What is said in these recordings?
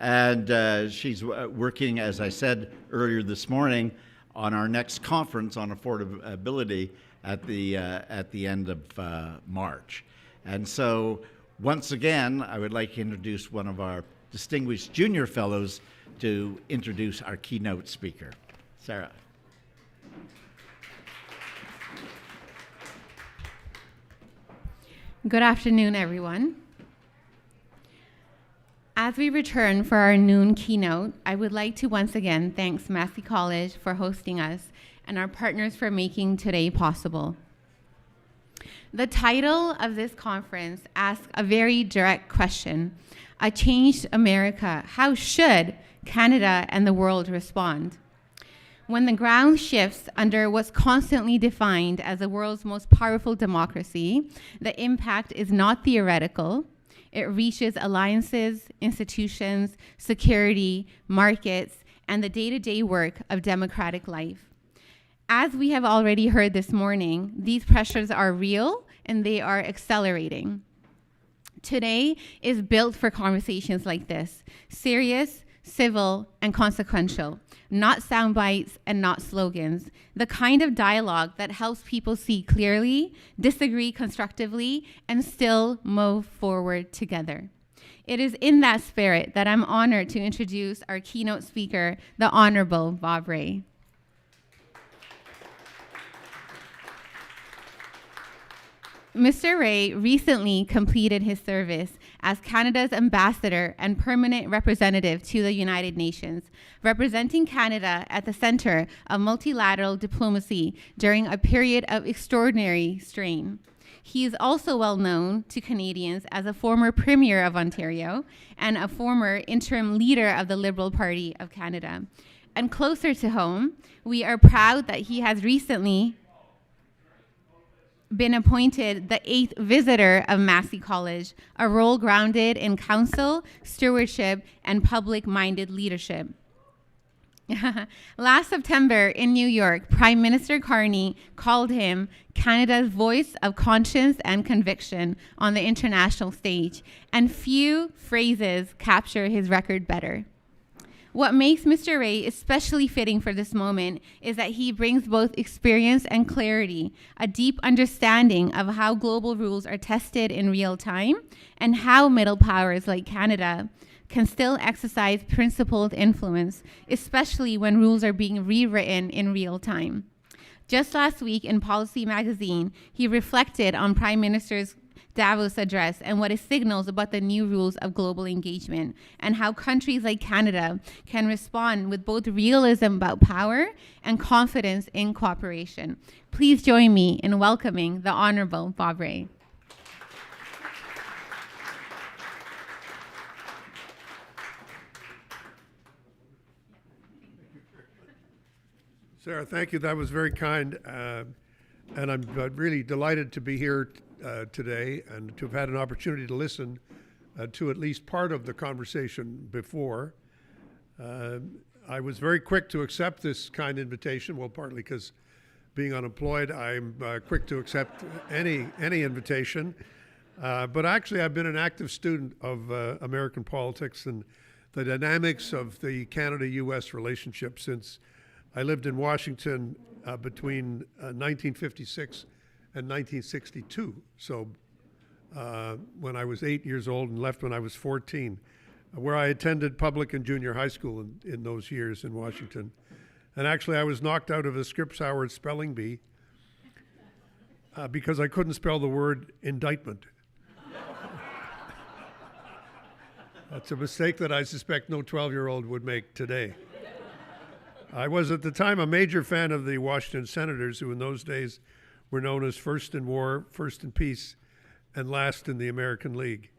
And she's working, as I said earlier this morning, on our next conference on affordability at the end of March. And so, once again, I would like to introduce one of our distinguished junior fellows to introduce our keynote speaker. Sarah. Good afternoon, everyone. As we return for our noon keynote, I would like to once again thank Massey College for hosting us and our partners for making today possible. The title of this conference asks a very direct question: a changed America, how should Canada and the world respond? When the ground shifts under what's constantly defined as the world's most powerful democracy, the impact is not theoretical. It reaches alliances, institutions, security, markets, and the day-to-day work of democratic life. As we have already heard this morning, these pressures are real and they are accelerating. Today is built for conversations like this: serious, civil, and consequential, not sound bites and not slogans, the kind of dialogue that helps people see clearly, disagree constructively, and still move forward together. It is in that spirit that I'm honored to introduce our keynote speaker, the Honorable Bob Rae. Mr. Rae recently completed his service as Canada's ambassador and permanent representative to the United Nations, representing Canada at the center of multilateral diplomacy during a period of extraordinary strain. He is also well known to Canadians as a former Premier of Ontario and a former interim leader of the Liberal Party of Canada. And closer to home, we are proud that he has recently been appointed the 8th visitor of Massey College, a role grounded in counsel, stewardship, and public-minded leadership. Last September in New York, Prime Minister Carney called him Canada's voice of conscience and conviction on the international stage, and few phrases capture his record better. What makes Mr. Rae especially fitting for this moment is that he brings both experience and clarity, a deep understanding of how global rules are tested in real time, and how middle powers like Canada can still exercise principled influence, especially when rules are being rewritten in real time. Just last week in Policy magazine, he reflected on Prime Minister's Davos address and what it signals about the new rules of global engagement, and how countries like Canada can respond with both realism about power and confidence in cooperation. Please join me in welcoming the Honorable Bob Rae. Sarah, thank you. That was very kind. And I'm really delighted to be here today and to have had an opportunity to listen to at least part of the conversation before. I was very quick to accept this kind invitation, well, partly because being unemployed, I'm quick to accept any invitation. But actually, I've been an active student of American politics and the dynamics of the Canada-U.S. relationship since I lived in Washington between 1956 and 1962. So when I was 8 years old and left when I was 14, where I attended public and junior high school in those years in Washington. And actually, I was knocked out of a Scripps Howard spelling bee because I couldn't spell the word indictment. That's a mistake that I suspect no 12-year-old would make today. I was at the time a major fan of the Washington Senators, who in those days were known as first in war, first in peace, and last in the American League.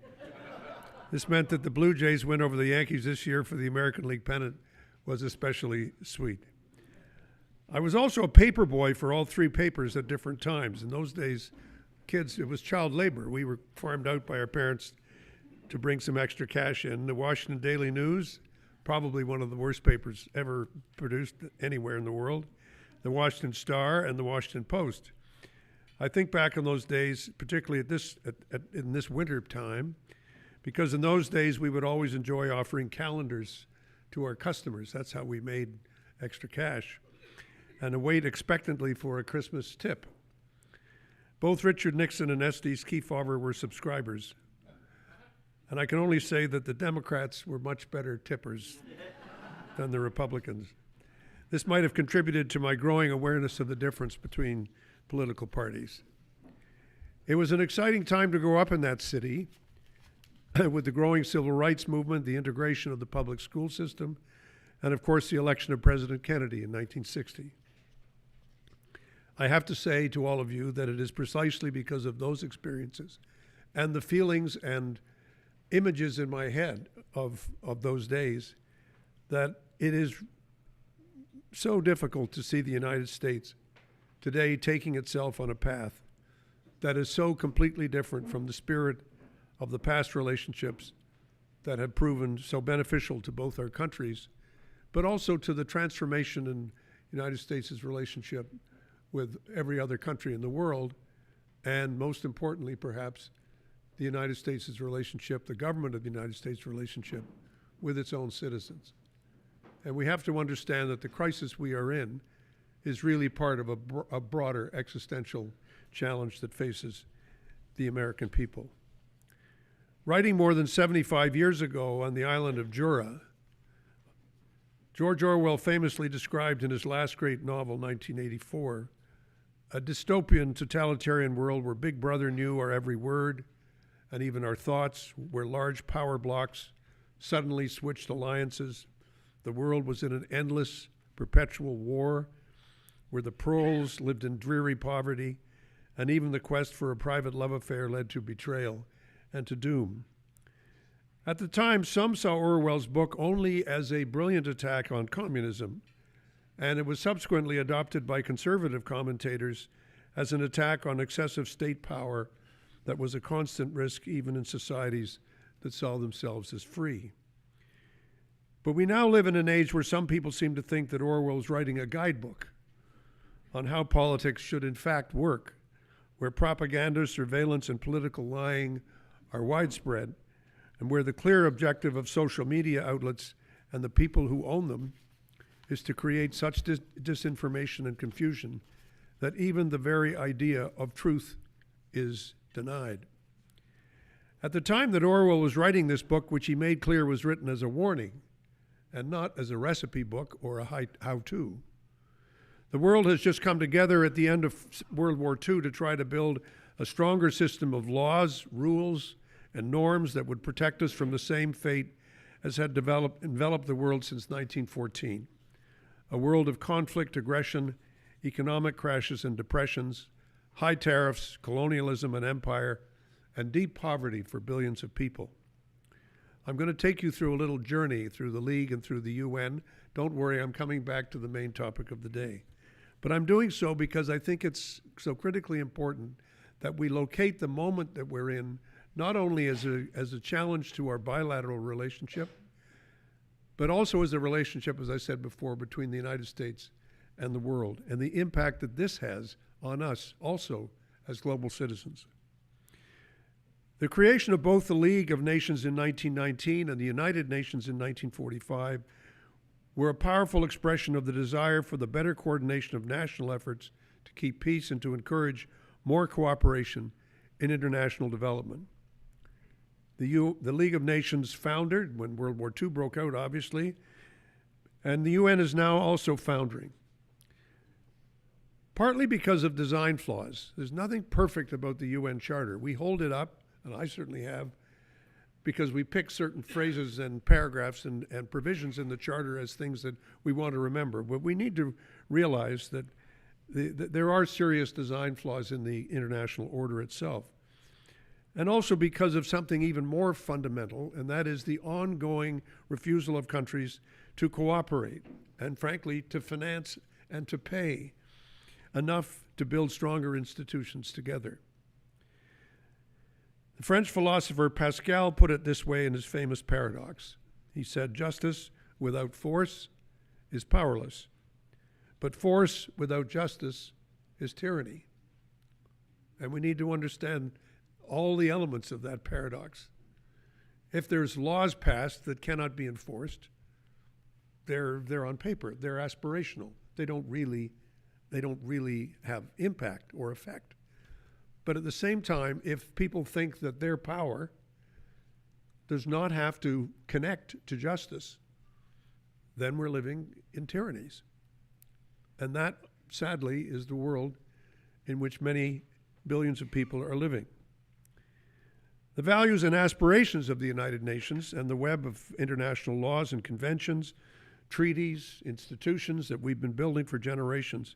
This meant that the Blue Jays win over the Yankees this year for the American League pennant was especially sweet. I was also a paper boy for all three papers at different times. In those days, kids, it was child labor. We were farmed out by our parents to bring some extra cash in. The Washington Daily News, probably one of the worst papers ever produced anywhere in the world, the Washington Star, and the Washington Post. I think back on those days, particularly in this winter time, because in those days we would always enjoy offering calendars to our customers. That's how we made extra cash, and wait expectantly for a Christmas tip. Both Richard Nixon and Estes Kefauver were subscribers, and I can only say that the Democrats were much better tippers than the Republicans. This might have contributed to my growing awareness of the difference between political parties. It was an exciting time to grow up in that city with the growing civil rights movement, the integration of the public school system, and of course the election of President Kennedy in 1960. I have to say to all of you that it is precisely because of those experiences and the feelings and images in my head of those days that it is so difficult to see the United States today taking itself on a path that is so completely different from the spirit of the past relationships that have proven so beneficial to both our countries, but also to the transformation in the United States' relationship with every other country in the world, and most importantly, perhaps, the United States' relationship, the government of the United States' relationship with its own citizens. And we have to understand that the crisis we are in is really part of a broader existential challenge that faces the American people. Writing more than 75 years ago on the island of Jura, George Orwell famously described in his last great novel, 1984, a dystopian totalitarian world where Big Brother knew our every word and even our thoughts, where large power blocks suddenly switched alliances. The world was in an endless, perpetual war, where the proles lived in dreary poverty, and even the quest for a private love affair led to betrayal and to doom. At the time, some saw Orwell's book only as a brilliant attack on communism, and it was subsequently adopted by conservative commentators as an attack on excessive state power that was a constant risk even in societies that saw themselves as free. But we now live in an age where some people seem to think that Orwell is writing a guidebook on how politics should in fact work, where propaganda, surveillance, and political lying are widespread, and where the clear objective of social media outlets and the people who own them is to create such disinformation and confusion that even the very idea of truth is denied. At the time that Orwell was writing this book, which he made clear was written as a warning and not as a recipe book or a how-to, the world has just come together at the end of World War II to try to build a stronger system of laws, rules, and norms that would protect us from the same fate as had enveloped the world since 1914. A world of conflict, aggression, economic crashes and depressions, high tariffs, colonialism and empire, and deep poverty for billions of people. I'm going to take you through a little journey through the League and through the UN. Don't worry, I'm coming back to the main topic of the day. But I'm doing so because I think it's so critically important that we locate the moment that we're in, not only as a challenge to our bilateral relationship, but also as a relationship, as I said before, between the United States and the world, and the impact that this has on us also as global citizens. The creation of both the League of Nations in 1919 and the United Nations in 1945 were a powerful expression of the desire for the better coordination of national efforts to keep peace and to encourage more cooperation in international development. The League of Nations foundered when World War II broke out, obviously, and the UN is now also foundering. Partly because of design flaws. There's nothing perfect about the UN Charter. We hold it up, and I certainly have, because we pick certain phrases and paragraphs and provisions in the Charter as things that we want to remember. But we need to realize that there are serious design flaws in the international order itself. And also because of something even more fundamental, and that is the ongoing refusal of countries to cooperate and, frankly, to finance and to pay enough to build stronger institutions together. The French philosopher Pascal put it this way in his famous paradox. He said, "Justice without force is powerless, but force without justice is tyranny." And we need to understand all the elements of that paradox If there's laws passed that cannot be enforced, they're on paper. They're aspirational. They don't really have impact or effect. But at the same time, if people think that their power does not have to connect to justice, then we're living in tyrannies. And that, sadly, is the world in which many billions of people are living. The values and aspirations of the United Nations and the web of international laws and conventions, treaties, institutions that we've been building for generations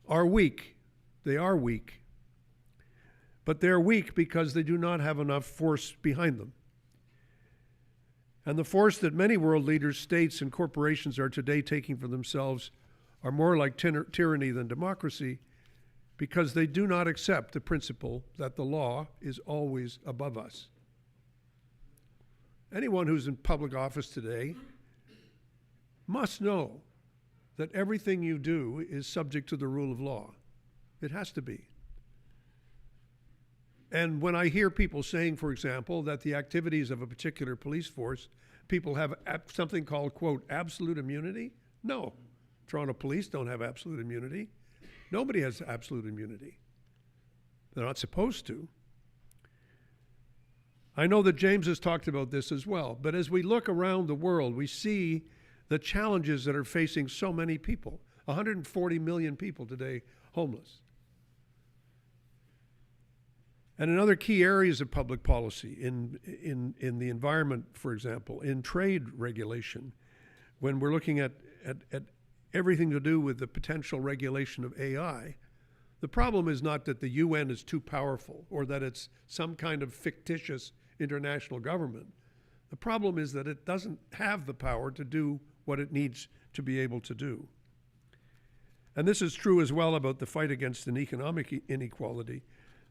are weak. They are weak. But they're weak because they do not have enough force behind them. And the force that many world leaders, states, and corporations are today taking for themselves are more like tyranny than democracy, because they do not accept the principle that the law is always above us. Anyone who's in public office today must know that everything you do is subject to the rule of law. It has to be. And when I hear people saying, for example, that the activities of a particular police force, people have something called, quote, absolute immunity, no. Toronto police don't have absolute immunity. Nobody has absolute immunity. They're not supposed to. I know that James has talked about this as well, but as we look around the world, we see the challenges that are facing so many people. 140 million people today homeless. And in other key areas of public policy, in the environment, for example, in trade regulation, when we're looking at everything to do with the potential regulation of AI, the problem is not that the UN is too powerful or that it's some kind of fictitious international government. The problem is that it doesn't have the power to do what it needs to be able to do. And this is true as well about the fight against an economic inequality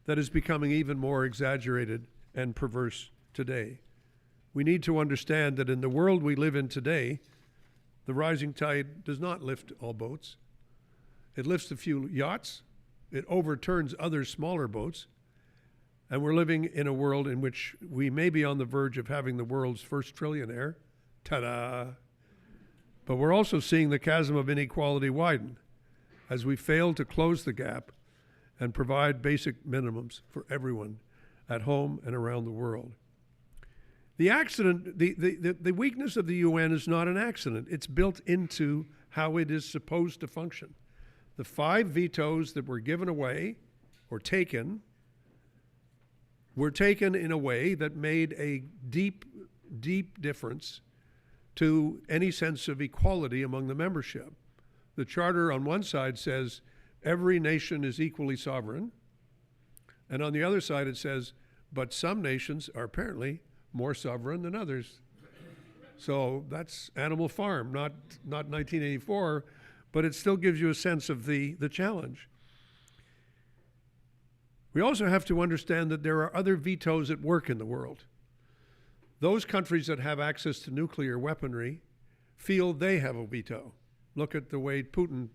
that is becoming even more exaggerated and perverse today. We need to understand that in the world we live in today, the rising tide does not lift all boats. It lifts a few yachts, it overturns other smaller boats, and we're living in a world in which we may be on the verge of having the world's first trillionaire. Ta-da! But we're also seeing the chasm of inequality widen as we fail to close the gap and provide basic minimums for everyone at home and around the world. The weakness of the UN is not an accident. It's built into how it is supposed to function. The 5 vetoes that were given away or taken were taken in a way that made a deep, deep difference to any sense of equality among the membership. The Charter on one side says every nation is equally sovereign, and on the other side it says, but some nations are apparently more sovereign than others. So that's Animal Farm, not 1984, but it still gives you a sense of the challenge. We also have to understand that there are other vetoes at work in the world. Those countries that have access to nuclear weaponry feel they have a veto. Look at the way Putin,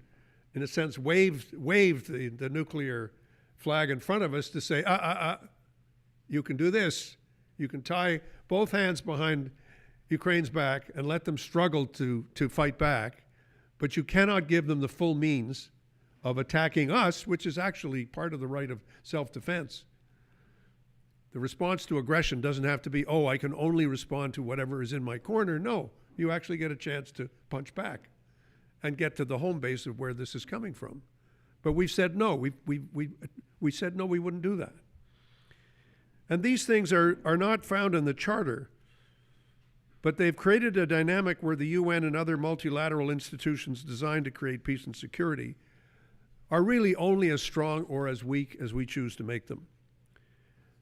in a sense, waved the nuclear flag in front of us to say, you can do this. You can tie both hands behind Ukraine's back and let them struggle to fight back, but you cannot give them the full means of attacking us, which is actually part of the right of self-defense. The response to aggression doesn't have to be, I can only respond to whatever is in my corner. No, you actually get a chance to punch back and get to the home base of where this is coming from. But we've said no. We said no, we wouldn't do that. And these things are not found in the Charter, but they've created a dynamic where the UN and other multilateral institutions designed to create peace and security are really only as strong or as weak as we choose to make them.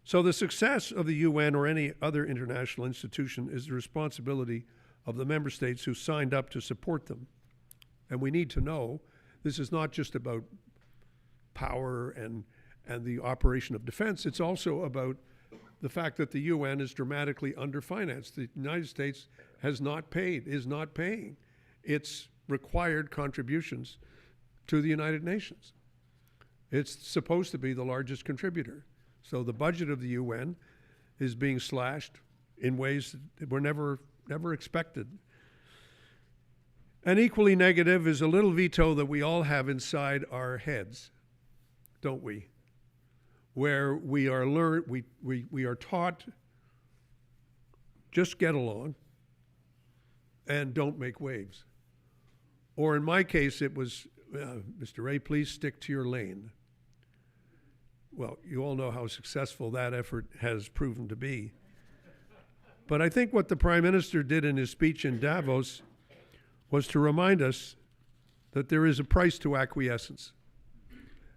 So the success of the UN or any other international institution is the responsibility of the member states who signed up to support them. And we need to know this is not just about power and the operation of defense. It's also about the fact that the UN is dramatically underfinanced. The United States is not paying its required contributions to the United Nations. It's supposed to be the largest contributor. So the budget of the UN is being slashed in ways that were never expected. And equally negative is a little veto that we all have inside our heads, don't we? Where we are taught, just get along and don't make waves. Or in my case, it was, Mr. Rae, please stick to your lane. Well, you all know how successful that effort has proven to be. But I think what the Prime Minister did in his speech in Davos was to remind us that there is a price to acquiescence.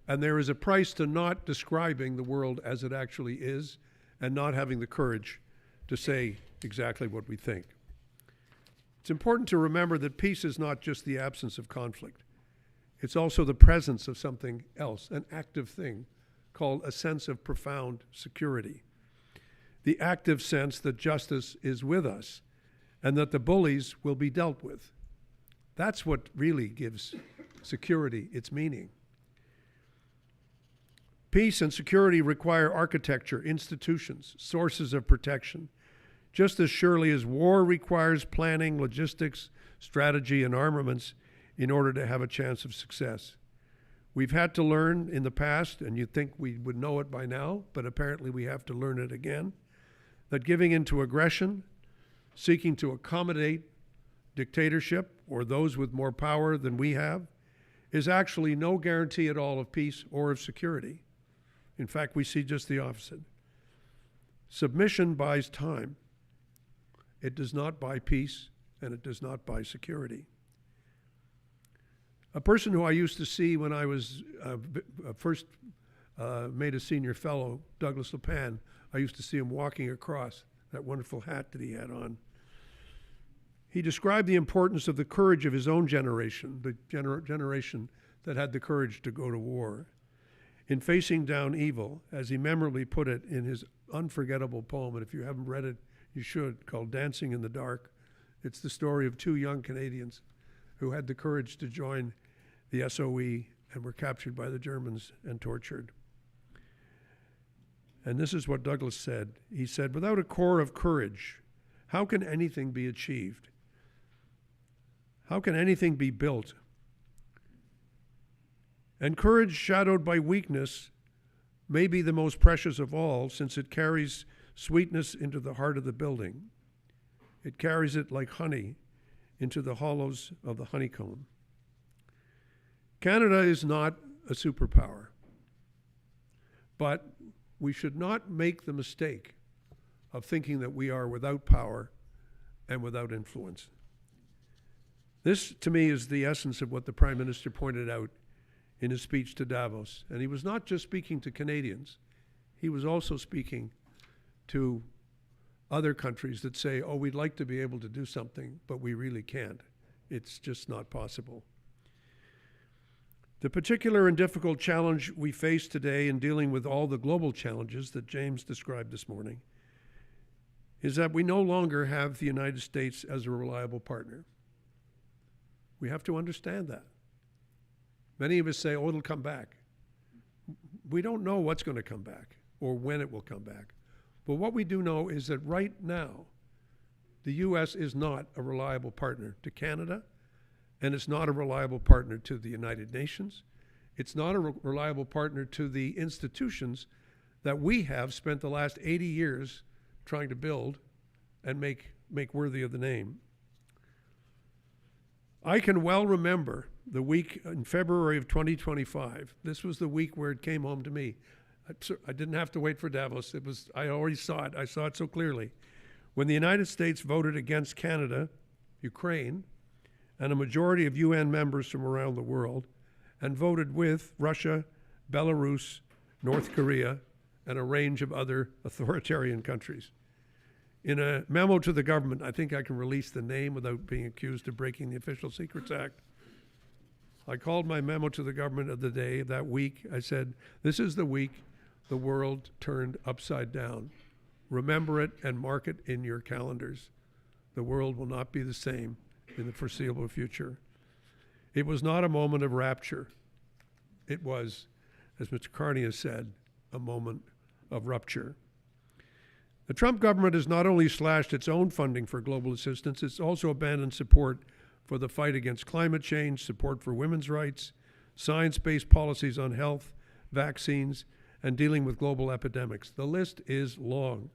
And there is a price to not describing the world as it actually is and not having the courage to say exactly what we think. It's important to remember that peace is not just the absence of conflict. It's also the presence of something else, an active thing called a sense of profound security. The active sense that justice is with us and that the bullies will be dealt with. That's what really gives security its meaning. Peace and security require architecture, institutions, sources of protection, just as surely as war requires planning, logistics, strategy, and armaments in order to have a chance of success. We've had to learn in the past, and you'd think we would know it by now, but apparently we have to learn it again, that giving into aggression, seeking to accommodate dictatorship or those with more power than we have, is actually no guarantee at all of peace or of security. In fact, we see just the opposite. Submission buys time. It does not buy peace, and it does not buy security. A person who I used to see when I was first made a senior fellow, Douglas LePan, I used to see him walking across, that wonderful hat that he had on. He described the importance of the courage of his own generation, the generation that had the courage to go to war, in facing down evil, as he memorably put it in his unforgettable poem, and if you haven't read it, you should, called Dancing in the Dark. It's the story of two young Canadians who had the courage to join the SOE and were captured by the Germans and tortured. And this is what Douglas said. He said, "Without a core of courage, how can anything be achieved? How can anything be built? And courage shadowed by weakness may be the most precious of all, since it carries sweetness into the heart of the building. It carries it like honey into the hollows of the honeycomb." Canada is not a superpower, but we should not make the mistake of thinking that we are without power and without influence. This, to me, is the essence of what the Prime Minister pointed out in his speech to Davos. And he was not just speaking to Canadians, he was also speaking to other countries that say, oh, we'd like to be able to do something, but we really can't. It's just not possible. The particular and difficult challenge we face today in dealing with all the global challenges that James described this morning is that we no longer have the United States as a reliable partner. We have to understand that. Many of us say, oh, it'll come back. We don't know what's going to come back or when it will come back. But what we do know is that right now, the U.S. is not a reliable partner to Canada, and it's not a reliable partner to the United Nations. It's not a reliable partner to the institutions that we have spent the last 80 years trying to build and make worthy of the name. I can well remember the week in February of 2025. This was the week where it came home to me. I didn't have to wait for Davos. I already saw it. I saw it so clearly. When the United States voted against Canada, Ukraine, and a majority of UN members from around the world, and voted with Russia, Belarus, North Korea, and a range of other authoritarian countries. In a memo to the government, I think I can release the name without being accused of breaking the Official Secrets Act. I called my memo to the government of the day, that week. I said, this is the week the world turned upside down. Remember it and mark it in your calendars. The world will not be the same in the foreseeable future. It was not a moment of rapture. It was, as Mr. Carney has said, a moment of rupture. The Trump government has not only slashed its own funding for global assistance, it's also abandoned support for the fight against climate change, support for women's rights, science-based policies on health, vaccines, and dealing with global epidemics. The list is long.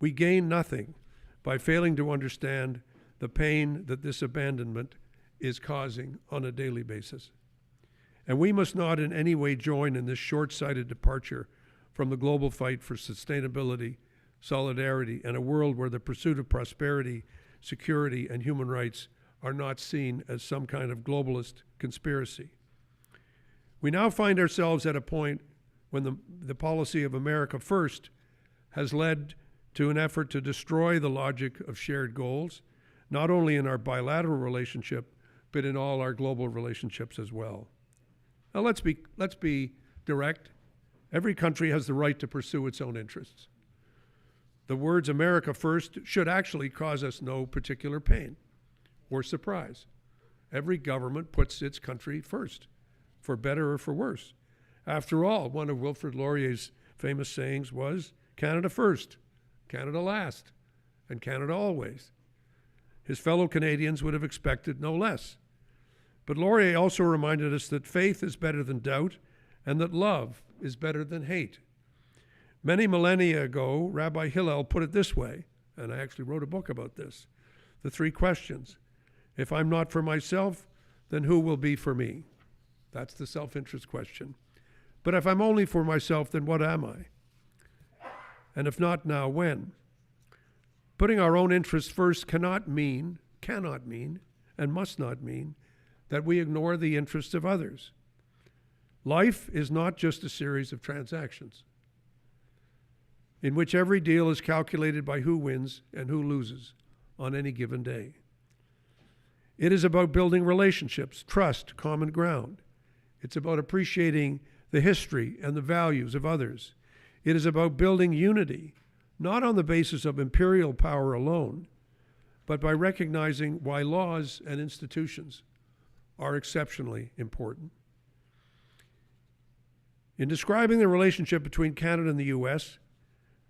We gain nothing by failing to understand the pain that this abandonment is causing on a daily basis. And we must not in any way join in this short-sighted departure from the global fight for sustainability, solidarity, and a world where the pursuit of prosperity, security, and human rights are not seen as some kind of globalist conspiracy. We now find ourselves at a point when the policy of America First has led to an effort to destroy the logic of shared goals, not only in our bilateral relationship, but in all our global relationships as well. Now let's be direct. Every country has the right to pursue its own interests. The words America First should actually cause us no particular pain or surprise. Every government puts its country first, for better or for worse. After all, one of Wilfrid Laurier's famous sayings was, Canada first, Canada last, and Canada always. His fellow Canadians would have expected no less. But Laurier also reminded us that faith is better than doubt and that love is better than hate. Many millennia ago, Rabbi Hillel put it this way, and I actually wrote a book about this, the three questions. If I'm not for myself, then who will be for me? That's the self-interest question. But if I'm only for myself, then what am I? And if not now, when? Putting our own interests first cannot mean, and must not mean that we ignore the interests of others. Life is not just a series of transactions in which every deal is calculated by who wins and who loses on any given day. It is about building relationships, trust, common ground. It's about appreciating the history and the values of others. It is about building unity, not on the basis of imperial power alone, but by recognizing why laws and institutions are exceptionally important. In describing the relationship between Canada and the U.S.,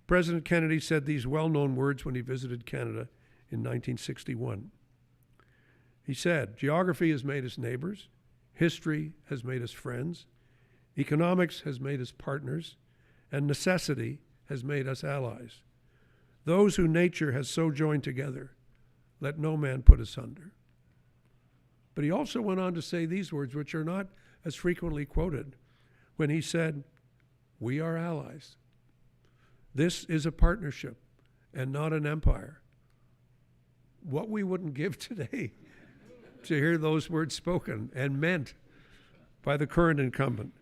President Kennedy said these well-known words when he visited Canada in 1961. He said, geography has made us neighbors, history has made us friends, economics has made us partners, and necessity has made us allies. Those who nature has so joined together, let no man put asunder. But he also went on to say these words, which are not as frequently quoted, when he said, we are allies. This is a partnership and not an empire. What we wouldn't give today to hear those words spoken and meant by the current incumbent.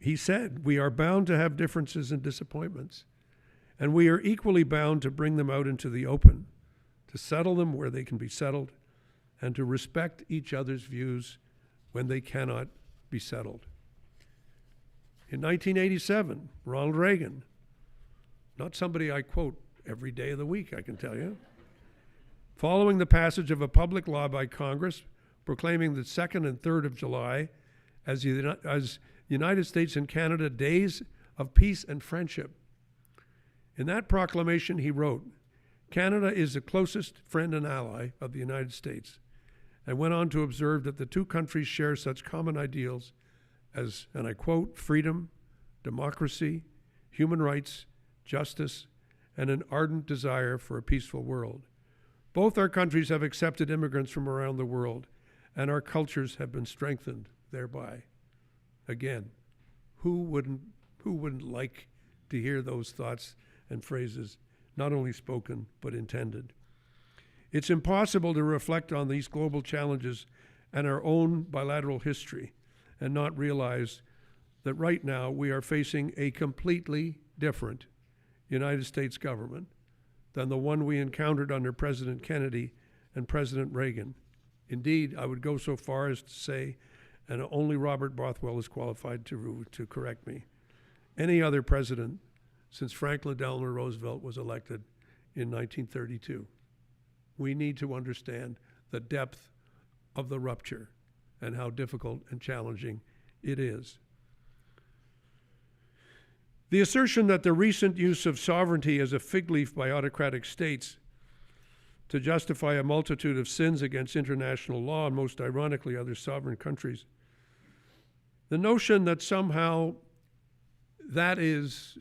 He said, we are bound to have differences and disappointments, and we are equally bound to bring them out into the open, to settle them where they can be settled, and to respect each other's views when they cannot be settled. In 1987, Ronald Reagan, not somebody I quote every day of the week, I can tell you, following the passage of a public law by Congress proclaiming the 2nd and 3rd of July as United States and Canada Days of Peace and Friendship. In that proclamation, he wrote, Canada is the closest friend and ally of the United States, and went on to observe that the two countries share such common ideals as, and I quote, freedom, democracy, human rights, justice, and an ardent desire for a peaceful world. Both our countries have accepted immigrants from around the world, and our cultures have been strengthened thereby. Again, who wouldn't like to hear those thoughts and phrases, not only spoken, but intended? It's impossible to reflect on these global challenges and our own bilateral history and not realize that right now we are facing a completely different United States government than the one we encountered under President Kennedy and President Reagan. Indeed, I would go so far as to say, and only Robert Bothwell is qualified to correct me, any other president since Franklin Delano Roosevelt was elected in 1932. We need to understand the depth of the rupture and how difficult and challenging it is. The assertion that the recent use of sovereignty as a fig leaf by autocratic states to justify a multitude of sins against international law, and most ironically other sovereign countries, the notion that somehow that is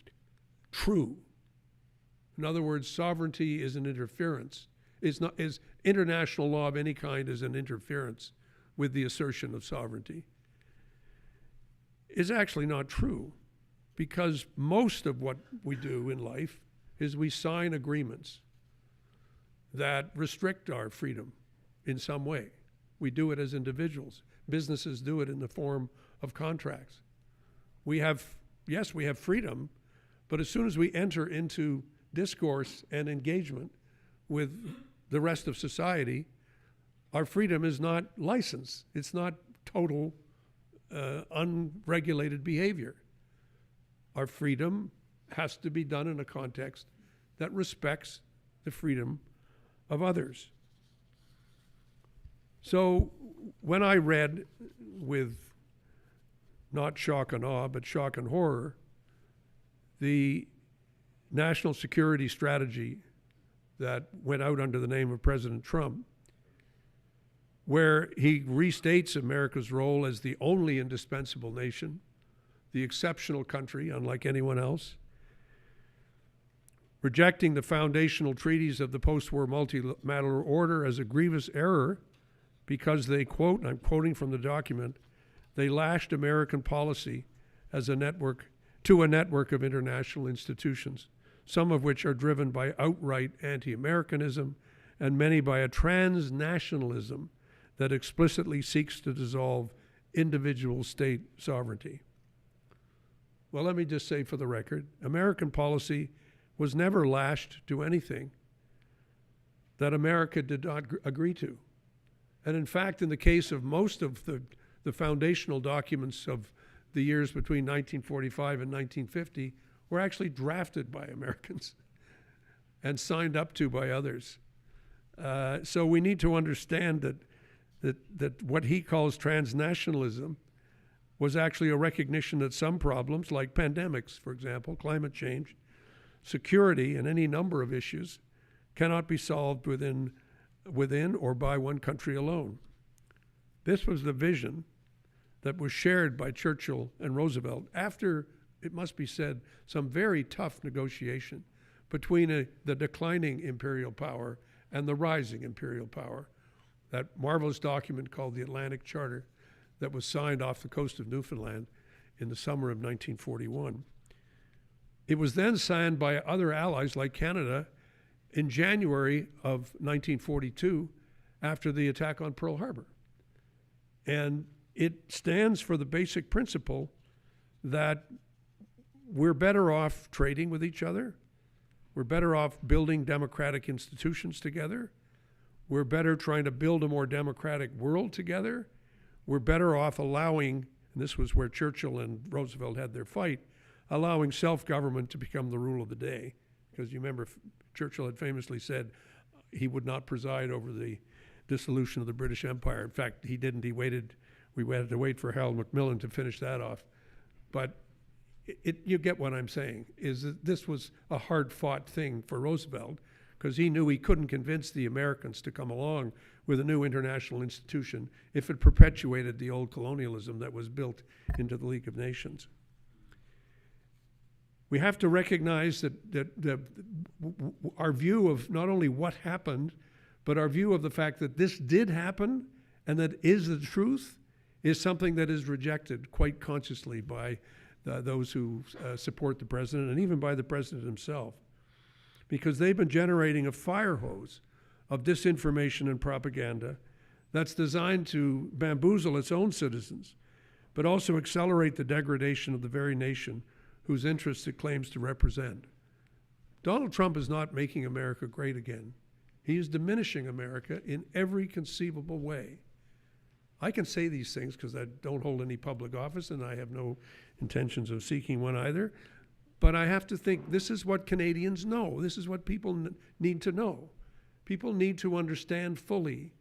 true. In other words, sovereignty is an interference, is international law of any kind is an interference with the assertion of sovereignty, is actually not true, because most of what we do in life is we sign agreements that restrict our freedom in some way. We do it as individuals. Businesses do it in the form of contracts. Yes, we have freedom, but as soon as we enter into discourse and engagement with the rest of society, our freedom is not licensed. It's not total unregulated behavior. Our freedom has to be done in a context that respects the freedom of others. So when I read with not shock and awe, but shock and horror, the national security strategy that went out under the name of President Trump, where he restates America's role as the only indispensable nation, the exceptional country, unlike anyone else, rejecting the foundational treaties of the post-war multilateral order as a grievous error because they, quote, and I'm quoting from the document, they lashed American policy as a network to a network of international institutions, some of which are driven by outright anti-Americanism and many by a transnationalism that explicitly seeks to dissolve individual state sovereignty. Well, let me just say for the record, American policy was never lashed to anything that America did not agree to. And in fact, in the case of most of the foundational documents of the years between 1945 and 1950 were actually drafted by Americans and signed up to by others. So we need to understand that what he calls transnationalism was actually a recognition that some problems, like pandemics, for example, climate change, security, and any number of issues, cannot be solved within or by one country alone. This was the vision that was shared by Churchill and Roosevelt after, it must be said, some very tough negotiation between the declining imperial power and the rising imperial power. That marvelous document called the Atlantic Charter that was signed off the coast of Newfoundland in the summer of 1941. It was then signed by other allies like Canada in January of 1942 after the attack on Pearl Harbor. And it stands for the basic principle that we're better off trading with each other, we're better off building democratic institutions together, we're better trying to build a more democratic world together, we're better off allowing, and this was where Churchill and Roosevelt had their fight, allowing self-government to become the rule of the day. Because you remember Churchill had famously said he would not preside over the dissolution of the British Empire. In fact, he didn't. He waited. We had to wait for Harold Macmillan to finish that off. But you get what I'm saying, is that this was a hard-fought thing for Roosevelt because he knew he couldn't convince the Americans to come along with a new international institution if it perpetuated the old colonialism that was built into the League of Nations. We have to recognize that our view of not only what happened, but our view of the fact that this did happen and that is the truth is something that is rejected quite consciously by those who support the president and even by the president himself, because they've been generating a fire hose of disinformation and propaganda that's designed to bamboozle its own citizens, but also accelerate the degradation of the very nation whose interests it claims to represent. Donald Trump is not making America great again. He is diminishing America in every conceivable way. I can say these things because I don't hold any public office and I have no intentions of seeking one either. But I have to think this is what Canadians know. This is what people need to know. People need to understand fully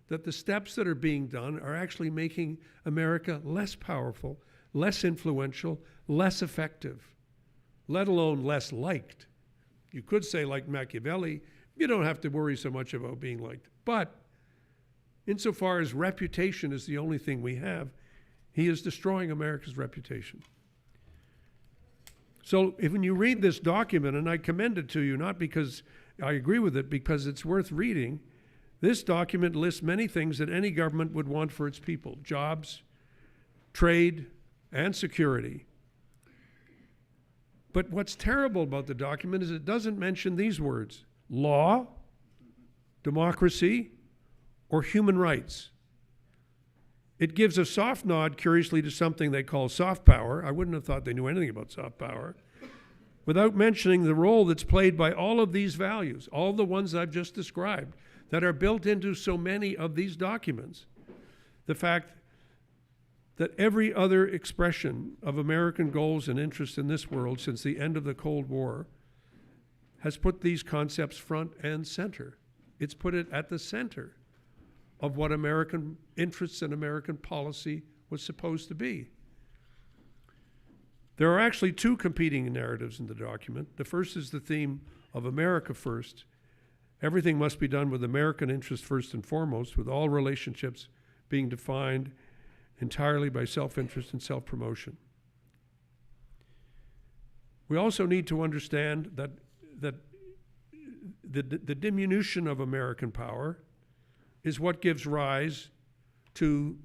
that the steps that are being done are actually making America less powerful, less influential, less effective. let alone less liked. You could say, like Machiavelli, you don't have to worry so much about being liked. But insofar as reputation is the only thing we have, he is destroying America's reputation. So when you read this document, and I commend it to you, not because I agree with it, because it's worth reading, this document lists many things that any government would want for its people: jobs, trade, and security. But what's terrible about the document is it doesn't mention these words: law, democracy, or human rights. It gives a soft nod, curiously, to something they call soft power. I wouldn't have thought they knew anything about soft power, without mentioning the role that's played by all of these values, all the ones I've just described, that are built into so many of these documents. The fact that every other expression of American goals and interests in this world since the end of the Cold War has put these concepts front and center. It's put it at the center of what American interests and American policy was supposed to be. There are actually two competing narratives in the document. The first is the theme of America first. Everything must be done with American interest first and foremost, with all relationships being defined entirely by self-interest and self-promotion. We also need to understand that the diminution of American power is what gives rise to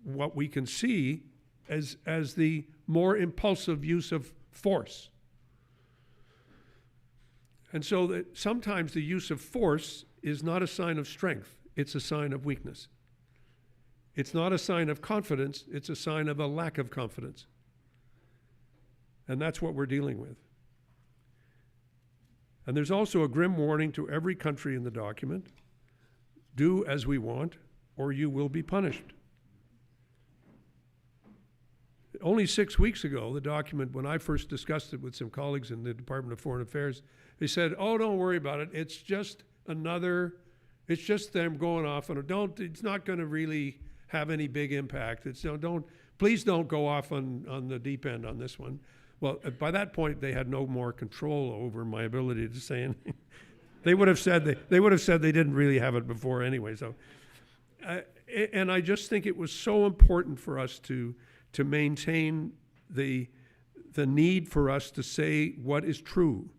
what we can see as the more impulsive use of force. And so that sometimes the use of force is not a sign of strength, it's a sign of weakness. It's not a sign of confidence, it's a sign of a lack of confidence. And that's what we're dealing with. And there's also a grim warning to every country in the document: do as we want, or you will be punished. Only 6 weeks ago, the document, when I first discussed it with some colleagues in the Department of Foreign Affairs, they said, "Oh, don't worry about it. It's just them going off, and it's not going to really have any big impact. Please don't go off on the deep end on this one." Well, by that point, they had no more control over my ability to say anything. They would have said they didn't really have it before anyway. So, and I just think it was so important for us to maintain the need for us to say what is true.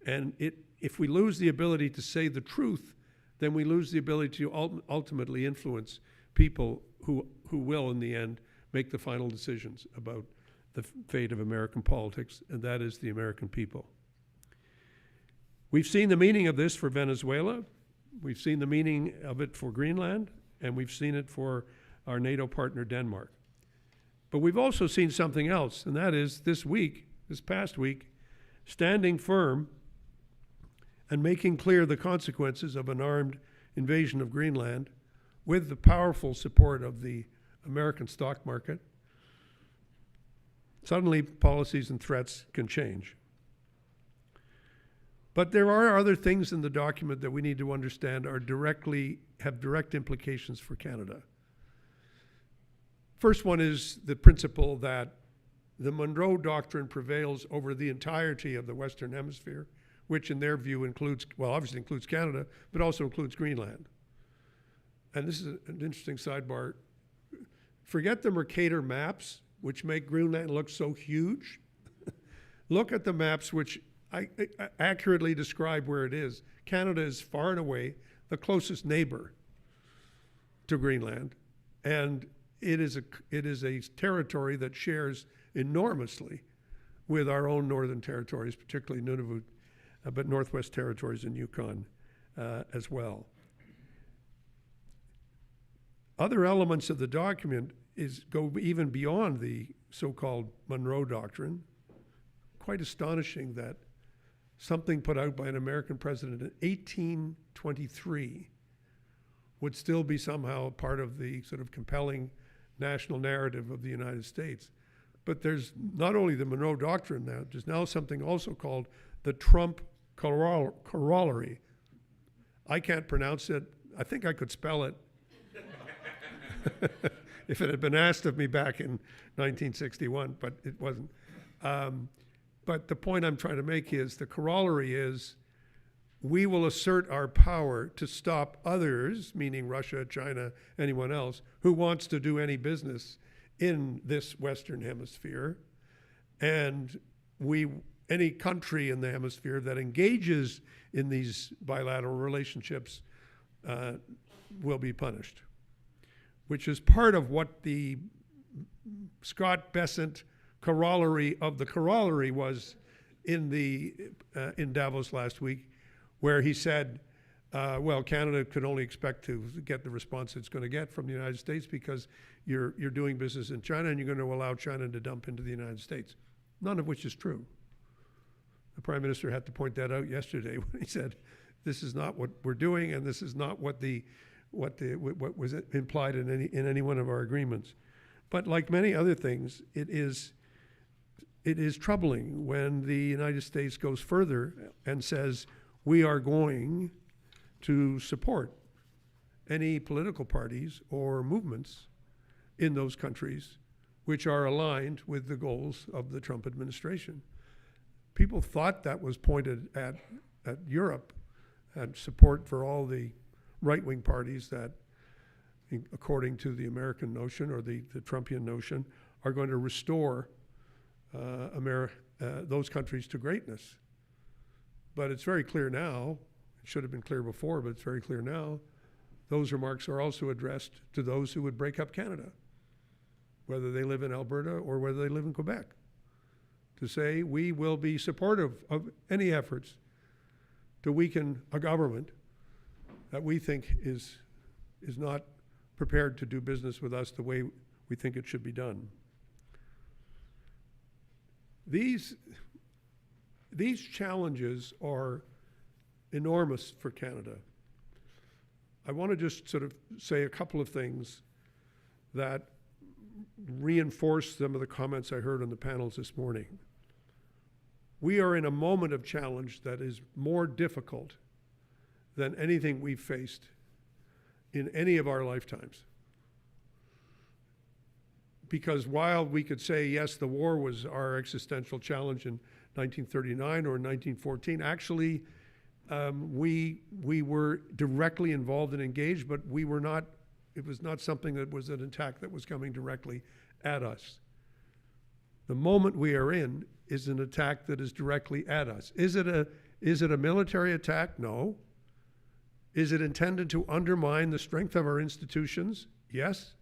And if we lose the ability to say the truth, then we lose the ability to ultimately influence people who will, in the end, make the final decisions about the fate of American politics, and that is the American people. We've seen the meaning of this for Venezuela, we've seen the meaning of it for Greenland, and we've seen it for our NATO partner Denmark. But we've also seen something else, and that is this past week, standing firm and making clear the consequences of an armed invasion of Greenland with the powerful support of the American stock market. Suddenly, policies and threats can change. But there are other things in the document that we need to understand have direct implications for Canada. First one is the principle that the Monroe Doctrine prevails over the entirety of the Western Hemisphere, which in their view obviously includes Canada, but also includes Greenland. And this is an interesting sidebar. Forget the Mercator maps, which make Greenland look so huge. Look at the maps which accurately describe where it is. Canada is far and away the closest neighbor to Greenland, and it is a territory that shares enormously with our own northern territories, particularly Nunavut, but Northwest Territories and Yukon as well. Other elements of the document go even beyond the so-called Monroe Doctrine. Quite astonishing that something put out by an American president in 1823 would still be somehow part of the sort of compelling national narrative of the United States. But there's not only the Monroe Doctrine now, there's now something also called the Trump Corollary. I can't pronounce it. I think I could spell it if it had been asked of me back in 1961, but it wasn't. But the point I'm trying to make is the corollary is we will assert our power to stop others, meaning Russia, China, anyone else, who wants to do any business in this Western hemisphere. And any country in the hemisphere that engages in these bilateral relationships will be punished, which is part of what the Scott Bessent corollary of the corollary was in Davos last week, where he said, well, Canada could only expect to get the response it's going to get from the United States because you're doing business in China and you're going to allow China to dump into the United States, none of which is true. The Prime Minister had to point that out yesterday when he said, this is not what we're doing and this is not what was implied in any one of our agreements. But like many other things, it is troubling when the United States goes further and says, we are going to support any political parties or movements in those countries which are aligned with the goals of the Trump administration. People thought that was pointed at Europe and support for all the right-wing parties that, according to the American notion or the Trumpian notion, are going to restore those countries to greatness. But it's very clear now, it should have been clear before, but it's very clear now, those remarks are also addressed to those who would break up Canada, whether they live in Alberta or whether they live in Quebec, to say we will be supportive of any efforts to weaken a government that we think is not prepared to do business with us the way we think it should be done. These challenges are enormous for Canada. I want to just sort of say a couple of things that reinforce some of the comments I heard on the panels this morning. We are in a moment of challenge that is more difficult than anything we've faced in any of our lifetimes. Because while we could say, yes, the war was our existential challenge in 1939 or 1914, actually, we were directly involved and engaged, but it was not something that was an attack that was coming directly at us. The moment we are in is an attack that is directly at us. Is it a military attack? No. Is it intended to undermine the strength of our institutions? Yes.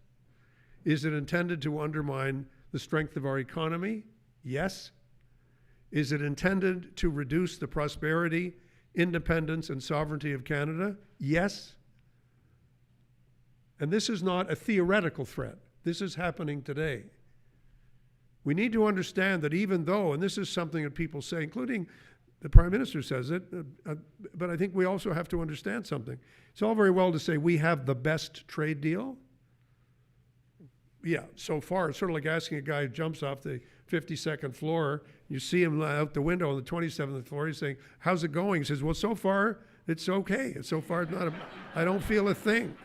Is it intended to undermine the strength of our economy? Yes. Is it intended to reduce the prosperity, independence, and sovereignty of Canada? Yes. And this is not a theoretical threat. This is happening today. We need to understand that even though, and this is something that people say, including the Prime Minister says it, but I think we also have to understand something. It's all very well to say we have the best trade deal. Yeah, so far, it's sort of like asking a guy who jumps off the 52nd floor, you see him out the window on the 27th floor, he's saying, how's it going? He says, well, so far, it's okay. So far, I don't feel a thing.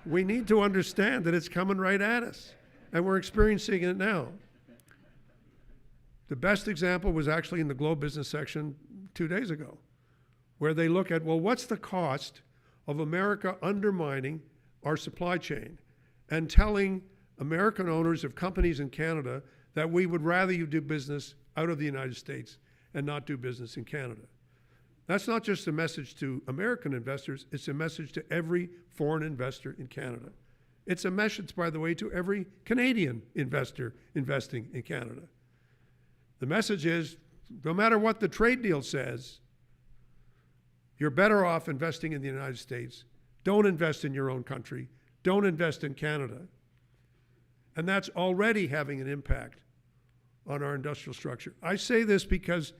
We need to understand that it's coming right at us, and we're experiencing it now. The best example was actually in the Globe Business section 2 days ago, where they look at, well, what's the cost of America undermining our supply chain and telling American owners of companies in Canada that we would rather you do business out of the United States and not do business in Canada. That's not just a message to American investors, it's a message to every foreign investor in Canada. It's a message, by the way, to every Canadian investor investing in Canada. The message is, no matter what the trade deal says, you're better off investing in the United States. Don't invest in your own country. Don't invest in Canada. And that's already having an impact on our industrial structure. I say this because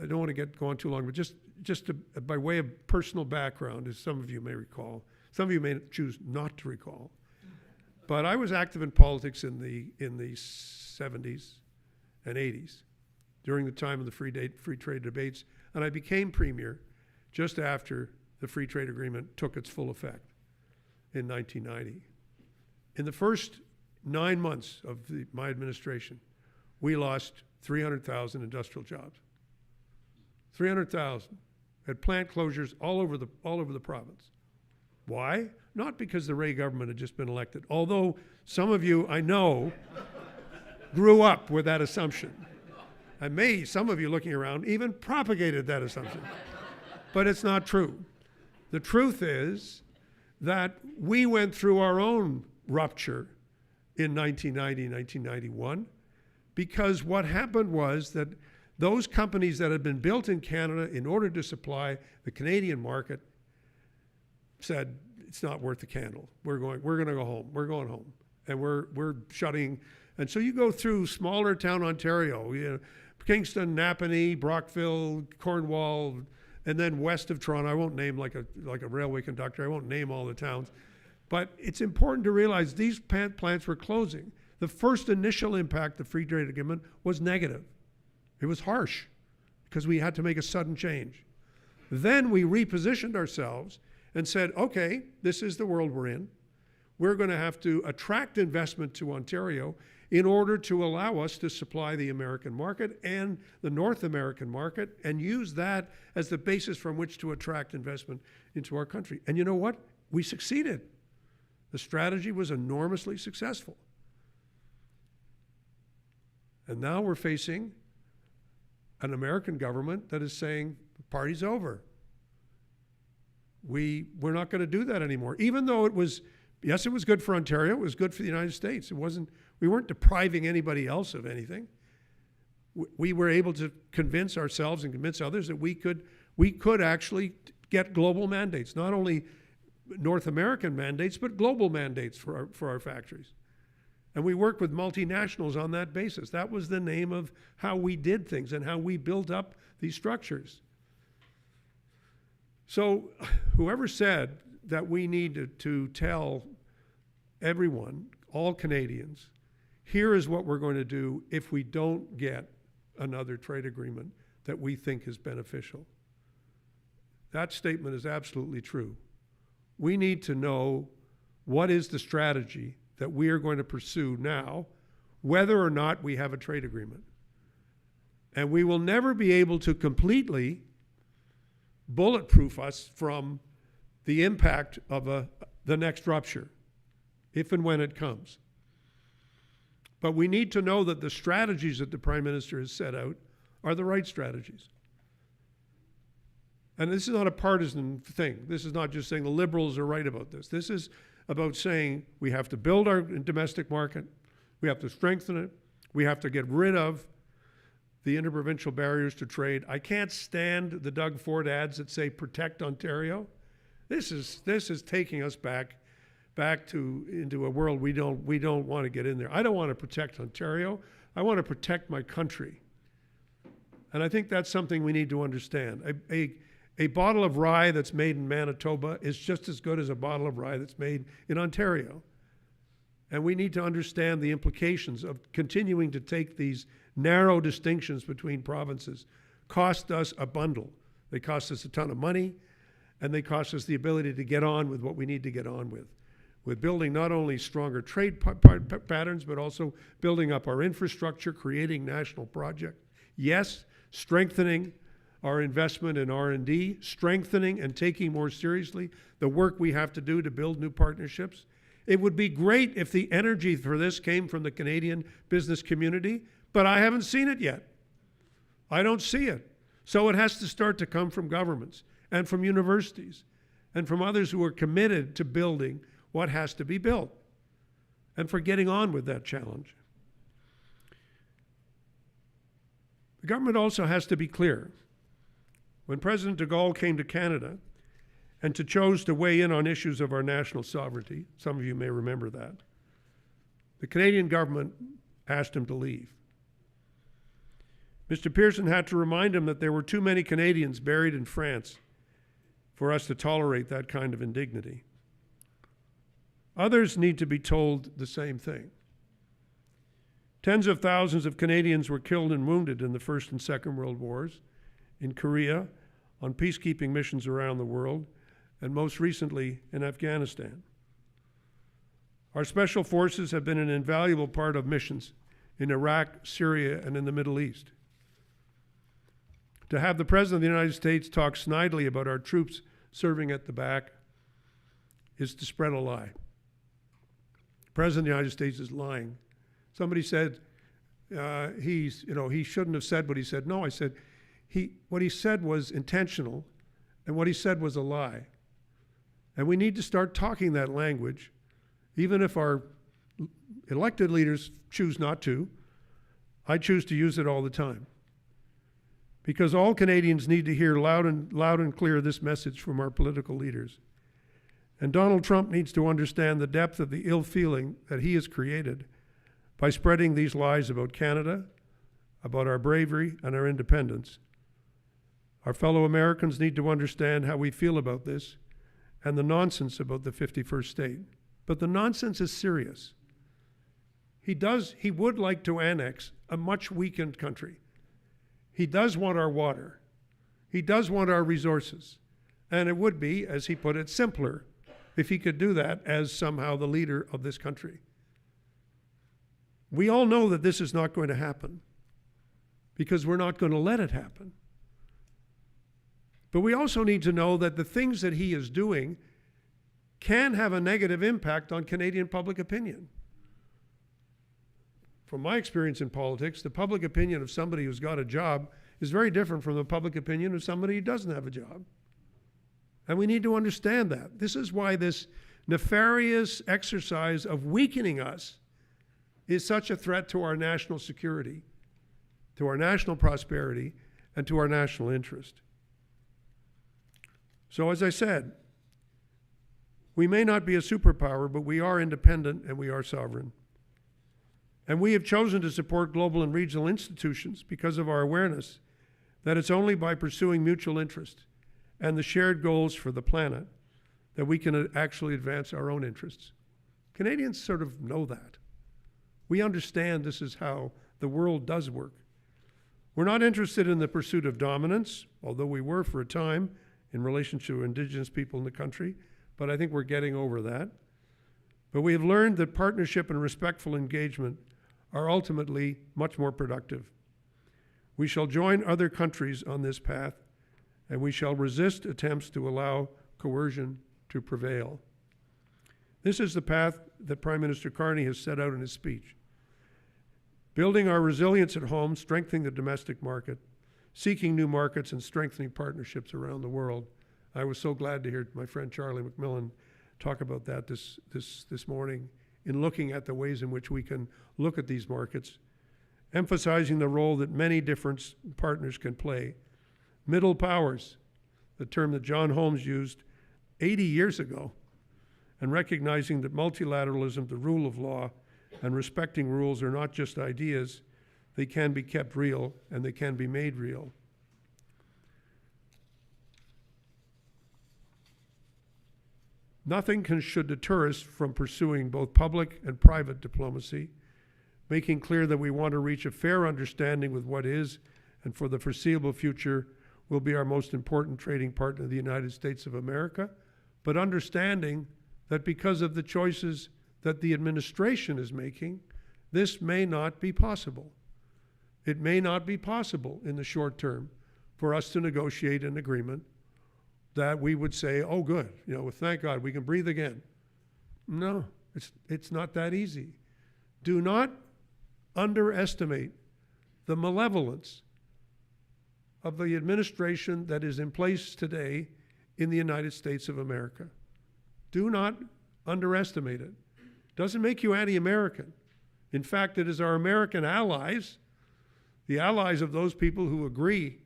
I don't want to go on too long, but just by way of personal background, as some of you may recall, some of you may choose not to recall, but I was active in politics in the 70s and 80s during the time of the free trade debates, and I became premier just after the free trade agreement took its full effect in 1990. In the first 9 months of my administration, we lost 300,000 industrial jobs. 300,000 at plant closures all over the province. Why? Not because the Rae government had just been elected, although some of you, I know, grew up with that assumption. And some of you looking around, even propagated that assumption. But it's not true. The truth is that we went through our own rupture in 1990, 1991, because what happened was that those companies that had been built in Canada in order to supply the Canadian market said, it's not worth the candle. We're going to go home. We're going home. And we're shutting. And so you go through smaller town Ontario, Kingston, Napanee, Brockville, Cornwall, and then west of Toronto. I won't name like a railway conductor. I won't name all the towns. But it's important to realize these plants were closing. The first initial impact of free trade agreement was negative. It was harsh because we had to make a sudden change. Then we repositioned ourselves and said, okay, this is the world we're in. We're going to have to attract investment to Ontario in order to allow us to supply the American market and the North American market and use that as the basis from which to attract investment into our country. And you know what? We succeeded. The strategy was enormously successful. And now we're facing an American government that is saying, the party's over. We're not going to do that anymore. Even though it was good for Ontario, it was good for the United States. We weren't depriving anybody else of anything. We were able to convince ourselves and convince others that we could actually get global mandates, not only North American mandates, but global mandates for our factories. And we worked with multinationals on that basis. That was the name of how we did things and how we built up these structures. So whoever said that we need to tell everyone, all Canadians, here is what we're going to do if we don't get another trade agreement that we think is beneficial. That statement is absolutely true. We need to know what is the strategy that we are going to pursue now, whether or not we have a trade agreement. And we will never be able to completely bulletproof us from the impact of the next rupture, if and when it comes. But we need to know that the strategies that the Prime Minister has set out are the right strategies. And this is not a partisan thing. This is not just saying the Liberals are right about this. This is about saying we have to build our domestic market, we have to strengthen it, we have to get rid of the interprovincial barriers to trade. I can't stand the Doug Ford ads that say protect Ontario. This is taking us back into a world we don't want to get in there. I don't want to protect Ontario. I want to protect my country. And I think that's something we need to understand. A bottle of rye that's made in Manitoba is just as good as a bottle of rye that's made in Ontario. And we need to understand the implications of continuing to take these narrow distinctions between provinces. Cost us a bundle. They cost us a ton of money, and they cost us the ability to get on with what we need to get on with building not only stronger trade patterns, but also building up our infrastructure, creating national projects. Yes, strengthening our investment in R&D, strengthening and taking more seriously the work we have to do to build new partnerships. It would be great if the energy for this came from the Canadian business community, but I haven't seen it yet. I don't see it. So it has to start to come from governments and from universities and from others who are committed to building what has to be built and for getting on with that challenge. The government also has to be clear. When President de Gaulle came to Canada and chose to weigh in on issues of our national sovereignty, some of you may remember that, the Canadian government asked him to leave. Mr. Pearson had to remind him that there were too many Canadians buried in France for us to tolerate that kind of indignity. Others need to be told the same thing. Tens of thousands of Canadians were killed and wounded in the First and Second World Wars, in Korea, on peacekeeping missions around the world, and most recently in Afghanistan. Our special forces have been an invaluable part of missions in Iraq, Syria, and in the Middle East. To have the President of the United States talk snidely about our troops serving at the back is to spread a lie. The President of the United States is lying. Somebody said he shouldn't have said what he said. No, I said what he said was intentional, and what he said was a lie. And we need to start talking that language, even if our elected leaders choose not to. I choose to use it all the time. Because all Canadians need to hear loud and clear this message from our political leaders. And Donald Trump needs to understand the depth of the ill feeling that he has created by spreading these lies about Canada, about our bravery and our independence. Our fellow Americans need to understand how we feel about this and the nonsense about the 51st state. But the nonsense is serious. He would like to annex a much weakened country. He does want our water. He does want our resources. And it would be, as he put it, simpler if he could do that as somehow the leader of this country. We all know that this is not going to happen because we're not going to let it happen. But we also need to know that the things that he is doing can have a negative impact on Canadian public opinion. From my experience in politics, the public opinion of somebody who's got a job is very different from the public opinion of somebody who doesn't have a job. And we need to understand that. This is why this nefarious exercise of weakening us is such a threat to our national security, to our national prosperity, and to our national interest. So as I said, we may not be a superpower, but we are independent and we are sovereign. And we have chosen to support global and regional institutions because of our awareness that it's only by pursuing mutual interest and the shared goals for the planet that we can actually advance our own interests. Canadians sort of know that. We understand this is how the world does work. We're not interested in the pursuit of dominance, although we were for a time in relation to Indigenous people in the country, but I think we're getting over that. But we have learned that partnership and respectful engagement are ultimately much more productive. We shall join other countries on this path, and we shall resist attempts to allow coercion to prevail. This is the path that Prime Minister Carney has set out in his speech. Building our resilience at home, strengthening the domestic market, seeking new markets, and strengthening partnerships around the world. I was so glad to hear my friend Charlie McMillan talk about that this morning in looking at the ways in which we can look at these markets, emphasizing the role that many different partners can play. Middle powers, the term that John Holmes used 80 years ago, and recognizing that multilateralism, the rule of law, and respecting rules are not just ideas, they can be kept real and they can be made real. Nothing should deter us from pursuing both public and private diplomacy, making clear that we want to reach a fair understanding with what is, and for the foreseeable future, will be our most important trading partner, the United States of America, but understanding that because of the choices that the administration is making, this may not be possible. It may not be possible in the short term for us to negotiate an agreement that we would say, oh good, thank God, we can breathe again. No, it's not that easy. Do not underestimate the malevolence of the administration that is in place today in the United States of America. Do not underestimate it. Doesn't make you anti-American. In fact, it is our American allies, the allies of those people who agree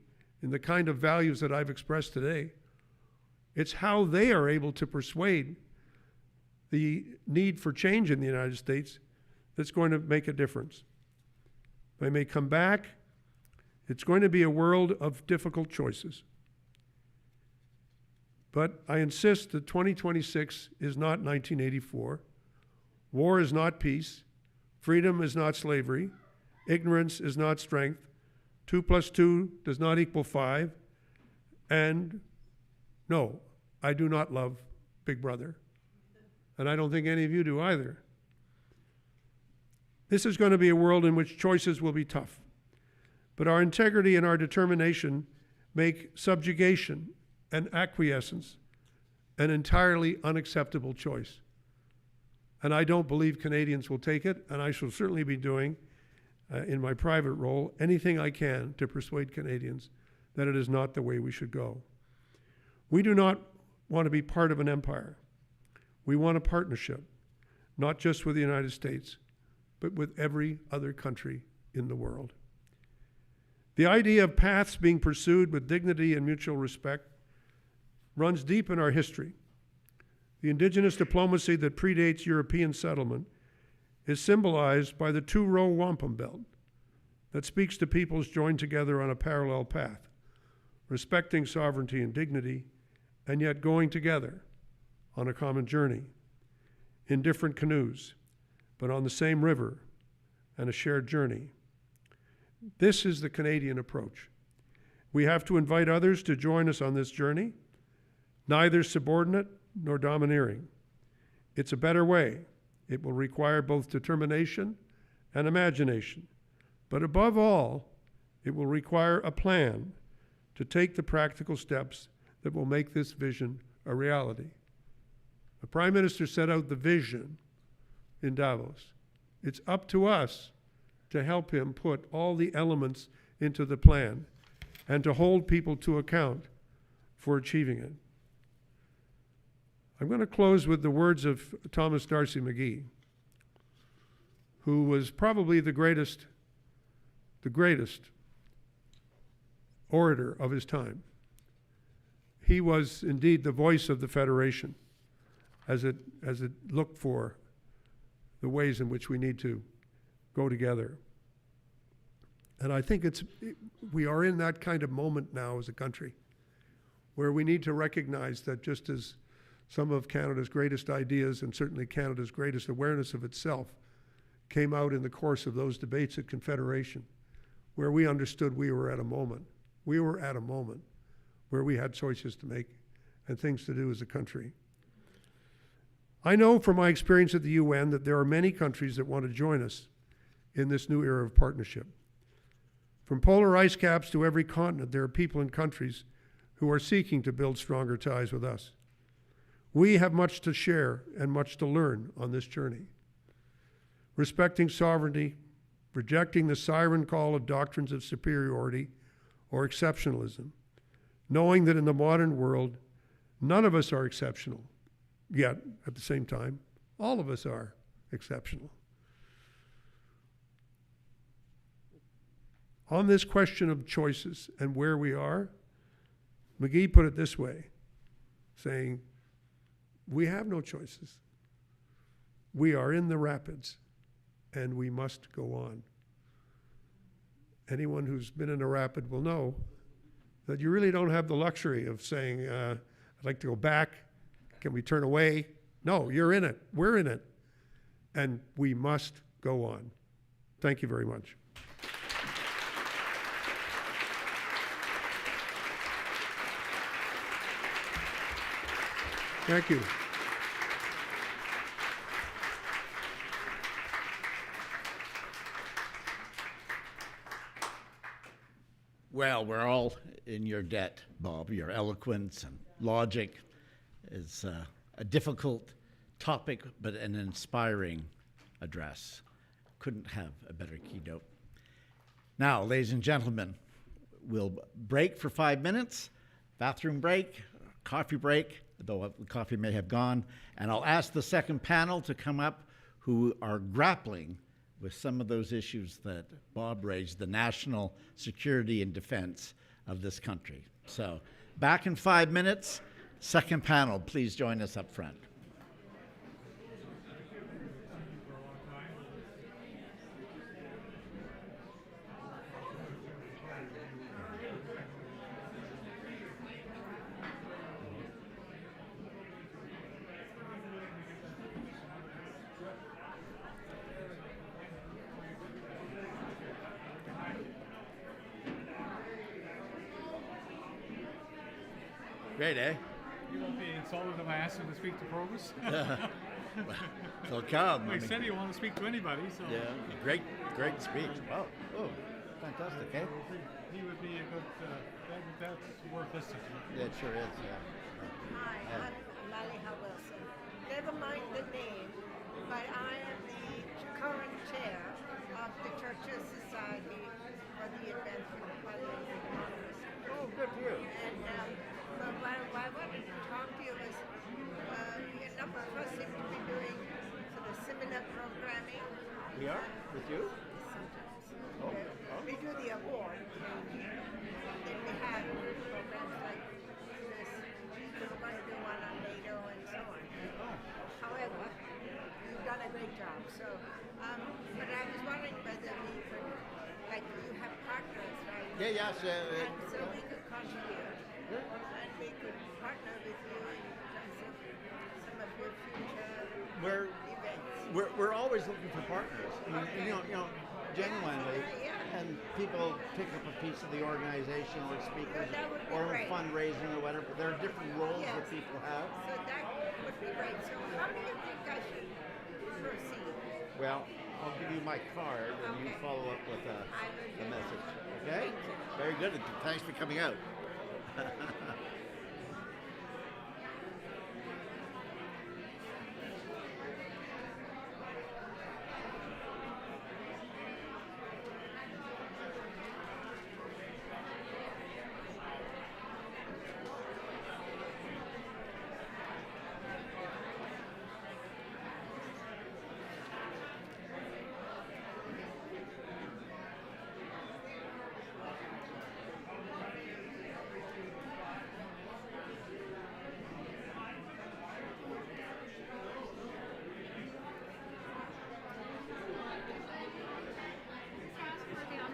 in the kind of values that I've expressed today. It's how they are able to persuade the need for change in the United States that's going to make a difference. They may come back. It's going to be a world of difficult choices. But I insist that 2026 is not 1984. War is not peace. Freedom is not slavery. Ignorance is not strength. 2 + 2 does not equal 5. And no, I do not love Big Brother. And I don't think any of you do either. This is going to be a world in which choices will be tough. But our integrity and our determination make subjugation and acquiescence an entirely unacceptable choice. And I don't believe Canadians will take it, and I shall certainly be doing, in my private role, anything I can to persuade Canadians that it is not the way we should go. We do not want to be part of an empire. We want a partnership, not just with the United States, but with every other country in the world. The idea of paths being pursued with dignity and mutual respect runs deep in our history. The indigenous diplomacy that predates European settlement is symbolized by the two-row wampum belt that speaks to peoples joined together on a parallel path, respecting sovereignty and dignity, and yet going together on a common journey, in different canoes, but on the same river and a shared journey. This is the Canadian approach. We have to invite others to join us on this journey, neither subordinate nor domineering. It's a better way. It will require both determination and imagination. But above all, it will require a plan to take the practical steps that will make this vision a reality. The Prime Minister set out the vision in Davos. It's up to us to help him put all the elements into the plan and to hold people to account for achieving it. I'm going to close with the words of Thomas D'Arcy McGee, who was probably the greatest orator of his time. He was indeed the voice of the Federation as it looked for the ways in which we need to go together. And I think we are in that kind of moment now as a country where we need to recognize that just as some of Canada's greatest ideas and certainly Canada's greatest awareness of itself came out in the course of those debates at Confederation, where we understood we were at a moment. We were at a moment where we had choices to make and things to do as a country. I know from my experience at the UN that there are many countries that want to join us in this new era of partnership. From polar ice caps to every continent, there are people and countries who are seeking to build stronger ties with us. We have much to share and much to learn on this journey. Respecting sovereignty, rejecting the siren call of doctrines of superiority or exceptionalism, knowing that in the modern world, none of us are exceptional, yet at the same time, all of us are exceptional. On this question of choices and where we are, McGee put it this way, saying, we have no choices. We are in the rapids, and we must go on. Anyone who's been in a rapid will know that you really don't have the luxury of saying, I'd like to go back, can we turn away? No, you're in it, we're in it, and we must go on. Thank you very much. Thank you. Well, we're all in your debt, Bob. Your eloquence and logic is a difficult topic, but an inspiring address. Couldn't have a better keynote. Now, ladies and gentlemen, we'll break for 5 minutes, bathroom break, coffee break, though the coffee may have gone, and I'll ask the second panel to come up who are grappling with some of those issues that Bob raised, the national security and defense of this country. So back in 5 minutes, second panel, please join us up front. Great, eh? You won't be insulted if I ask you to speak to Provost? So come. Well, he said he wanted to speak to anybody, so Yeah, great speech. Wow. Oh, fantastic, eh? he would be a good. That's worth listening to. Yeah, it sure is. Yeah. Hi, I'm Maliha Wilson. Never mind the name, but I am the current chair of the Churches Society for the Advancement of Parliamentary Democracy. Oh, good for you. And but what I wanted to talk to you was a number of us seem to be doing sort of seminar programming. We are with you. Sometimes. Oh, We do the award. Then we have programs like this. We're going to do one on NATO and so on. However, you've done a great job. So, but I was wondering whether we could, like you have partners, right? Yeah, yes. And so we could contribute. And we could partner with you in terms of some of your future events. We're always looking for partners. I mean, you know, genuinely, and people pick up a piece of the organization or speakers That would be or great. fundraising or whatever. But there are different roles that Yes. people have. So that would be great. So how do you think I should proceed? Well, I'll give you my card and you Okay. follow up with I will the do message. that. Okay? Thank you. Very good. Thanks for coming out.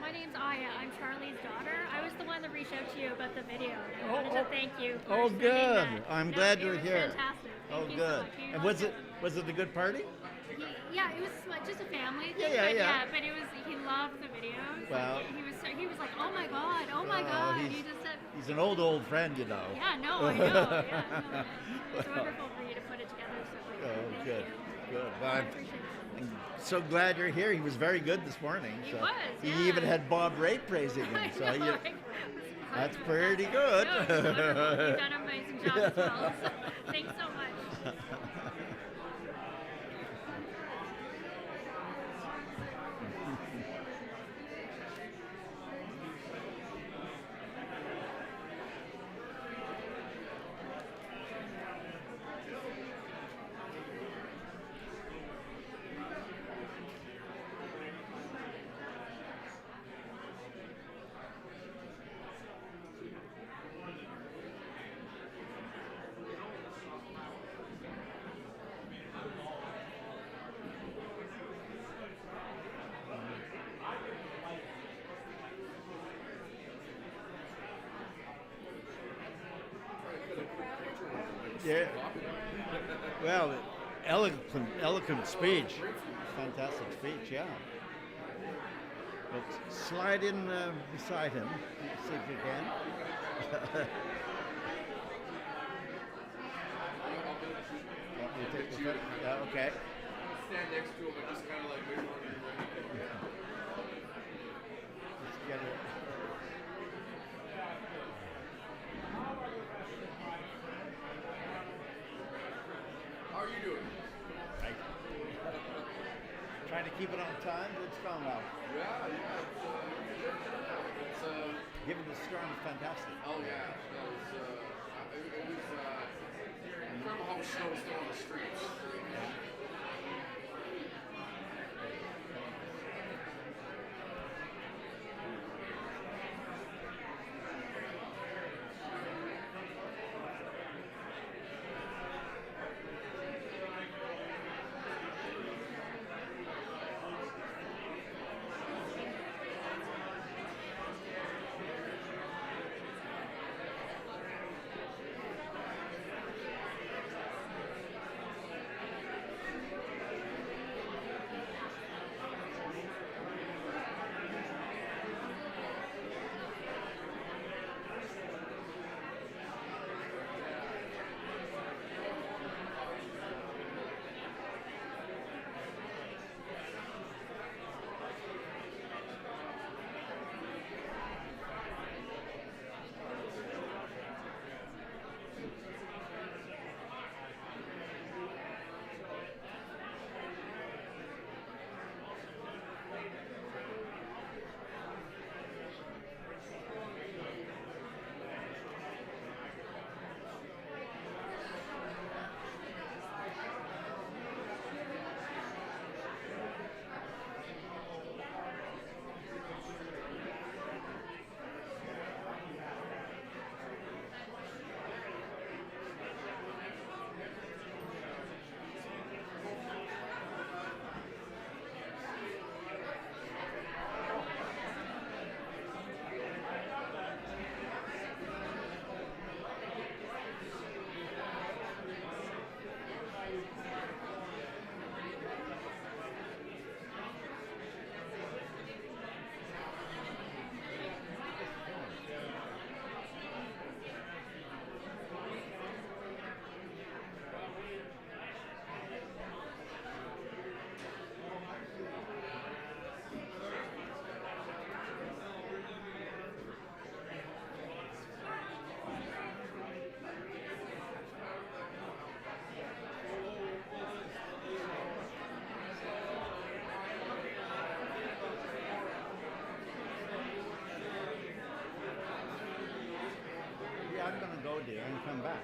My name's Aya. I'm Charlie's daughter. I was the one that reached out to you about the video. I wanted to thank you. For Oh, sending good. that. I'm No, glad it you're was here. Fantastic. Oh, Thank you good. So much. You And loved was it a good party? Yeah, it was just a family thing. Yeah, but yeah. But it was. He loved the videos. Well- He was like, oh my god, oh my god. He just said, He's an old friend, you know. yeah, no, I know. Yeah, no. It's wonderful for you to put it together so quickly. Oh, Thank good. you. Good. Well, I I'm appreciate it. so glad you're here. He was very good this morning. He so was, He yeah. even had Bob Rae praising him. So I know, you, right? that's pretty good. No, it's wonderful. You've done an amazing job as well. So, thanks so much. Yeah. Well, eloquent speech. Fantastic speech, yeah. But slide in beside him. See if you can. Yeah, you take the foot. Yeah, okay. Stand next to him and just kind of like wait for him to be ready. Let's get it. How are you doing? Trying to keep it on time, but it's gone well. Yeah. It's Given the storm, it's fantastic. oh yeah. It was incredible how much snow was still on the streets. you and come back.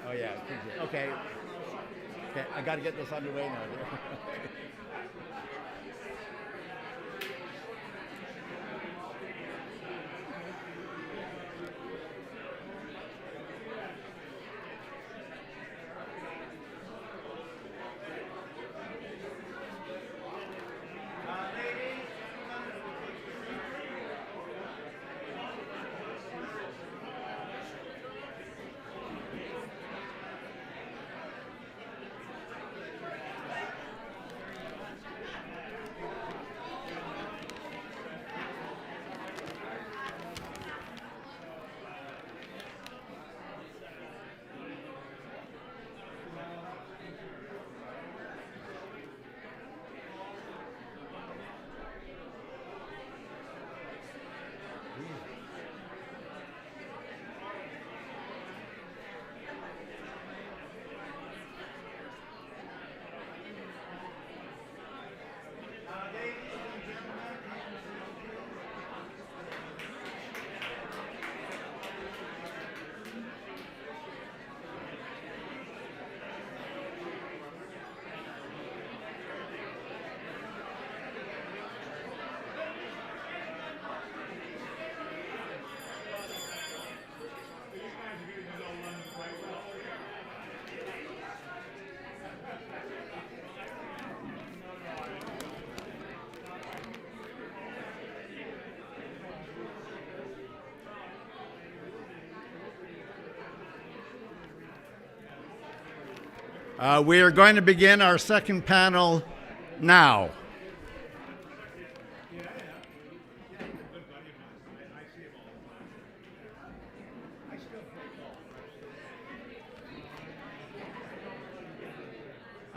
Oh yeah, okay. Okay, I got to get this underway now. We are going to begin our second panel now.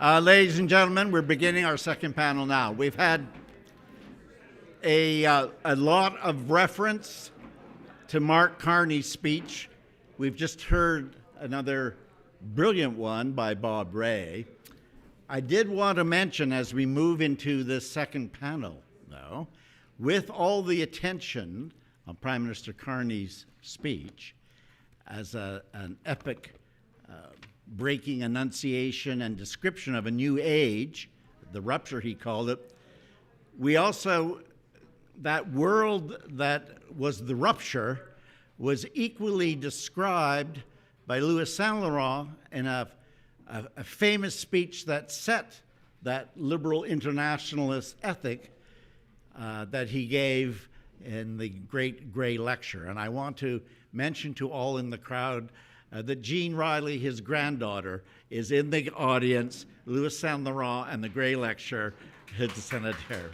Ladies and gentlemen, we're beginning our second panel now. We've had a lot of reference to Mark Carney's speech. We've just heard another brilliant one by Bob Rae. I did want to mention as we move into this second panel, though, with all the attention on Prime Minister Carney's speech as an epic breaking enunciation and description of a new age, the rupture he called it, we also, that world that was the rupture was equally described by Louis Saint Laurent in a famous speech that set that liberal internationalist ethic that he gave in the Great Grey Lecture. And I want to mention to all in the crowd that Jean Riley, his granddaughter, is in the audience, Louis Saint Laurent and the Grey Lecture, his senator.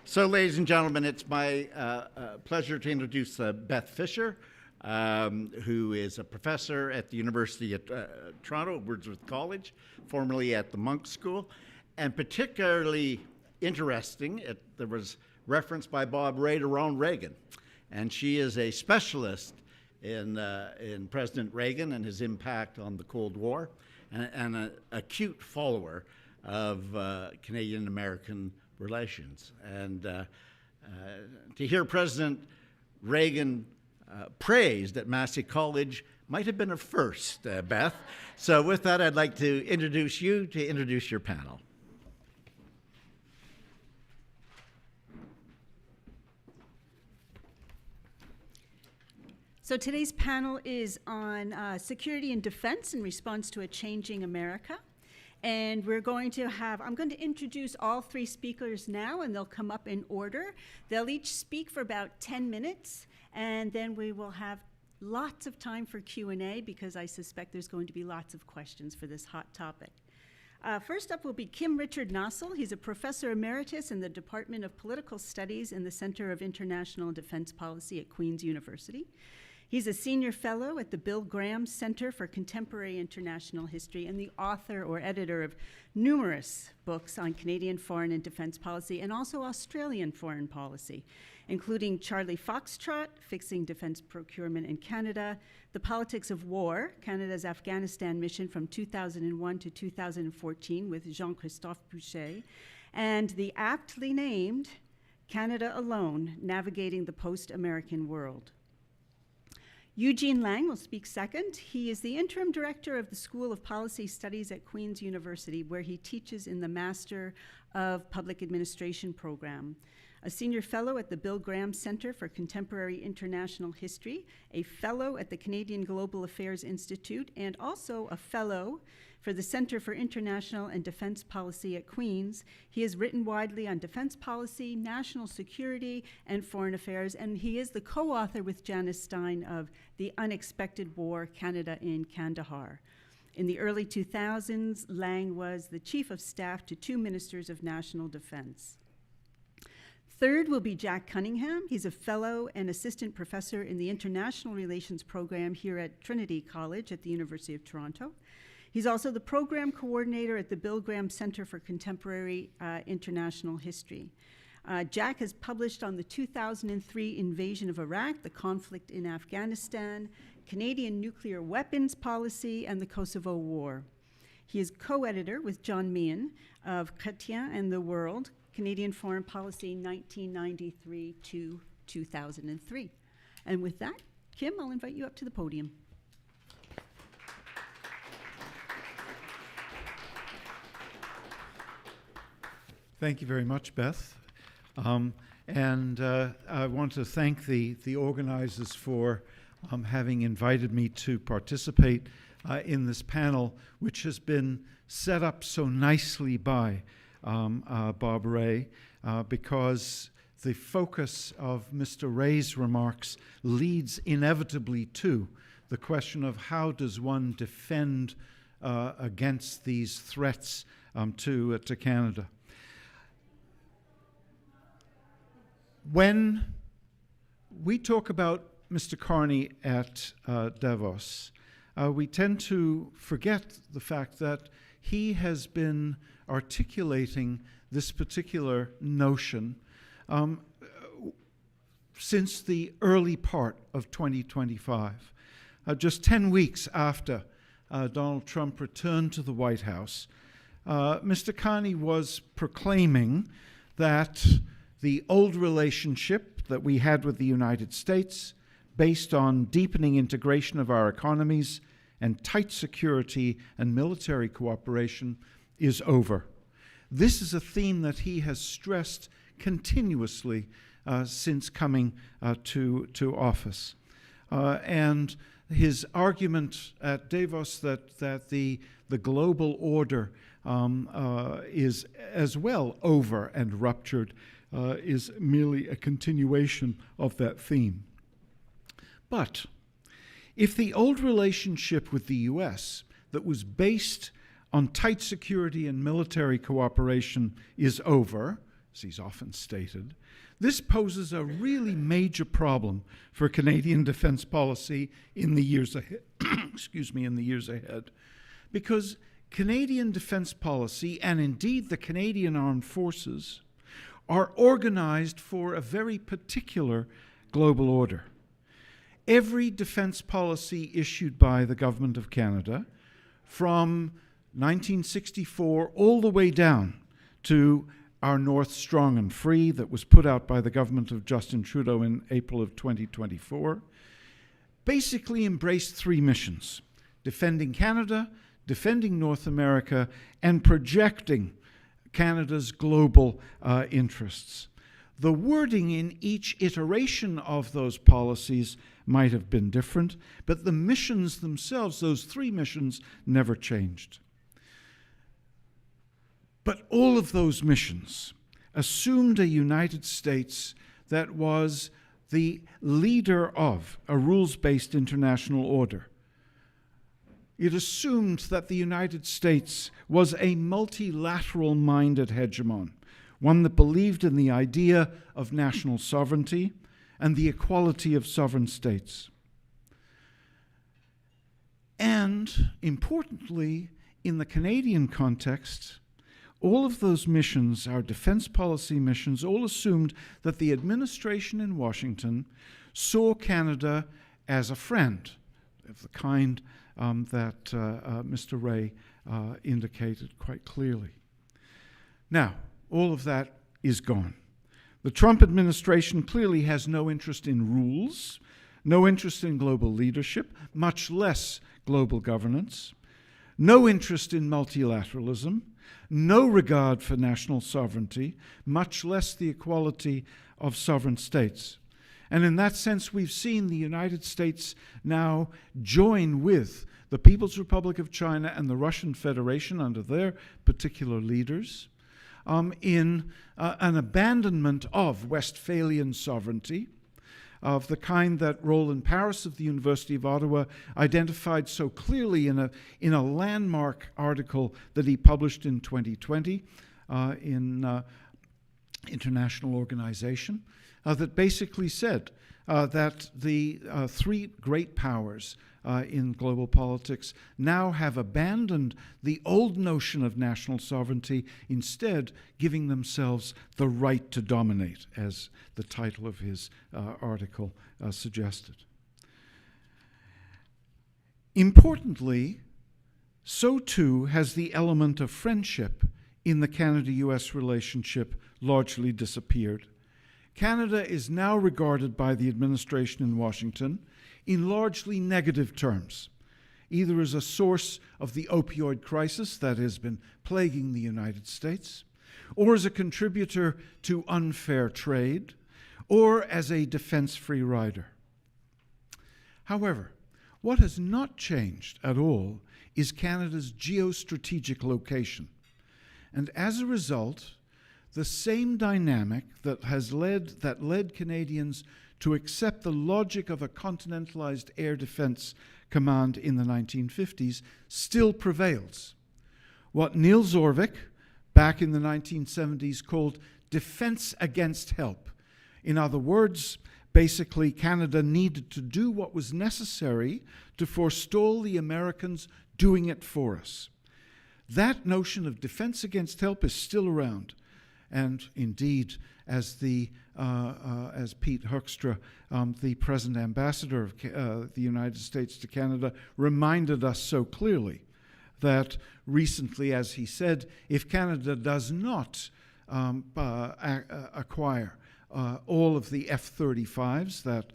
So, ladies and gentlemen, it's my pleasure to introduce Beth Fisher, who is a professor at the University of Toronto, Wordsworth College, formerly at the Monk School, and particularly interesting, there was reference by Bob Rae to Ronald Reagan, and she is a specialist in President Reagan and his impact on the Cold War, and an acute follower of Canadian-American relations. And to hear President Reagan praised at Massey College might have been a first, Beth. So with that, I'd like to introduce you to introduce your panel. So today's panel is on security and defense in response to a changing America. And we're going to have, I'm going to introduce all three speakers now, and they'll come up in order. They'll each speak for about 10 minutes, and then we will have lots of time for Q&A, because I suspect there's going to be lots of questions for this hot topic. First up will be Kim Richard Nossel. He's a professor emeritus in the Department of Political Studies in the Center of International Defense Policy at Queen's University. He's a senior fellow at the Bill Graham Center for Contemporary International History and the author or editor of numerous books on Canadian foreign and defense policy and also Australian foreign policy, including Charlie Foxtrot, Fixing Defense Procurement in Canada, The Politics of War, Canada's Afghanistan mission from 2001 to 2014 with Jean-Christophe Boucher, and the aptly named Canada Alone, Navigating the Post-American World. Eugene Lang will speak second. He is the interim director of the School of Policy Studies at Queen's University, where he teaches in the Master of Public Administration program. A senior fellow at the Bill Graham Center for Contemporary International History, a fellow at the Canadian Global Affairs Institute, and also a fellow for the Center for International and Defense Policy at Queen's. He has written widely on defense policy, national security, and foreign affairs, and he is the co-author with Janice Stein of The Unexpected War, Canada in Kandahar. In the early 2000s, Lang was the chief of staff to 2 ministers of national defense. Third will be Jack Cunningham. He's a fellow and assistant professor in the International Relations program here at Trinity College at the University of Toronto. He's also the program coordinator at the Bill Graham Center for Contemporary International History. Jack has published on the 2003 invasion of Iraq, the conflict in Afghanistan, Canadian nuclear weapons policy, and the Kosovo War. He is co-editor with John Meehan of Chrétien and the World, Canadian Foreign Policy 1993 to 2003. And with that, Kim, I'll invite you up to the podium. Thank you very much, Beth. I want to thank the organizers for having invited me to participate in this panel, which has been set up so nicely by Bob Rae, because the focus of Mr. Rae's remarks leads inevitably to the question of how does one defend against these threats to Canada. When we talk about Mr. Carney at Davos, we tend to forget the fact that he has been articulating this particular notion since the early part of 2025. Just 10 weeks after Donald Trump returned to the White House, Mr. Carney was proclaiming that the old relationship that we had with the United States, based on deepening integration of our economies and tight security and military cooperation, is over. This is a theme that he has stressed continuously since coming to office. And his argument at Davos that the global order is as well over and ruptured is merely a continuation of that theme. But if the old relationship with the U.S. that was based on tight security and military cooperation is over, as he's often stated, this poses a really major problem for Canadian defense policy in the years ahead. In the years ahead, because Canadian defense policy, and indeed the Canadian Armed Forces, are organized for a very particular global order. Every defense policy issued by the Government of Canada, from 1964 all the way down to our North Strong and Free that was put out by the government of Justin Trudeau in April of 2024, basically embraced 3 missions: defending Canada, defending North America, and projecting Canada's global interests. The wording in each iteration of those policies might have been different, but the missions themselves, those 3 missions, never changed. But all of those missions assumed a United States that was the leader of a rules-based international order. It assumed that the United States was a multilateral-minded hegemon, one that believed in the idea of national sovereignty and the equality of sovereign states. And importantly, in the Canadian context, all of those missions, our defense policy missions, all assumed that the administration in Washington saw Canada as a friend of the kind that Mr. Rae indicated quite clearly. Now, all of that is gone. The Trump administration clearly has no interest in rules, no interest in global leadership, much less global governance, no interest in multilateralism, no regard for national sovereignty, much less the equality of sovereign states. And in that sense, we've seen the United States now join with the People's Republic of China and the Russian Federation under their particular leaders in an abandonment of Westphalian sovereignty, of the kind that Roland Paris of the University of Ottawa identified so clearly in a landmark article that he published in 2020 in International Organization, that basically said that the three great powers in global politics now have abandoned the old notion of national sovereignty, instead giving themselves the right to dominate, as the title of his article suggested. Importantly, so too has the element of friendship in the Canada-US relationship largely disappeared. Canada is now regarded by the administration in Washington in largely negative terms, either as a source of the opioid crisis that has been plaguing the United States, or as a contributor to unfair trade, or as a defense-free rider. However, what has not changed at all is Canada's geostrategic location. And as a result, the same dynamic that led Canadians to accept the logic of a continentalized air defense command in the 1950s still prevails. What Neil Zorvik, back in the 1970s, called defense against help. In other words, basically, Canada needed to do what was necessary to forestall the Americans doing it for us. That notion of defense against help is still around. And indeed, as Pete Hoekstra, the present ambassador of the United States to Canada, reminded us so clearly, that recently, as he said, if Canada does not acquire all of the F-35s that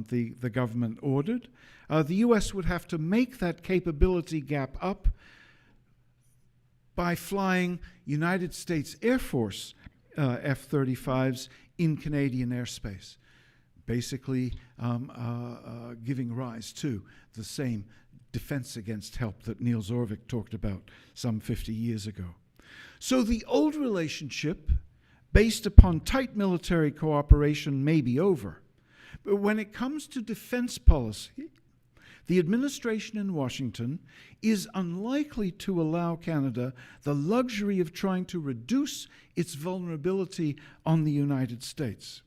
the government ordered, the U.S. would have to make that capability gap up by flying United States Air Force F-35s in Canadian airspace, basically giving rise to the same defense against help that Neil Zorvik talked about some 50 years ago. So the old relationship, based upon tight military cooperation, may be over. But when it comes to defense policy, the administration in Washington is unlikely to allow Canada the luxury of trying to reduce its vulnerability on the United States.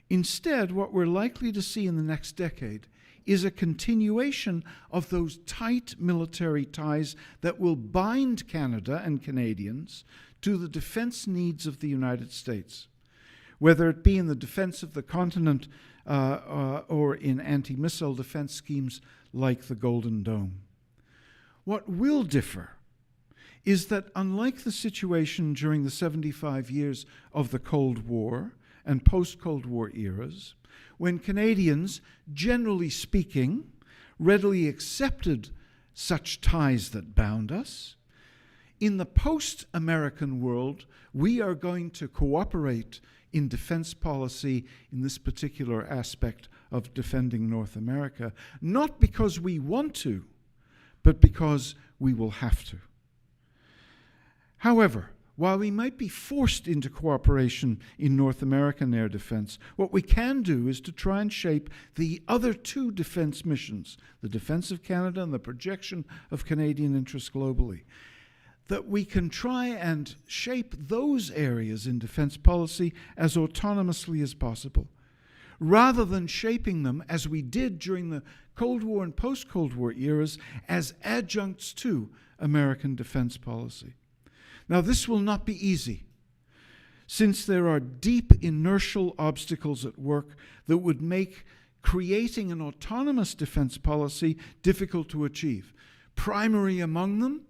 Instead, what we're likely to see in the next decade is a continuation of those tight military ties that will bind Canada and Canadians to the defense needs of the United States, whether it be in the defense of the continent or in anti-missile defense schemes like the Golden Dome. What will differ is that, unlike the situation during the 75 years of the Cold War and post-Cold War eras, when Canadians, generally speaking, readily accepted such ties that bound us, in the post-American world, we are going to cooperate in defense policy in this particular aspect of defending North America, not because we want to, but because we will have to. However, while we might be forced into cooperation in North American air defense, what we can do is to try and shape the other two defense missions, the defense of Canada and the projection of Canadian interests globally, that we can try and shape those areas in defense policy as autonomously as possible, rather than shaping them, as we did during the Cold War and post-Cold War eras, as adjuncts to American defense policy. Now, this will not be easy, since there are deep inertial obstacles at work that would make creating an autonomous defense policy difficult to achieve. Primary among them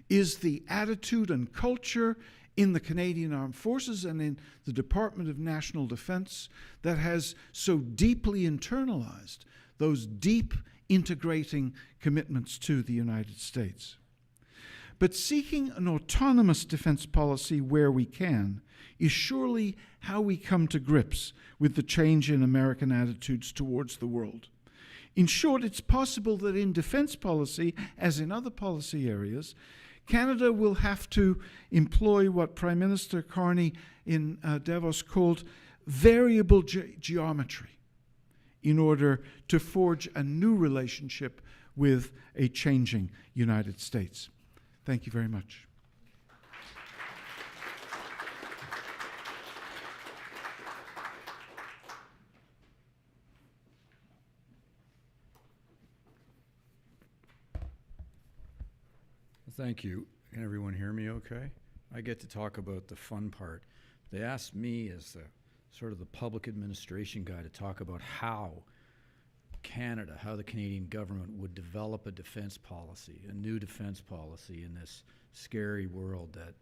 is the attitude and culture in the Canadian Armed Forces and in the Department of National Defense that has so deeply internalized those deep integrating commitments to the United States. But seeking an autonomous defense policy where we can is surely how we come to grips with the change in American attitudes towards the world. In short, it's possible that in defense policy, as in other policy areas, Canada will have to employ what Prime Minister Carney in Davos called variable geometry in order to forge a new relationship with a changing United States. Thank you very much. Thank you. Can everyone hear me okay? I get to talk about the fun part. They asked me as the sort of the public administration guy to talk about how Canada, how the Canadian government would develop a defense policy, a new defense policy in this scary world that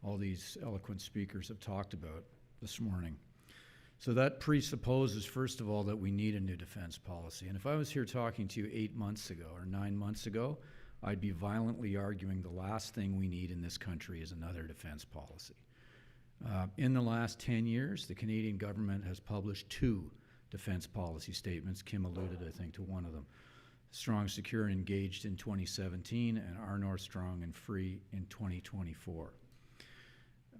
all these eloquent speakers have talked about this morning. So that presupposes, first of all, that we need a new defense policy. And if I was here talking to you 8 months ago or 9 months ago, I'd be violently arguing the last thing we need in this country is another defense policy. In the last 10 years, the Canadian government has published 2 defense policy statements. Kim alluded, I think, to one of them. Strong, Secure, and Engaged in 2017, and Our North Strong and Free in 2024.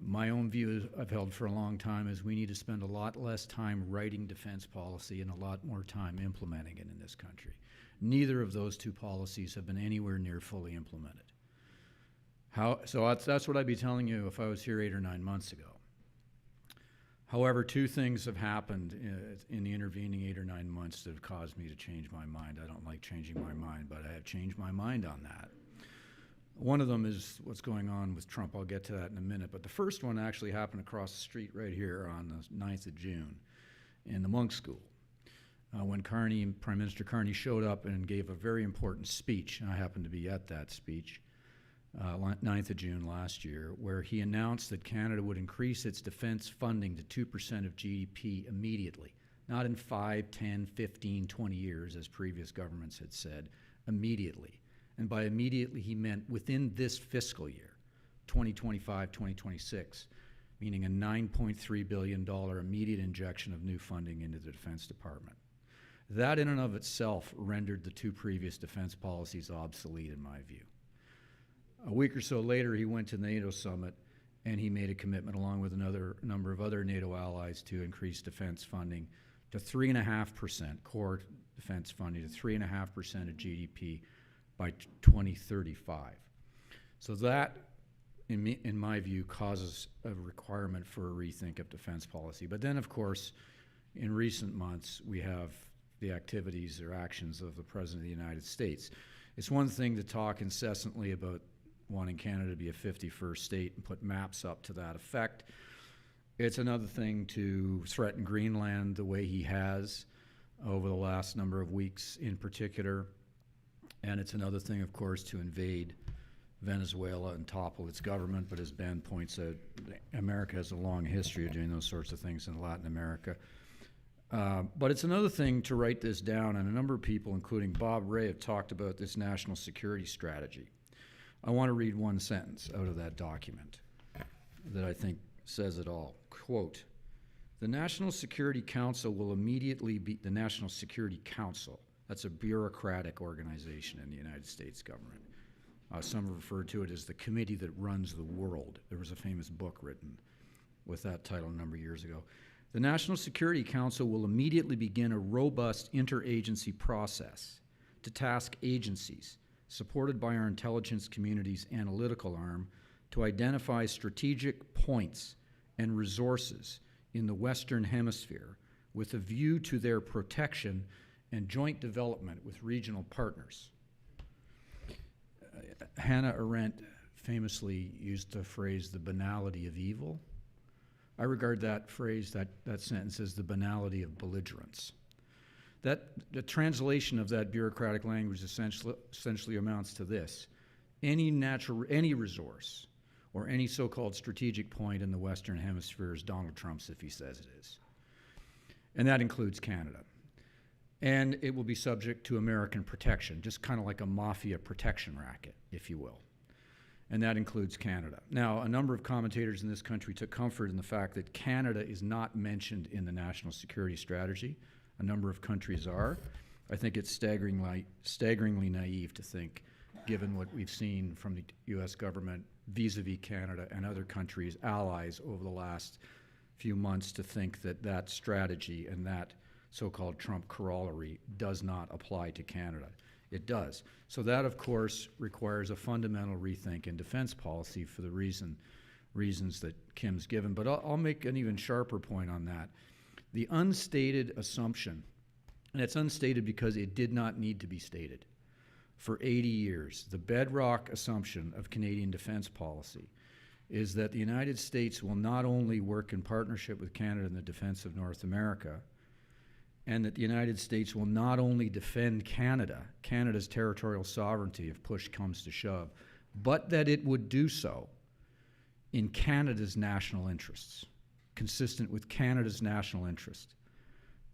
My own view I've held for a long time is we need to spend a lot less time writing defense policy and a lot more time implementing it in this country. Neither of those 2 policies have been anywhere near fully implemented. So that's what I'd be telling you if I was here 8 or 9 months ago. However, 2 things have happened in the intervening 8 or 9 months that have caused me to change my mind. I don't like changing my mind, but I have changed my mind on that. One of them is what's going on with Trump. I'll get to that in a minute. But the first one actually happened across the street right here on the 9th of June in the Monk School. When Prime Minister Carney showed up and gave a very important speech, and I happened to be at that speech, 9th of June last year, where he announced that Canada would increase its defense funding to 2% of GDP immediately, not in 5, 10, 15, 20 years, as previous governments had said, immediately. And by immediately, he meant within this fiscal year, 2025, 2026, meaning a $9.3 billion immediate injection of new funding into the Defense Department. That in and of itself rendered the 2 previous defense policies obsolete in my view. A week or so later, he went to the NATO summit and he made a commitment along with another number of other NATO allies to increase defense funding to 3.5%, core defense funding to 3.5% of GDP by 2035. So that, in my view, causes a requirement for a rethink of defense policy. But then, of course, in recent months, we have the activities or actions of the President of the United States. It's one thing to talk incessantly about wanting Canada to be a 51st state and put maps up to that effect. It's another thing to threaten Greenland the way he has over the last number of weeks in particular. And it's another thing, of course, to invade Venezuela and topple its government. But as Ben points out, America has a long history of doing those sorts of things in Latin America. But it's another thing to write this down, and a number of people, including Bob Rae, have talked about this national security strategy. I want to read one sentence out of that document that I think says it all. Quote, the National Security Council will immediately be, the National Security Council, that's a bureaucratic organization in the United States government. Some refer to it as the committee that runs the world. There was a famous book written with that title a number of years ago. The National Security Council will immediately begin a robust interagency process to task agencies supported by our intelligence community's analytical arm to identify strategic points and resources in the Western Hemisphere with a view to their protection and joint development with regional partners. Hannah Arendt famously used the phrase, the banality of evil. I regard that phrase, that sentence, as the banality of belligerence. The translation of that bureaucratic language essentially amounts to this. Any resource or any so-called strategic point in the Western Hemisphere is Donald Trump's if he says it is. And that includes Canada. And it will be subject to American protection, just kind of like a mafia protection racket, if you will. And that includes Canada. Now, a number of commentators in this country took comfort in the fact that Canada is not mentioned in the national security strategy. A number of countries are. I think it's staggeringly naive to think, given what we've seen from the U.S. government vis-a-vis Canada and other countries, allies, over the last few months, to think that that strategy and that so-called Trump corollary does not apply to Canada. It does. So that, of course, requires a fundamental rethink in defense policy for the reasons that Kim's given. But I'll make an even sharper point on that. The unstated assumption, and it's unstated because it did not need to be stated, for 80 years, the bedrock assumption of Canadian defense policy is that the United States will not only work in partnership with Canada in the defense of North America, and that the United States will not only defend Canada's territorial sovereignty if push comes to shove, but that it would do so in Canada's national interests, consistent with Canada's national interest.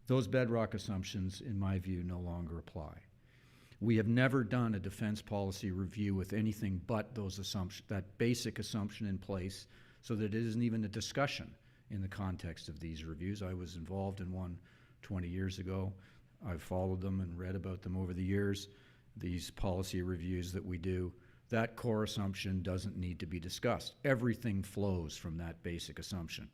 Those bedrock assumptions, in my view, no longer apply. We have never done a defense policy review with anything but those assumptions, that basic assumption in place, so that it isn't even a discussion in the context of these reviews. I was involved in one 20 years ago. I've followed them and read about them over the years, these policy reviews that we do. That core assumption doesn't need to be discussed. Everything flows from that basic assumption.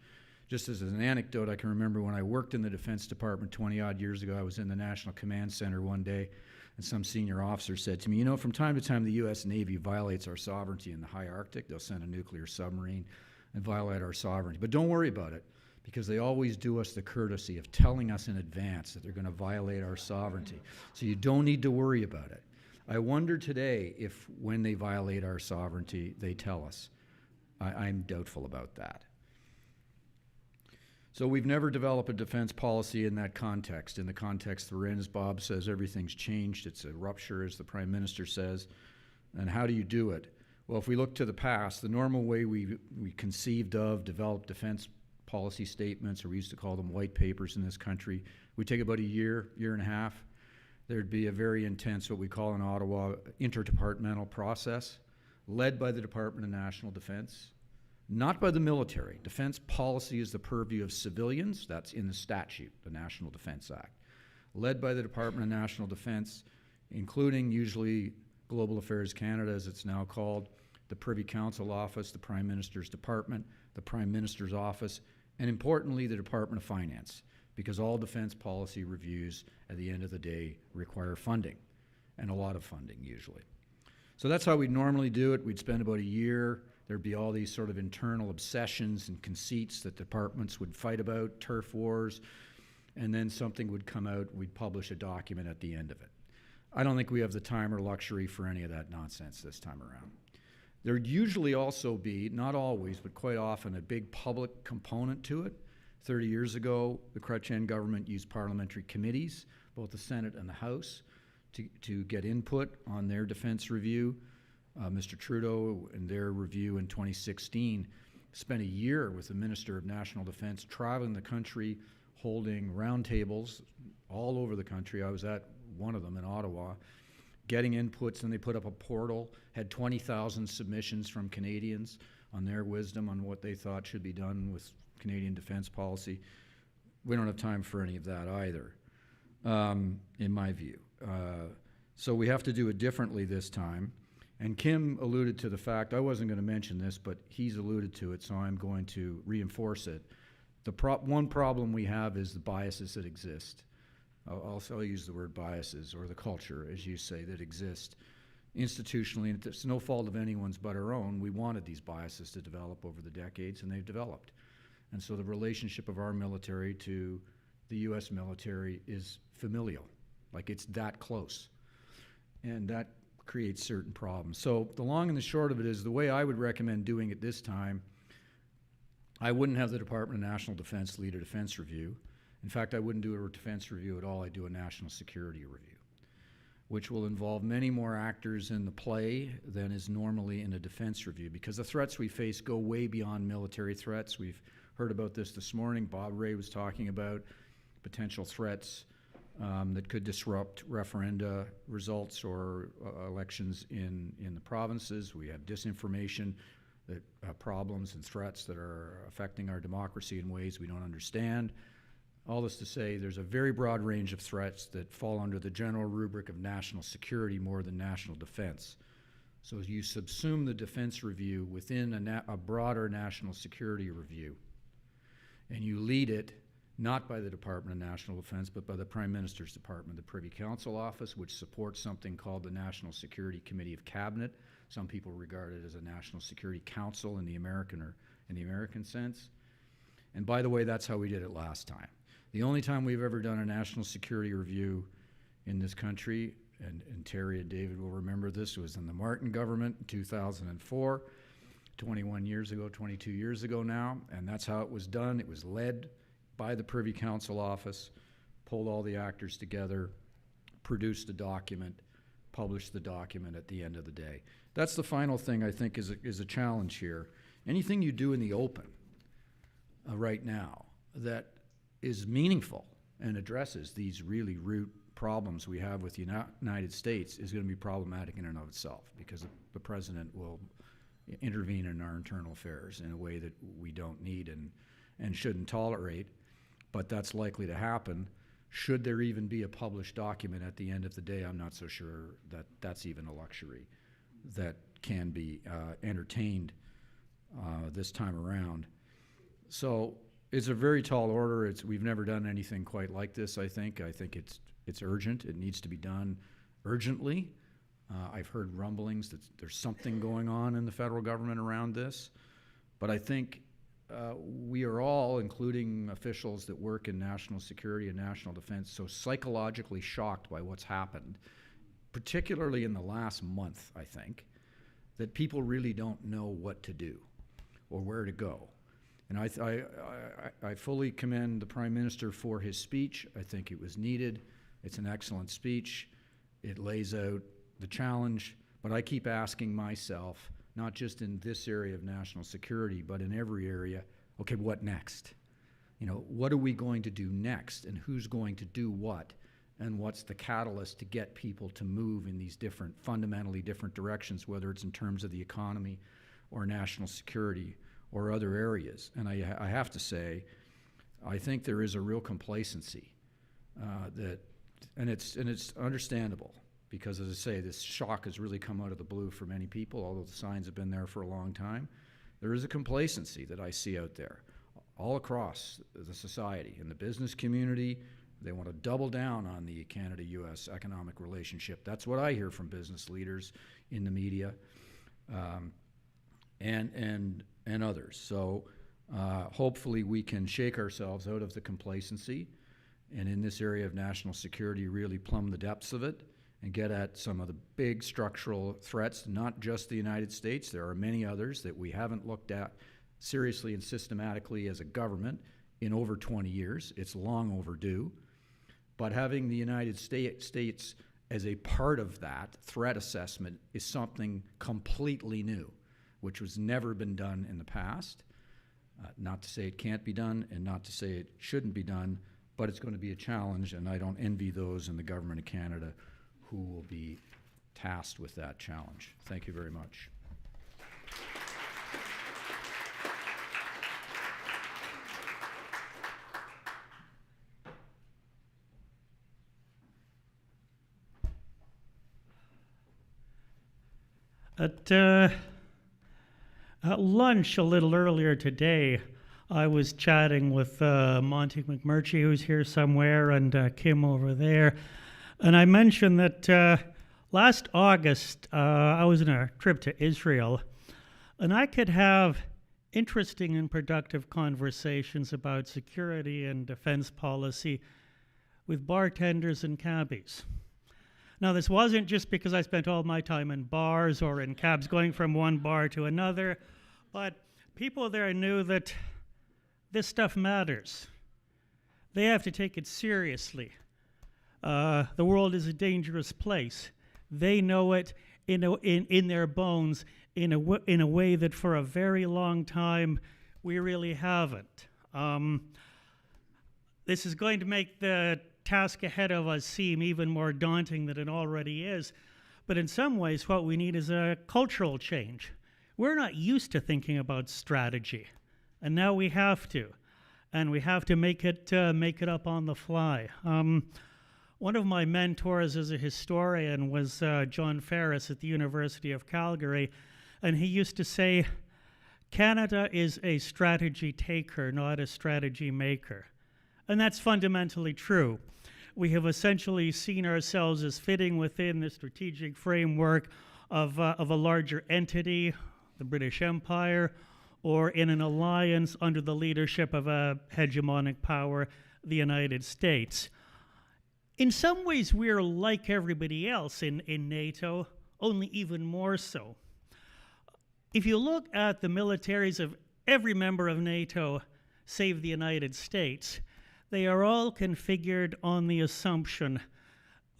Just as an anecdote, I can remember when I worked in the Defense Department 20-odd years ago, I was in the National Command Center one day, and some senior officer said to me, you know, from time to time the U.S. Navy violates our sovereignty in the high Arctic. They'll send a nuclear submarine and violate our sovereignty. But don't worry about it, because they always do us the courtesy of telling us in advance that they're going to violate our sovereignty. So you don't need to worry about it. I wonder today if when they violate our sovereignty, they tell us. I'm doubtful about that. So we've never developed a defense policy in that context. In the context we're in, as Bob says, everything's changed. It's a rupture, as the Prime Minister says. And how do you do it? Well, if we look to the past, the normal way we conceived of, developed defense policy statements, or we used to call them white papers in this country, would take about a year and a half. There'd be a very intense, what we call in Ottawa, interdepartmental process, led by the Department of National Defense, not by the military. Defense policy is the purview of civilians. That's in the statute, the National Defense Act. Led by the Department of National Defense, including usually Global Affairs Canada, as it's now called, the Privy Council Office, the Prime Minister's Department, the Prime Minister's Office, and importantly, the Department of Finance, because all defense policy reviews at the end of the day require funding, and a lot of funding usually. So that's how we'd normally do it. We'd spend about a year. There'd be all these sort of internal obsessions and conceits that departments would fight about, turf wars, and then something would come out. We'd publish a document at the end of it. I don't think we have the time or luxury for any of that nonsense this time around. There'd usually also be, not always, but quite often, a big public component to it. 30 years ago, the Chrétien government used parliamentary committees, both the Senate and the House, to get input on their defense review. Mr. Trudeau, in their review in 2016, spent a year with the Minister of National Defense traveling the country, holding roundtables all over the country. I was at one of them in Ottawa, getting inputs, and they put up a portal, had 20,000 submissions from Canadians on their wisdom on what they thought should be done with Canadian defense policy. We don't have time for any of that either, in my view. So we have to do it differently this time. And Kim alluded to the fact, I wasn't going to mention this, but he's alluded to it, so I'm going to reinforce it. One problem we have is the biases that exist. I'll use the word biases, or the culture, as you say, that exist institutionally. And it's no fault of anyone's but our own. We wanted these biases to develop over the decades, and they've developed. And so the relationship of our military to the U.S. military is familial, like it's that close. And that creates certain problems. So the long and the short of it is, the way I would recommend doing it this time, I wouldn't have the Department of National Defense lead a defense review. In fact, I wouldn't do a defense review at all. I'd do a national security review, which will involve many more actors in the play than is normally in a defense review, because the threats we face go way beyond military threats. We've heard about this morning. Bob Rae was talking about potential threats that could disrupt referenda results or elections in the provinces. We have disinformation, that problems and threats that are affecting our democracy in ways we don't understand. All this to say, there's a very broad range of threats that fall under the general rubric of national security more than national defense. So as you subsume the defense review within a broader national security review, and you lead it not by the Department of National Defense, but by the Prime Minister's Department, the Privy Council Office, which supports something called the National Security Committee of Cabinet. Some people regard it as a National Security Council in the American sense. And by the way, that's how we did it last time. The only time we've ever done a national security review in this country, and Terry and David will remember this, was in the Martin government in 2004, 21 years ago, 22 years ago now, and that's how it was done. It was led by the Privy Council Office, pulled all the actors together, produced a document, published the document at the end of the day. That's the final thing I think is a challenge here. Anything you do in the open right now that is meaningful and addresses these really root problems we have with the United States is going to be problematic in and of itself, because the president will intervene in our internal affairs in a way that we don't need and shouldn't tolerate, but that's likely to happen. Should there even be a published document at the end of the day, I'm not so sure that that's even a luxury that can be entertained this time around. So it's a very tall order. We've never done anything quite like this, I think. I think it's urgent. It needs to be done urgently. I've heard rumblings that there's something going on in the federal government around this. But I think we are all, including officials that work in national security and national defense, so psychologically shocked by what's happened, particularly in the last month, I think, that people really don't know what to do or where to go. And I fully commend the Prime Minister for his speech. I think it was needed. It's an excellent speech. It lays out the challenge, but I keep asking myself, not just in this area of national security, but in every area, okay, what next? You know, what are we going to do next, and who's going to do what, and what's the catalyst to get people to move in these fundamentally different directions, whether it's in terms of the economy or national security or other areas. And I have to say, I think there is a real complacency and it's understandable, because, as I say, this shock has really come out of the blue for many people, although the signs have been there for a long time. There is a complacency that I see out there all across the society. In the business community, they want to double down on the Canada-U.S. economic relationship. That's what I hear from business leaders in the media and others. So hopefully we can shake ourselves out of the complacency, and in this area of national security really plumb the depths of it and get at some of the big structural threats, not just the United States. There are many others that we haven't looked at seriously and systematically as a government in over 20 years. It's long overdue. But having the United States as a part of that threat assessment is something completely new, which was never been done in the past. Not to say it can't be done and not to say it shouldn't be done, but it's going to be a challenge, and I don't envy those in the Government of Canada who will be tasked with that challenge. Thank you very much. At lunch a little earlier today, I was chatting with Monty McMurtry, who's here somewhere, and Kim over there. And I mentioned that last August, I was on a trip to Israel, and I could have interesting and productive conversations about security and defense policy with bartenders and cabbies. Now, this wasn't just because I spent all my time in bars or in cabs going from one bar to another, but people there knew that this stuff matters. They have to take it seriously. The world is a dangerous place. They know it in their bones in a way that for a very long time we really haven't. This is going to make the task ahead of us seem even more daunting than it already is. But in some ways, what we need is a cultural change. We're not used to thinking about strategy, and now we have to. And we have to make it up on the fly. One of my mentors as a historian was John Ferris at the University of Calgary, and he used to say, Canada is a strategy taker, not a strategy maker. And that's fundamentally true. We have essentially seen ourselves as fitting within the strategic framework of a larger entity, the British Empire, or in an alliance under the leadership of a hegemonic power, the United States. In some ways, we're like everybody else in NATO, only even more so. If you look at the militaries of every member of NATO, save the United States, they are all configured on the assumption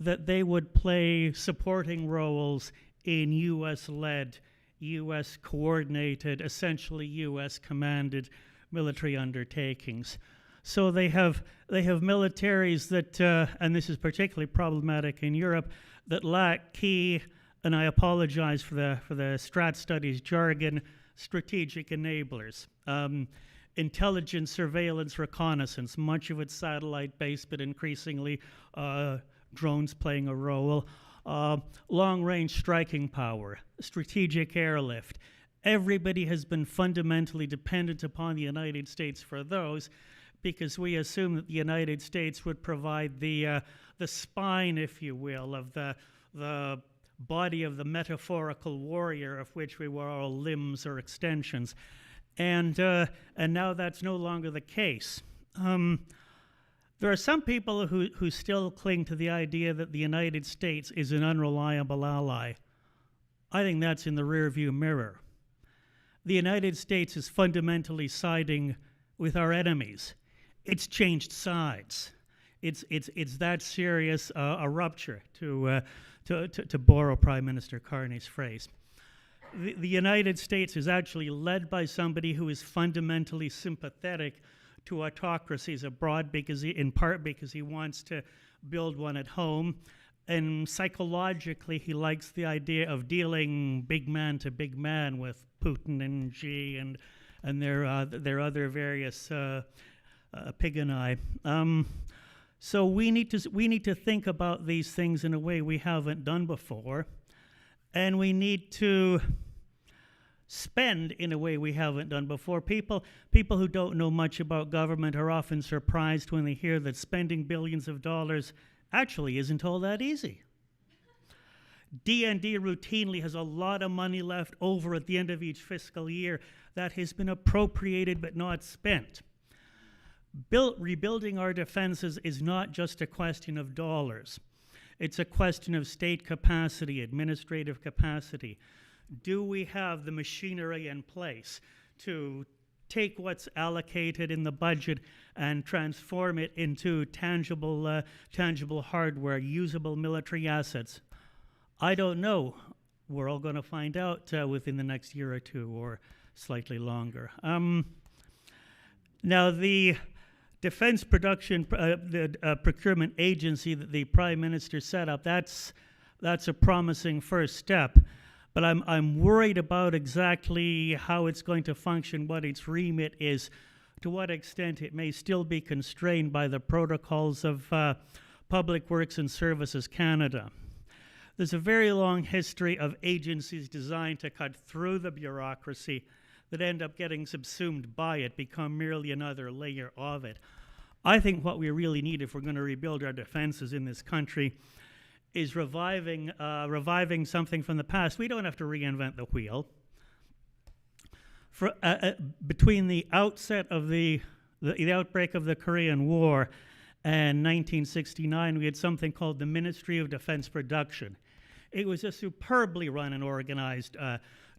that they would play supporting roles in US-led, US-coordinated, essentially US-commanded military undertakings. So they have militaries that, and this is particularly problematic in Europe, that lack key, and I apologize for the strat studies jargon, strategic enablers. Intelligence, surveillance, reconnaissance, much of it satellite-based, but increasingly drones playing a role. Long-range striking power, strategic airlift. Everybody has been fundamentally dependent upon the United States for those, because we assume that the United States would provide the spine, if you will, of the body of the metaphorical warrior of which we were all limbs or extensions. And now that's no longer the case. There are some people who still cling to the idea that the United States is an unreliable ally. I think that's in the rearview mirror. The United States is fundamentally siding with our enemies. It's changed sides. It's that serious a rupture, to borrow Prime Minister Carney's phrase. The United States is actually led by somebody who is fundamentally sympathetic to autocracies abroad, in part because he wants to build one at home, and psychologically he likes the idea of dealing big man to big man with Putin and Xi and their other various pig and eye. So we need to think about these things in a way we haven't done before, and we need to spend in a way we haven't done before. People who don't know much about government are often surprised when they hear that spending billions of dollars actually isn't all that easy. D&D routinely has a lot of money left over at the end of each fiscal year that has been appropriated but not spent. Rebuilding our defenses is not just a question of dollars. It's a question of state capacity, administrative capacity. Do we have the machinery in place to take what's allocated in the budget and transform it into tangible hardware, usable military assets? I don't know. We're all going to find out within the next year or two, or slightly longer. Now, the Defense Production Procurement Agency that the Prime Minister set up, that's a promising first step. But I'm worried about exactly how it's going to function, what its remit is, to what extent it may still be constrained by the protocols of Public Works and Services Canada. There's a very long history of agencies designed to cut through the bureaucracy that end up getting subsumed by it, become merely another layer of it. I think what we really need if we're going to rebuild our defenses in this country is reviving something from the past. We don't have to reinvent the wheel. between the outset of the outbreak of the Korean War and 1969, we had something called the Ministry of Defense Production. It was a superbly run and organized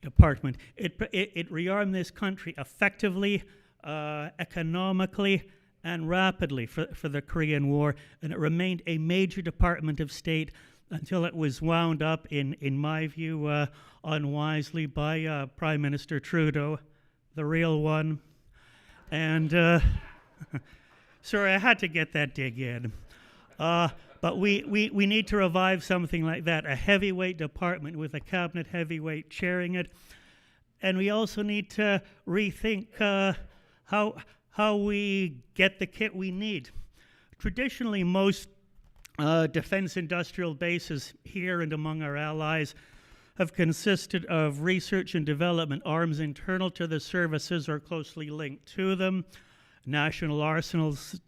department. It rearmed this country effectively, economically, and rapidly for the Korean War, and it remained a major department of state until it was wound up, in my view, unwisely by Prime Minister Trudeau, the real one. And sorry, I had to get that dig in. But we need to revive something like that, a heavyweight department with a cabinet heavyweight chairing it. And we also need to rethink how we get the kit we need. Traditionally, most defense industrial bases here and among our allies have consisted of research and development arms internal to the services or closely linked to them, national arsenals,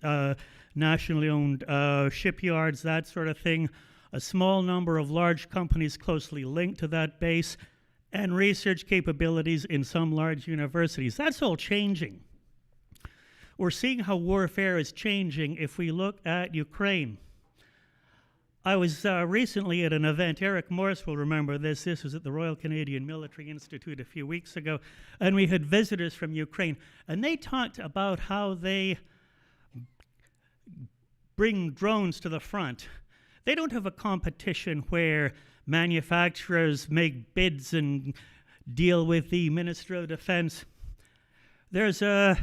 nationally owned shipyards, that sort of thing, a small number of large companies closely linked to that base, and research capabilities in some large universities. That's all changing. We're seeing how warfare is changing if we look at Ukraine. I was recently at an event, Eric Morse will remember this was at the Royal Canadian Military Institute a few weeks ago, and we had visitors from Ukraine, and they talked about how they bring drones to the front. They don't have a competition where manufacturers make bids and deal with the Minister of Defense. There's a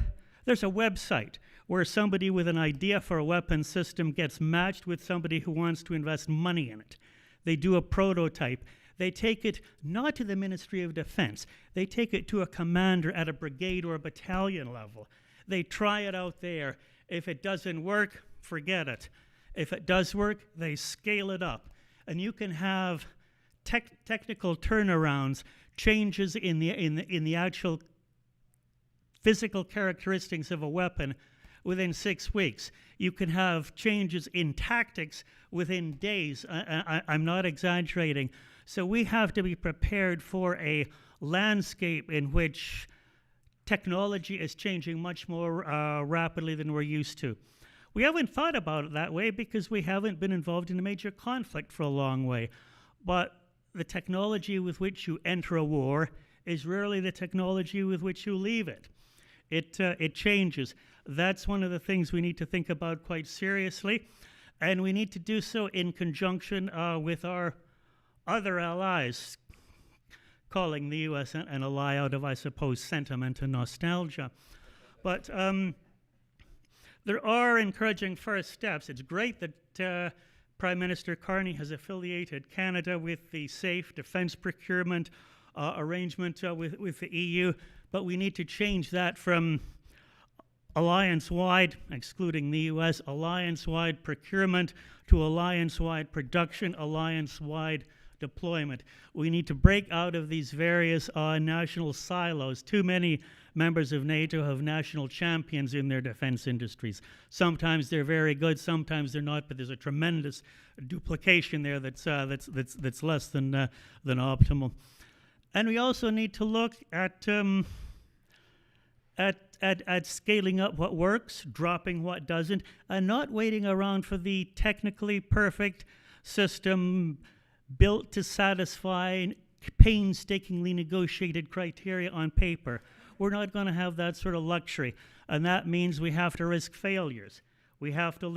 website where somebody with an idea for a weapon system gets matched with somebody who wants to invest money in it. They do a prototype. They take it not to the Ministry of Defense. They take it to a commander at a brigade or a battalion level. They try it out there. If it doesn't work, forget it. If it does work, they scale it up. And you can have technical turnarounds, changes in the actual physical characteristics of a weapon within 6 weeks. You can have changes in tactics within days. I'm not exaggerating. So we have to be prepared for a landscape in which technology is changing much more rapidly than we're used to. We haven't thought about it that way because we haven't been involved in a major conflict for a long way. But the technology with which you enter a war is rarely the technology with which you leave it. It changes. That's one of the things we need to think about quite seriously, and we need to do so in conjunction with our other allies, calling the U.S. an ally out of, I suppose, sentiment and nostalgia. But there are encouraging first steps. It's great that Prime Minister Carney has affiliated Canada with the safe defense procurement arrangement with the EU, but we need to change that from alliance-wide, excluding the U.S., alliance-wide procurement to alliance-wide production, alliance-wide deployment. We need to break out of these various national silos. Too many members of NATO have national champions in their defense industries. Sometimes they're very good, sometimes they're not, but there's a tremendous duplication there that's less than optimal. And we also need to look at scaling up what works, dropping what doesn't, and not waiting around for the technically perfect system built to satisfy painstakingly negotiated criteria on paper. We're not going to have that sort of luxury, and that means we have to risk failures. We have to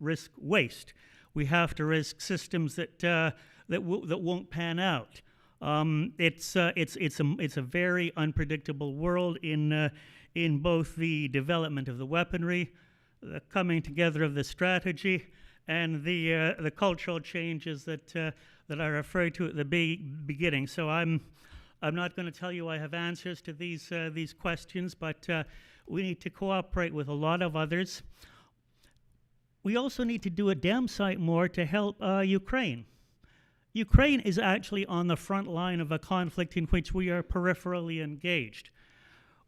risk waste. We have to risk systems that won't pan out. It's a very unpredictable world in both the development of the weaponry, the coming together of the strategy, and the cultural changes that I referred to at the beginning. So I'm not going to tell you I have answers to these questions, but we need to cooperate with a lot of others. We also need to do a damn sight more to help Ukraine. Ukraine is actually on the front line of a conflict in which we are peripherally engaged.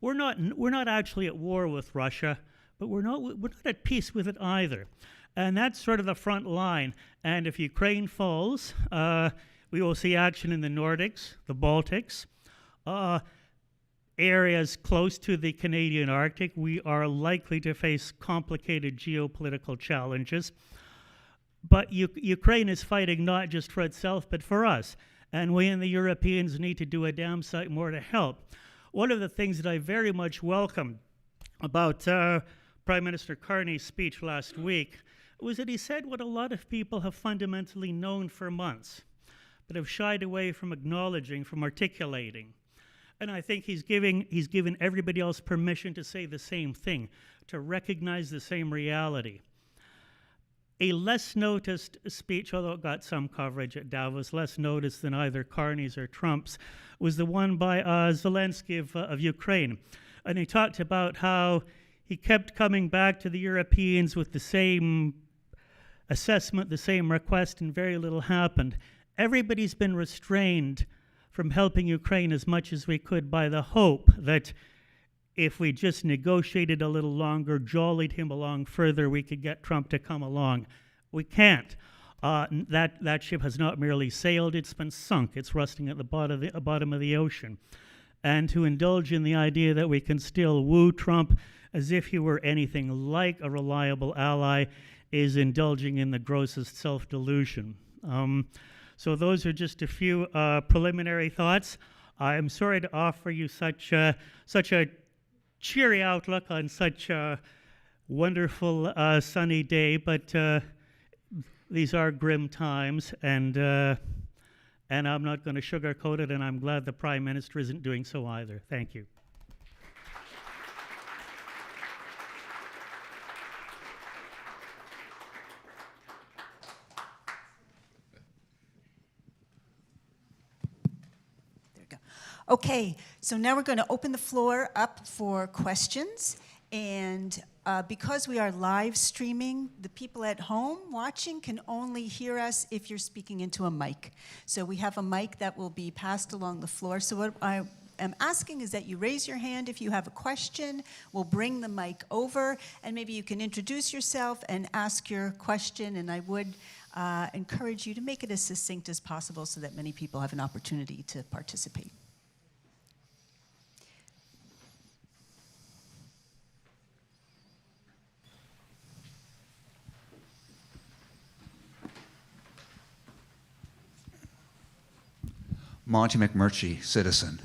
We're not actually at war with Russia, but we're not at peace with it either. And that's sort of the front line. And if Ukraine falls, we will see action in the Nordics, the Baltics. areas close to the Canadian Arctic, we are likely to face complicated geopolitical challenges. But Ukraine is fighting not just for itself, but for us. And we and the Europeans need to do a damn sight more to help. One of the things that I very much welcomed about Prime Minister Carney's speech last week was that he said what a lot of people have fundamentally known for months, but have shied away from acknowledging, from articulating. And I think he's given everybody else permission to say the same thing, to recognize the same reality. A less noticed speech, although it got some coverage at Davos, less noticed than either Carney's or Trump's, was the one by Zelensky of Ukraine. And he talked about how he kept coming back to the Europeans with the same assessment, the same request, and very little happened. Everybody's been restrained from helping Ukraine as much as we could by the hope that if we just negotiated a little longer, jollied him along further, we could get Trump to come along. We can't. That ship has not merely sailed, it's been sunk. It's rusting at the bottom of the ocean. And to indulge in the idea that we can still woo Trump as if he were anything like a reliable ally is indulging in the grossest self-delusion. So those are just a few preliminary thoughts. I'm sorry to offer you such a cheery outlook on such a wonderful sunny day, but these are grim times, and I'm not going to sugarcoat it, and I'm glad the Prime Minister isn't doing so either. Thank you. Okay, so now we're going to open the floor up for questions. And because we are live streaming, the people at home watching can only hear us if you're speaking into a mic. So we have a mic that will be passed along the floor. So what I am asking is that you raise your hand if you have a question. We'll bring the mic over, and maybe you can introduce yourself and ask your question. And I would encourage you to make it as succinct as possible so that many people have an opportunity to participate. Monty McMurtry, citizen.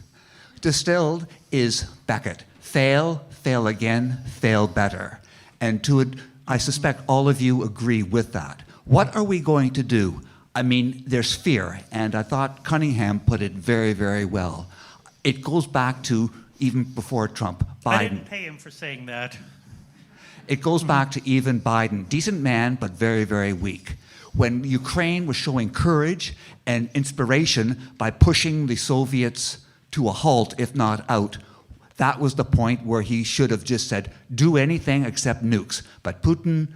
Distilled is Beckett. Fail, fail again, fail better. And to it, I suspect all of you agree with that. What are we going to do? I mean, there's fear, and I thought Cunningham put it very, very well. It goes back to even before Trump, Biden. I didn't pay him for saying that. It goes back to even Biden. Decent man, but very, very weak. When Ukraine was showing courage and inspiration by pushing the Soviets to a halt, if not out, that was the point where he should have just said, do anything except nukes. But Putin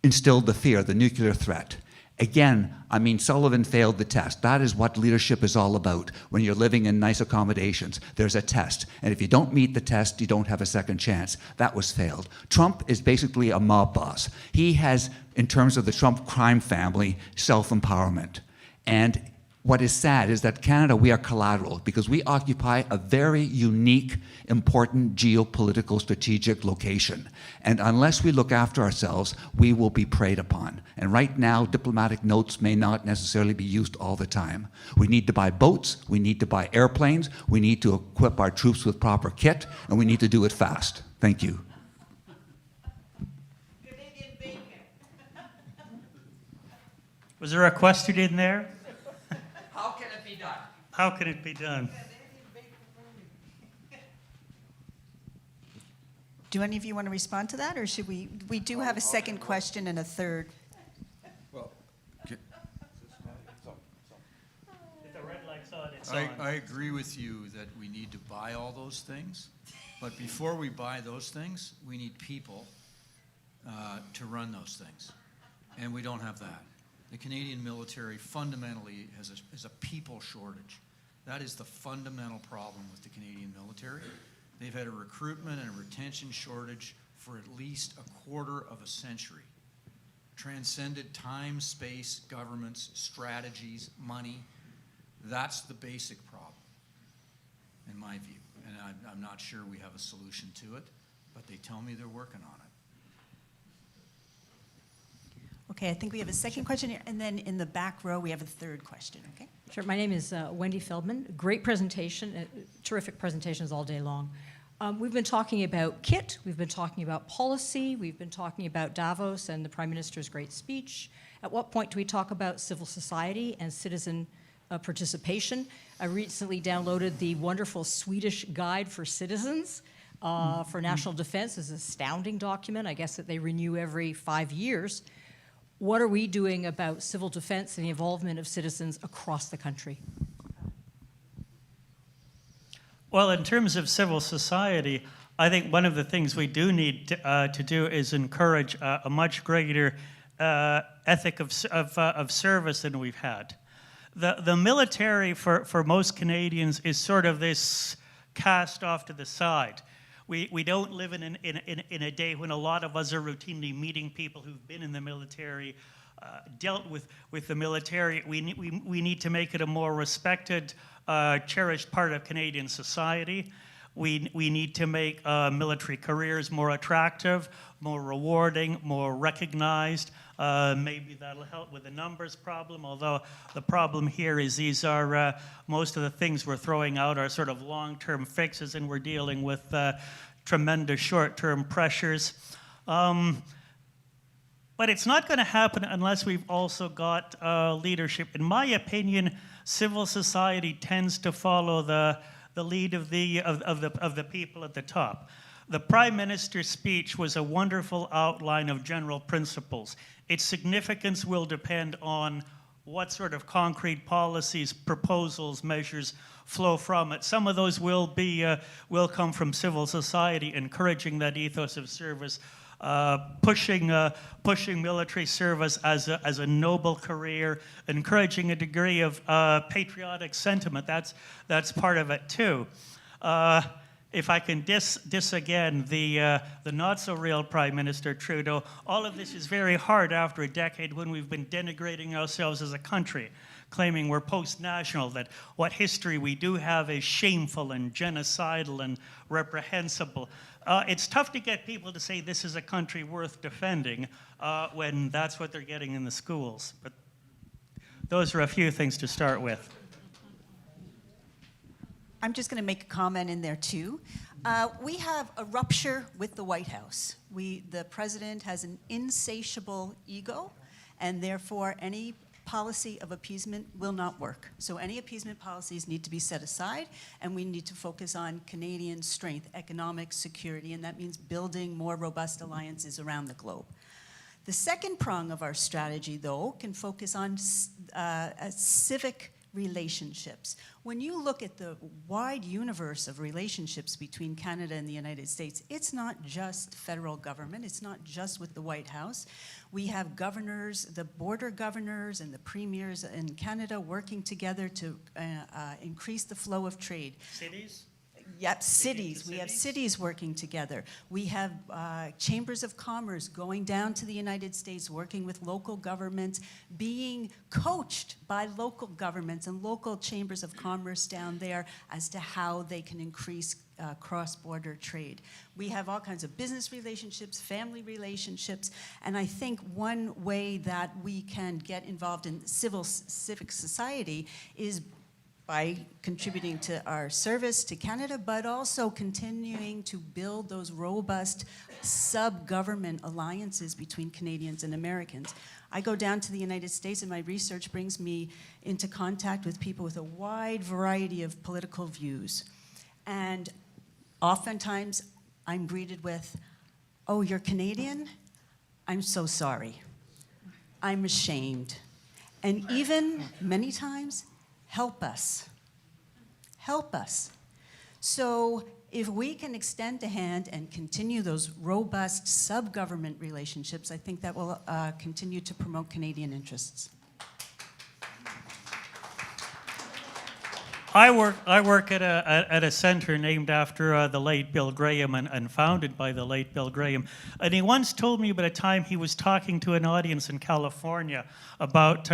instilled the fear, the nuclear threat. Again, I mean, Sullivan failed the test. That is what leadership is all about. When you're living in nice accommodations, there's a test. And if you don't meet the test, you don't have a second chance. That was failed. Trump is basically a mob boss. He has, in terms of the Trump crime family, self-empowerment. And what is sad is that Canada, we are collateral because we occupy a very unique, important geopolitical strategic location. And unless we look after ourselves, we will be preyed upon. And right now, diplomatic notes may not necessarily be used all the time. We need to buy boats, we need to buy airplanes, we need to equip our troops with proper kit, and we need to do it fast. Thank you. Was there a question in there? How can it be done? How can it be done? Do any of you want to respond to that, or should we do have a second question and a third? Well, If the red light's on, it's on. I agree with you that we need to buy all those things, but before we buy those things, we need people to run those things, and we don't have that. The Canadian military fundamentally has a people shortage. That is the fundamental problem with the Canadian military. They've had a recruitment and a retention shortage for at least a quarter of a century. Transcended time, space, governments, strategies, money. That's the basic problem, in my view. and I'm not sure we have a solution to it, but they tell me they're working on it. Okay, I think we have a second question here, and then in the back row, we have a third question, okay? Sure, my name is Wendy Feldman. Great presentation, terrific presentations all day long. We've been talking about KIT, we've been talking about policy, we've been talking about Davos and the Prime Minister's great speech. At what point do we talk about civil society and citizen participation? I recently downloaded the wonderful Swedish Guide for Citizens for National Defense. It's an astounding document. I guess that they renew every 5 years. What are we doing about civil defense and the involvement of citizens across the country? Well, in terms of civil society, I think one of the things we do need to do is encourage a much greater ethic of service than we've had. The military for most Canadians is sort of this cast off to the side. We don't live in a day when a lot of us are routinely meeting people who've been in the military, dealt with the military. We need to make it a more respected, cherished part of Canadian society. We need to make military careers more attractive, more rewarding, more recognized. Maybe that'll help with the numbers problem, although the problem here is these are most of the things we're throwing out are sort of long-term fixes, and we're dealing with tremendous short-term pressures. But it's not going to happen unless we've also got leadership. In my opinion, civil society tends to follow the lead of the people at the top. The Prime Minister's speech was a wonderful outline of general principles. Its significance will depend on what sort of concrete policies, proposals, measures flow from it. Some of those will come from civil society, encouraging that ethos of service, pushing military service as a noble career, encouraging a degree of patriotic sentiment. That's part of it too. If I can diss again the not so real Prime Minister Trudeau, all of this is very hard after a decade when we've been denigrating ourselves as a country, claiming we're post-national, that what history we do have is shameful and genocidal and reprehensible. It's tough to get people to say this is a country worth defending when that's what they're getting in the schools. But those are a few things to start with. I'm just going to make a comment in there too. We have a rupture with the White House. The president has an insatiable ego, and therefore any policy of appeasement will not work. So any appeasement policies need to be set aside, and we need to focus on Canadian strength, economic security, and that means building more robust alliances around the globe. The second prong of our strategy, though, can focus on civic relationships. When you look at the wide universe of relationships between Canada and the United States, it's not just federal government, it's not just with the White House. We have governors, the border governors and the premiers in Canada working together to increase the flow of trade. Cities? Yep, cities. We have cities working together. We have chambers of commerce going down to the United States, working with local governments, being coached by local governments and local chambers of commerce down there as to how they can increase cross-border trade. We have all kinds of business relationships, family relationships, and I think one way that we can get involved in civic society is by contributing to our service to Canada, but also continuing to build those robust sub-government alliances between Canadians and Americans. I go down to the United States and my research brings me into contact with people with a wide variety of political views. And oftentimes I'm greeted with, "Oh, you're Canadian? I'm so sorry. I'm ashamed." And even many times, "Help us. Help us." So if we can extend a hand and continue those robust sub-government relationships, I think that will continue to promote Canadian interests. I work at a center named after the late Bill Graham and founded by the late Bill Graham. And he once told me about a time he was talking to an audience in California about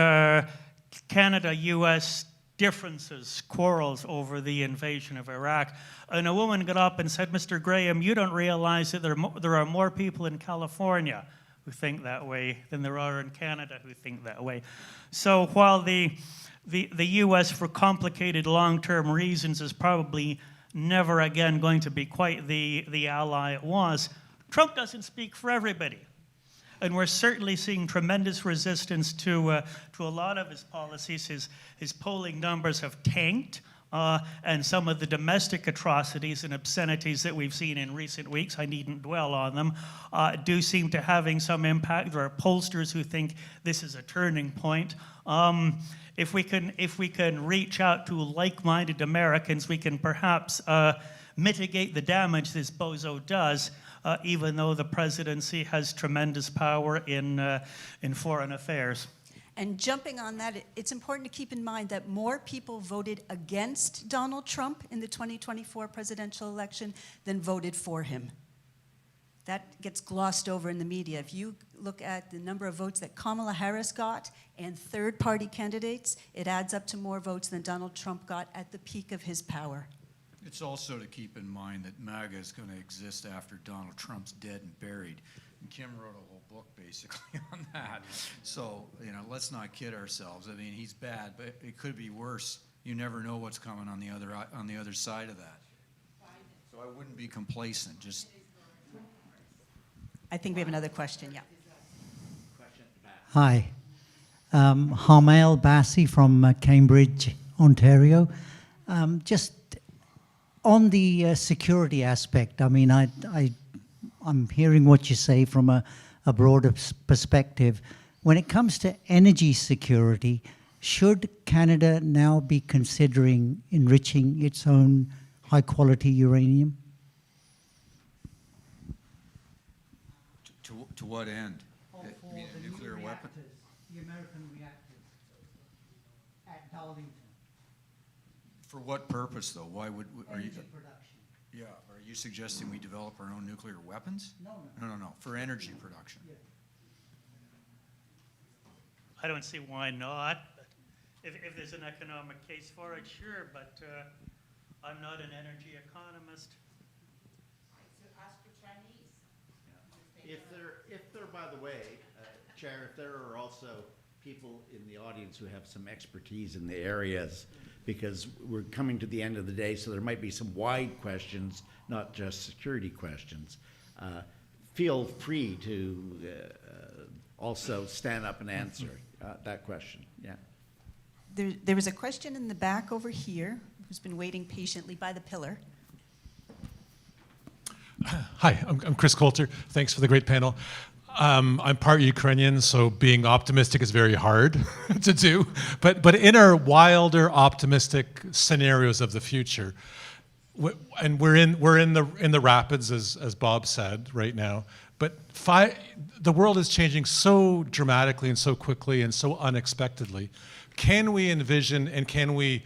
Canada-U.S. differences, quarrels over the invasion of Iraq. And a woman got up and said, "Mr. Graham, you don't realize that there are more people in California who think that way than there are in Canada who think that way." So while the U.S., for complicated long-term reasons, is probably never again going to be quite the ally it was, Trump doesn't speak for everybody. And we're certainly seeing tremendous resistance to a lot of his policies. His polling numbers have tanked, and some of the domestic atrocities and obscenities that we've seen in recent weeks, I needn't dwell on them, do seem to having some impact. There are pollsters who think this is a turning point. If we can reach out to like-minded Americans, we can perhaps mitigate the damage this bozo does. Even though the presidency has tremendous power in foreign affairs. And jumping on that, it's important to keep in mind that more people voted against Donald Trump in the 2024 presidential election than voted for him. That gets glossed over in the media. If you look at the number of votes that Kamala Harris got and third-party candidates, it adds up to more votes than Donald Trump got at the peak of his power. It's also to keep in mind that MAGA is going to exist after Donald Trump's dead and buried. And Kim wrote a whole book basically on that. So, let's not kid ourselves. I mean, he's bad, but it could be worse. You never know what's coming on the other side of that. So I wouldn't be complacent. Just. I think we have another question. Yeah. Hi, Harmail Massey from Cambridge, Ontario. Just on the security aspect, I mean, I'm hearing what you say from a broader perspective. When it comes to energy security, should Canada now be considering enriching its own high-quality uranium? To what end? You mean a nuclear weapon? The American reactors at Darlington. For what purpose, though? Why would Energy production. Yeah, are you suggesting we develop our own nuclear weapons? No. For energy production. Yeah. I don't see why not. If there's an economic case for it, sure, but I'm not an energy economist. If there, by the way, Chair, if there are also people in the audience who have some expertise in the areas, because we're coming to the end of the day, so there might be some wide questions, not just security questions. Feel free to also stand up and answer that question. Yeah. There was a question in the back over here who's been waiting patiently by the pillar. Hi, I'm Chris Coulter. Thanks for the great panel. I'm part Ukrainian, so being optimistic is very hard to do. But in our wilder, optimistic scenarios of the future, and we're in the rapids, as Bob said right now. But the world is changing so dramatically and so quickly and so unexpectedly. Can we envision and can we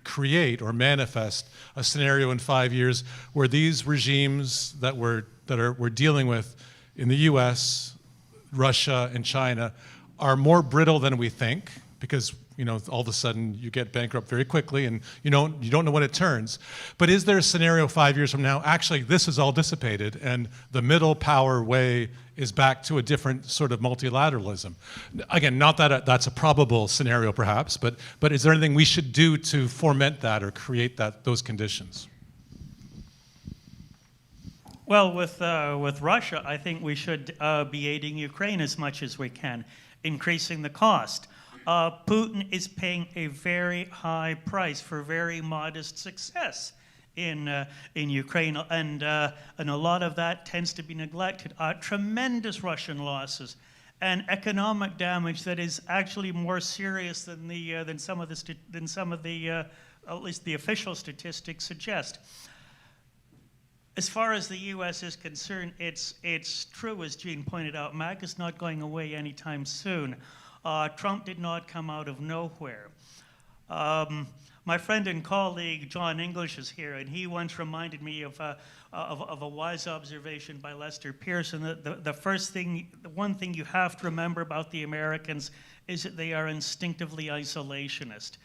create or manifest a scenario in 5 years where these regimes that we're dealing with in the U.S., Russia, and China are more brittle than we think, because all of a sudden you get bankrupt very quickly and you don't know when it turns. But is there a scenario 5 years from now, actually this is all dissipated and the middle power way is back to a different sort of multilateralism? Again, not that that's a probable scenario perhaps, but is there anything we should do to foment that or create those conditions? Well, with Russia, I think we should be aiding Ukraine as much as we can, increasing the cost. Putin is paying a very high price for very modest success in Ukraine, and a lot of that tends to be neglected. Tremendous Russian losses and economic damage that is actually more serious than some of the at least the official statistics suggest. As far as the U.S. is concerned, it's true, as Jean pointed out, MAGA is not going away anytime soon. Trump did not come out of nowhere. My friend and colleague John English is here, and he once reminded me of a wise observation by Lester Pearson that the one thing you have to remember about the Americans is that they are instinctively isolationist.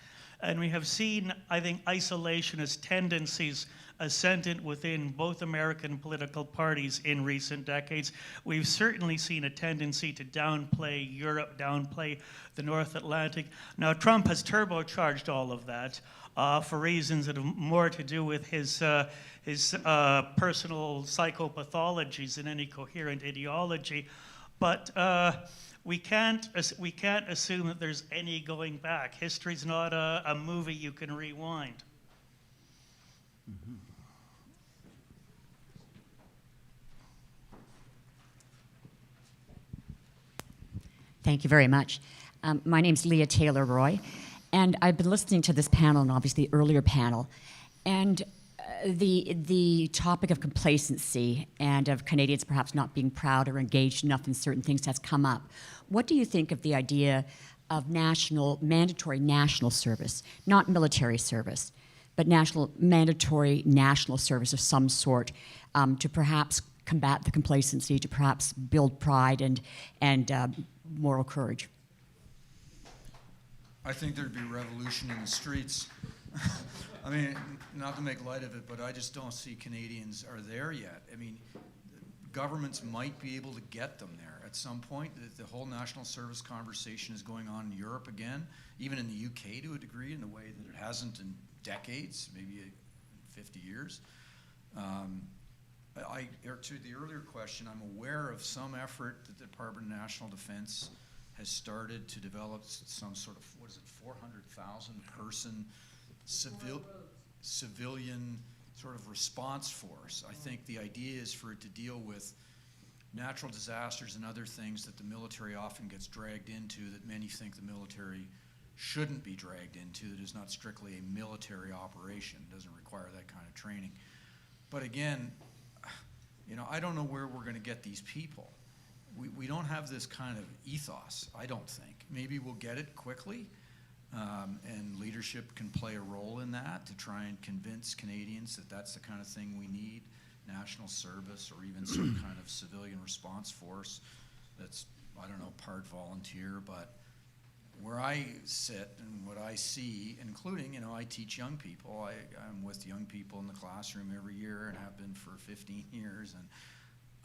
And we have seen, I think, isolationist tendencies ascendant within both American political parties in recent decades. We've certainly seen a tendency to downplay Europe, downplay the North Atlantic. Now, Trump has turbocharged all of that for reasons that have more to do with his personal psychopathologies than any coherent ideology. But we can't assume that there's any going back. History's not a movie you can rewind. Mm-hmm. Thank you very much. My name's Leah Taylor-Roy, and I've been listening to this panel and obviously the earlier panel, and the topic of complacency and of Canadians perhaps not being proud or engaged enough in certain things has come up. What do you think of the idea of mandatory national service, not military service, but mandatory national service of some sort to perhaps combat the complacency, to perhaps build pride and moral courage? I think there'd be revolution in the streets. I mean, not to make light of it, but I just don't see Canadians are there yet. I mean, governments might be able to get them there at some point. The whole national service conversation is going on in Europe again, even in the UK to a degree, in a way that it hasn't in decades, maybe 50 years. To the earlier question, I'm aware of some effort that the Department of National Defense has started to develop some sort of, 400,000 person civilian sort of response force. I think the idea is for it to deal with natural disasters and other things that the military often gets dragged into, that many think the military shouldn't be dragged into, that is not strictly a military operation, doesn't require that kind of training. But again, I don't know where we're going to get these people. We don't have this kind of ethos, I don't think. Maybe we'll get it quickly, and leadership can play a role in that to try and convince Canadians that that's the kind of thing we need, national service or even some kind of civilian response force that's, I don't know, part volunteer. But where I sit and what I see, including, I teach young people. I'm with young people in the classroom every year and have been for 15 years, and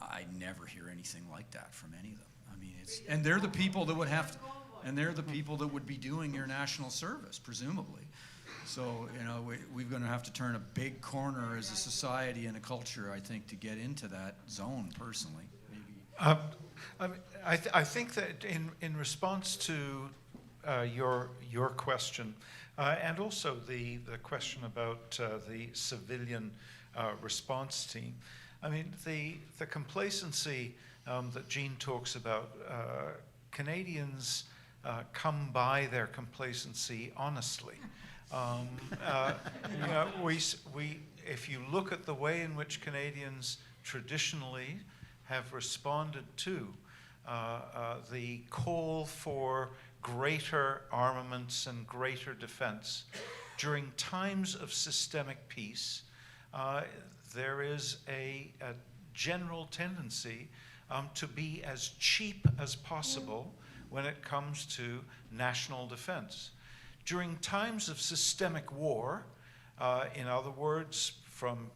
I never hear anything like that from any of them. I mean, and they're the people that would have to, and they're the people that would be doing your national service, presumably. So, we're going to have to turn a big corner as a society and a culture, I think, to get into that zone, personally. Maybe. I think that in response to your question, and also the question about the civilian response team, I mean, the complacency that Jean talks about, Canadians come by their complacency honestly. If you look at the way in which Canadians traditionally have responded to the call for greater armaments and greater defense during times of systemic peace, there is a general tendency to be as cheap as possible when it comes to national defense. During times of systemic war, in other words, from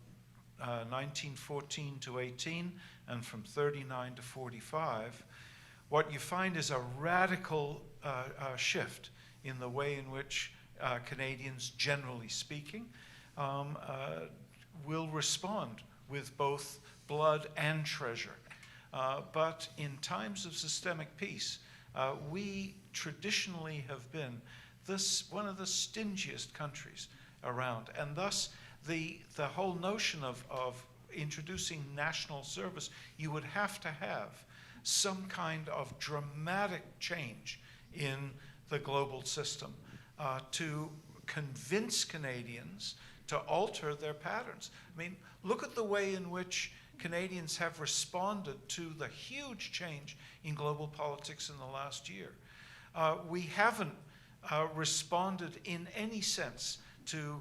1914 to 18 and from 39 to 45, what you find is a radical shift in the way in which Canadians, generally speaking, will respond with both blood and treasure. But in times of systemic peace, we traditionally have been one of the stingiest countries around, and thus the whole notion of introducing national service, you would have to have some kind of dramatic change in the global system to convince Canadians to alter their patterns. I mean, look at the way in which Canadians have responded to the huge change in global politics in the last year. We haven't responded in any sense to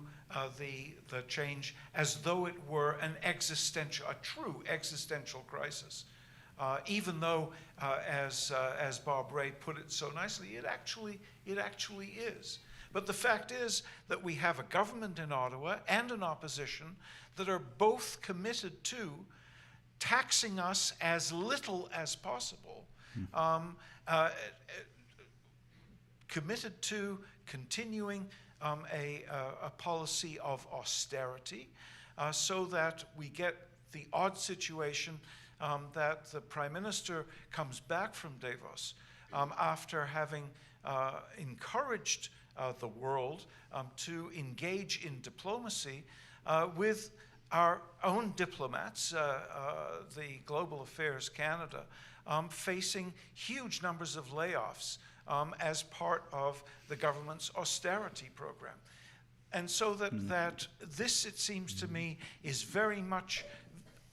the change as though it were a true existential crisis. Even though, as Bob Rae put it so nicely, it actually is. But the fact is that we have a government in Ottawa and an opposition that are both committed to taxing us as little as possible, committed to continuing a policy of austerity, so that we get the odd situation that the Prime Minister comes back from Davos after having encouraged the world to engage in diplomacy with our own diplomats, the Global Affairs Canada, facing huge numbers of layoffs as part of the government's austerity program. And so that this, it seems to me, is very much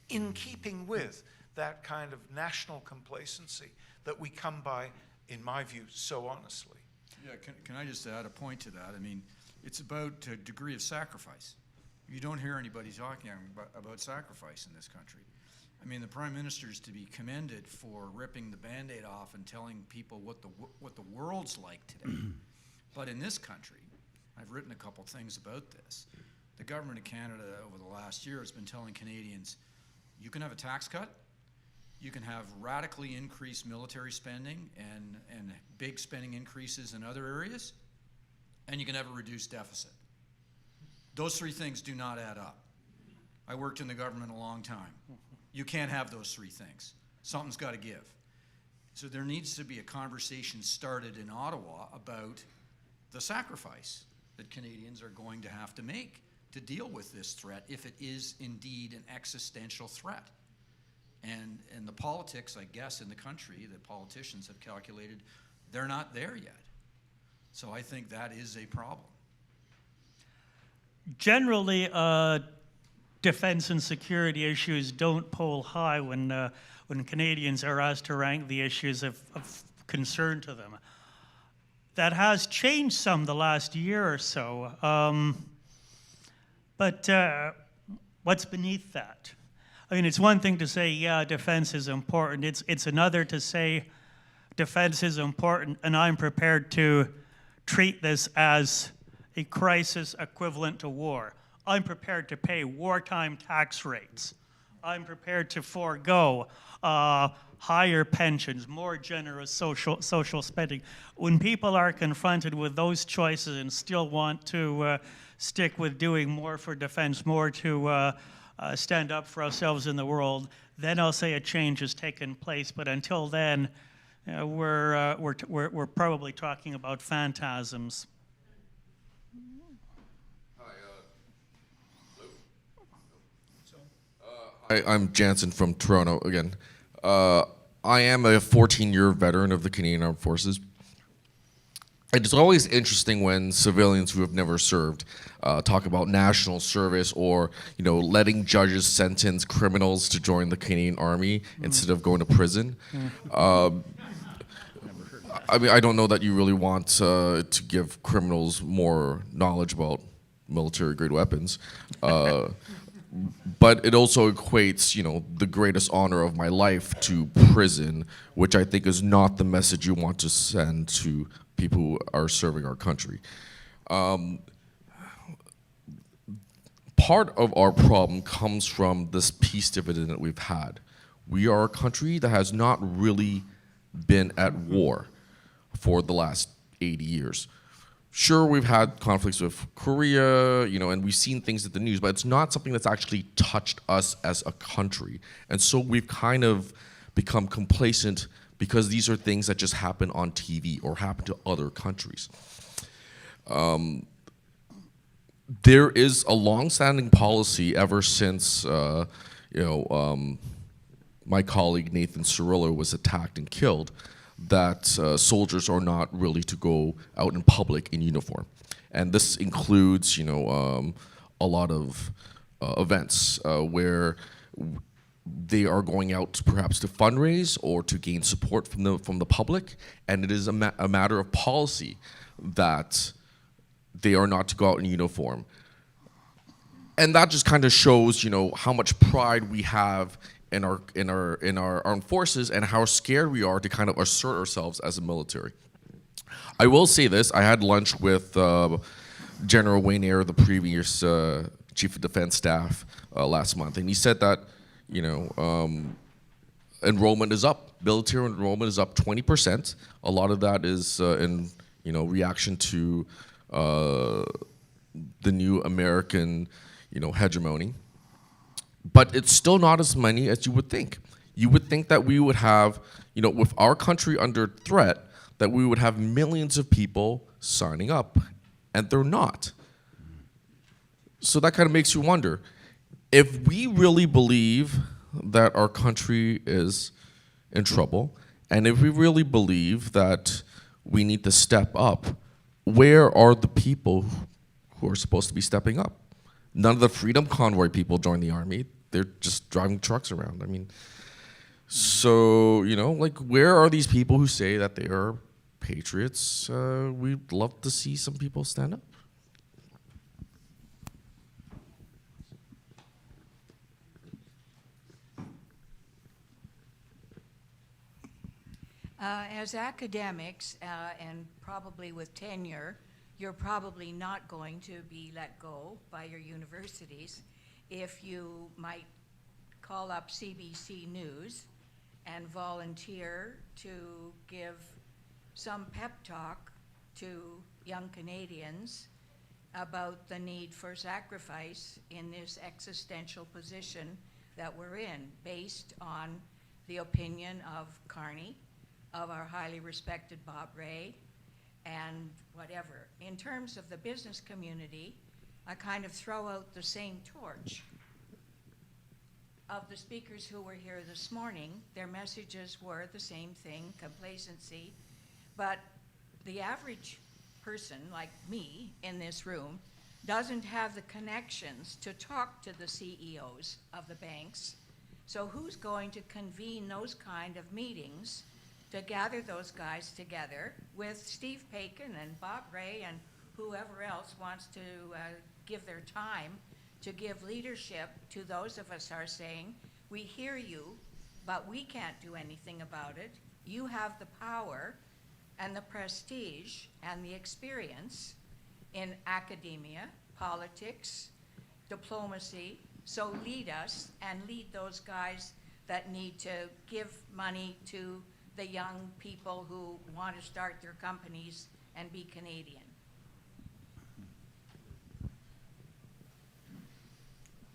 in keeping with that kind of national complacency that we come by, in my view, so honestly. Yeah, can I just add a point to that? I mean, it's about a degree of sacrifice. You don't hear anybody talking about sacrifice in this country. I mean, the Prime Minister is to be commended for ripping the Band-Aid off and telling people what the world's like today. But in this country, I've written a couple things about this. The government of Canada over the last year has been telling Canadians, you can have a tax cut, you can have radically increased military spending and big spending increases in other areas, and you can have a reduced deficit. Those three things do not add up. I worked in the government a long time. You can't have those three things. Something's got to give. So there needs to be a conversation started in Ottawa about the sacrifice that Canadians are going to have to make to deal with this threat if it is indeed an existential threat. And the politics, I guess, in the country, the politicians have calculated they're not there yet. So I think that is a problem. Generally, defense and security issues don't poll high when Canadians are asked to rank the issues of concern to them. That has changed some the last year or so. But what's beneath that? I mean, it's one thing to say, yeah, defense is important. It's another to say defense is important, and I'm prepared to treat this as a crisis equivalent to war. I'm prepared to pay wartime tax rates. I'm prepared to forego higher pensions, more generous social spending. When people are confronted with those choices and still want to stick with doing more for defense, more to stand up for ourselves in the world, then I'll say a change has taken place. But until then, we're probably talking about phantasms. Hi, I'm Jansen from Toronto again. I am a 14-year veteran of the Canadian Armed Forces. It's always interesting when civilians who have never served talk about national service or, letting judges sentence criminals to join the Canadian Army instead of going to prison. I mean, I don't know that you really want to give criminals more knowledge about military-grade weapons. But it also equates, the greatest honor of my life to prison, which I think is not the message you want to send to people who are serving our country. Part of our problem comes from this peace dividend that we've had. We are a country that has not really been at war for the last 80 years. Sure, we've had conflicts with Korea, and we've seen things in the news, but it's not something that's actually touched us as a country. And so we've kind of become complacent because these are things that just happen on TV or happen to other countries. There is a long-standing policy ever since, my colleague Nathan Cirillo was attacked and killed, that soldiers are not really to go out in public in uniform. And this includes, a lot of events where they are going out perhaps to fundraise or to gain support from the public, and it is a matter of policy that they are not to go out in uniform. And that just kind of shows, how much pride we have in our armed forces and how scared we are to kind of assert ourselves as a military. I will say this: I had lunch with General Wayne Eyre, the previous Chief of Defense Staff, last month, and he said that enrollment is up. Military enrollment is up 20%. A lot of that is in reaction to the new American hegemony. But it's still not as many as you would think. You would think that we would have, with our country under threat, that we would have millions of people signing up, and they're not. So that kind of makes you wonder, if we really believe that our country is in trouble, and if we really believe that we need to step up, where are the people who are supposed to be stepping up? None of the Freedom Convoy people join the Army. They're just driving trucks around. I mean, so, where are these people who say that they are patriots? We'd love to see some people stand up. As academics, and probably with tenure, you're probably not going to be let go by your universities if you might call up CBC News and volunteer to give some pep talk to young Canadians about the need for sacrifice in this existential position that we're in, based on the opinion of Carney, of our highly respected Bob Rae, and whatever. In terms of the business community, I kind of throw out the same torch. Of the speakers who were here this morning, their messages were the same thing, complacency, but the average person like me in this room doesn't have the connections to talk to the CEOs of the banks. So who's going to convene those kind of meetings to gather those guys together with Steve Paikin and Bob Rae and whoever else wants to give their time to give leadership to those of us who are saying, we hear you, but we can't do anything about it. You have the power and the prestige and the experience in academia, politics, diplomacy, so lead us and lead those guys that need to give money to the young people who want to start their companies and be Canadian.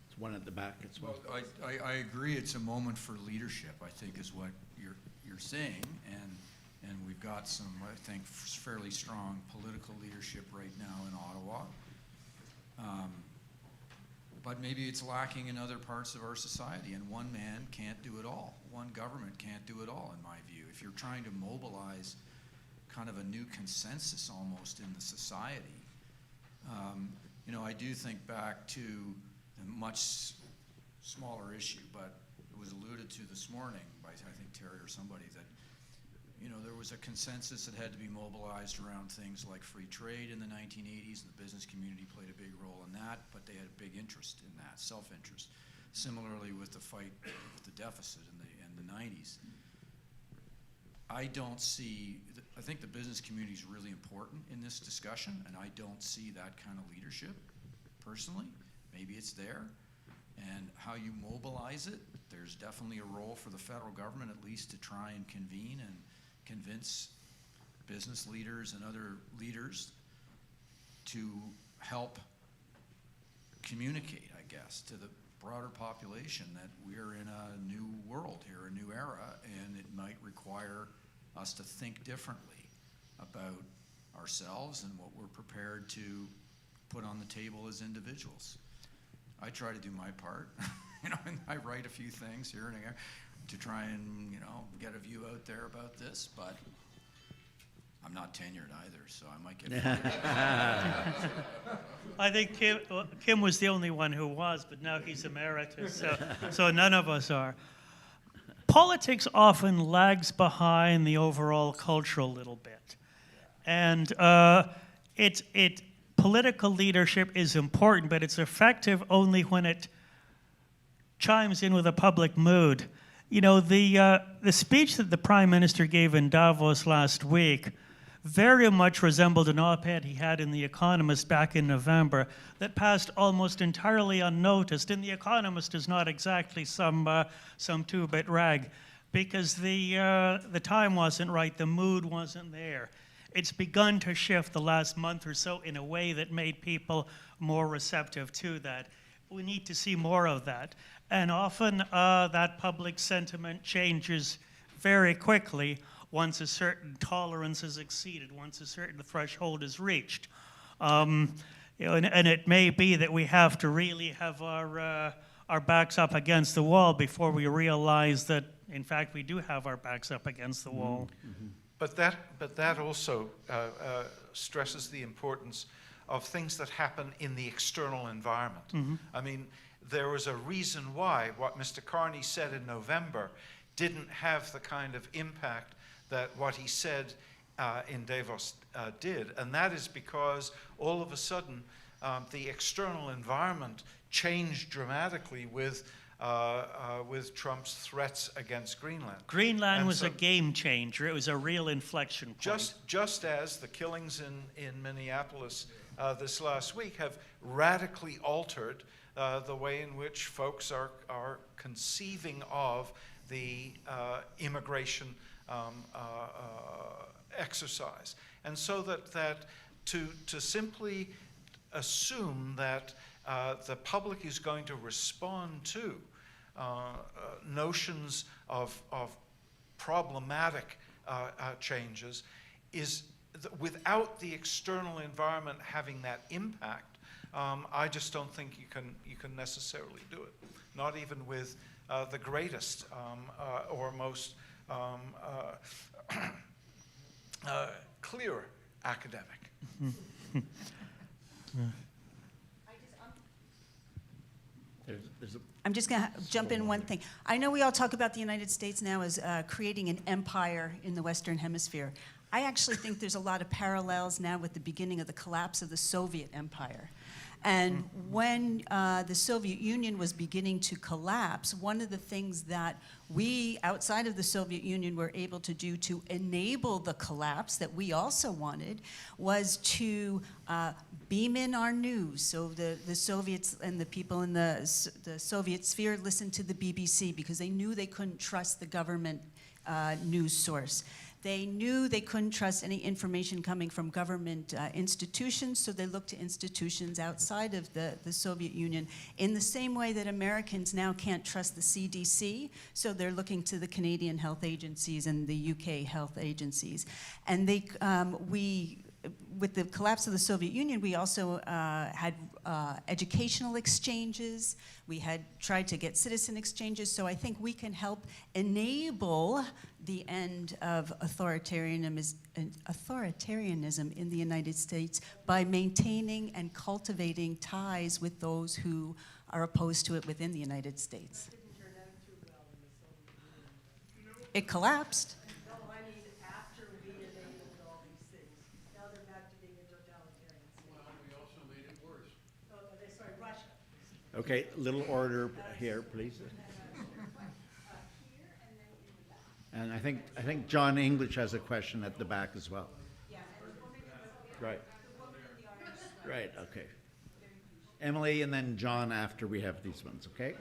It's one at the back. It's one. Well, I agree. It's a moment for leadership, I think, is what you're saying, and we've got some, I think, fairly strong political leadership right now in Ottawa. But maybe it's lacking in other parts of our society, and one man can't do it all. One government can't do it all, in my view. If you're trying to mobilize kind of a new consensus almost in the society, I do think back to a much smaller issue, but it was alluded to this morning by, I think, Terry or somebody, that there was a consensus that had to be mobilized around things like free trade in the 1980s, and the business community played a big role in that, but they had a big interest in that, self-interest. Similarly with the fight with the deficit in the 90s. I think the business community is really important in this discussion, and I don't see that kind of leadership, personally. Maybe it's there. And how you mobilize it, there's definitely a role for the federal government, at least, to try and convene and convince business leaders and other leaders to help communicate, I guess, to the broader population that we're in a new world here, a new era, and it might require us to think differently about ourselves and what we're prepared to put on the table as individuals. I try to do my part, and I write a few things here and there to try and, get a view out there about this, but I'm not tenured either, so I might get I think Kim was the only one who was, but now he's emeritus, so none of us are. Politics often lags behind the overall culture a little bit. And political leadership is important, but it's effective only when it chimes in with a public mood. The speech that the Prime Minister gave in Davos last week very much resembled an op-ed he had in The Economist back in November that passed almost entirely unnoticed. And The Economist is not exactly some two-bit rag, because the time wasn't right, the mood wasn't there. It's begun to shift the last month or so in a way that made people more receptive to that. We need to see more of that. And often that public sentiment changes very quickly once a certain tolerance is exceeded, once a certain threshold is reached. And it may be that we have to really have our backs up against the wall before we realize that, in fact, we do have our backs up against the wall. Mm-hmm. But that also stresses the importance of things that happen in the external environment. Mm-hmm. I mean, there was a reason why what Mr. Carney said in November didn't have the kind of impact that what he said in Davos did, and that is because all of a sudden the external environment changed dramatically with Trump's threats against Greenland. Greenland And was so a game changer. It was a real inflection point. just as the killings in Minneapolis this last week have radically altered the way in which folks are conceiving of the immigration exercise. And so that to simply assume that the public is going to respond to notions of problematic changes is without the external environment having that impact. I just don't think you can necessarily do it. Not even with the greatest or most clear academic. I'm just going to jump in one thing. I know we all talk about the United States now as creating an empire in the Western Hemisphere. I actually think there's a lot of parallels now with the beginning of the collapse of the Soviet Empire. And when the Soviet Union was beginning to collapse, one of the things that we, outside of the Soviet Union, were able to do to enable the collapse that we also wanted was to beam in our news. So the Soviets and the people in the Soviet sphere listened to the BBC because they knew they couldn't trust the government news source. They knew they couldn't trust any information coming from government institutions, so they looked to institutions outside of the Soviet Union in the same way that Americans now can't trust the CDC, so they're looking to the Canadian health agencies and the UK health agencies. And with the collapse of the Soviet Union, we also had educational exchanges. We had tried to get citizen exchanges. So I think we can help enable the end of authoritarianism in the United States by maintaining and cultivating ties with those who are opposed to it within the United States. It collapsed. Okay, little order here, please. And I think John English has a question at the back as well. Right. Right, okay. Emily and then John after we have these ones, okay?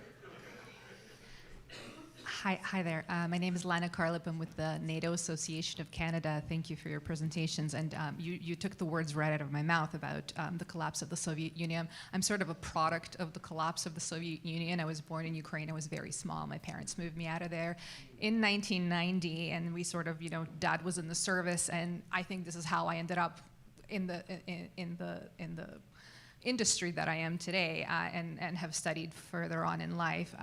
Hi there. My name is Lana Carlip. I'm with the NATO Association of Canada. Thank you for your presentations. And you took the words right out of my mouth about the collapse of the Soviet Union. I'm sort of a product of the collapse of the Soviet Union. I was born in Ukraine. I was very small. My parents moved me out of there in 1990, and we sort of, Dad was in the service, and I think this is how I ended up in the industry that I am today, and have studied further on in life.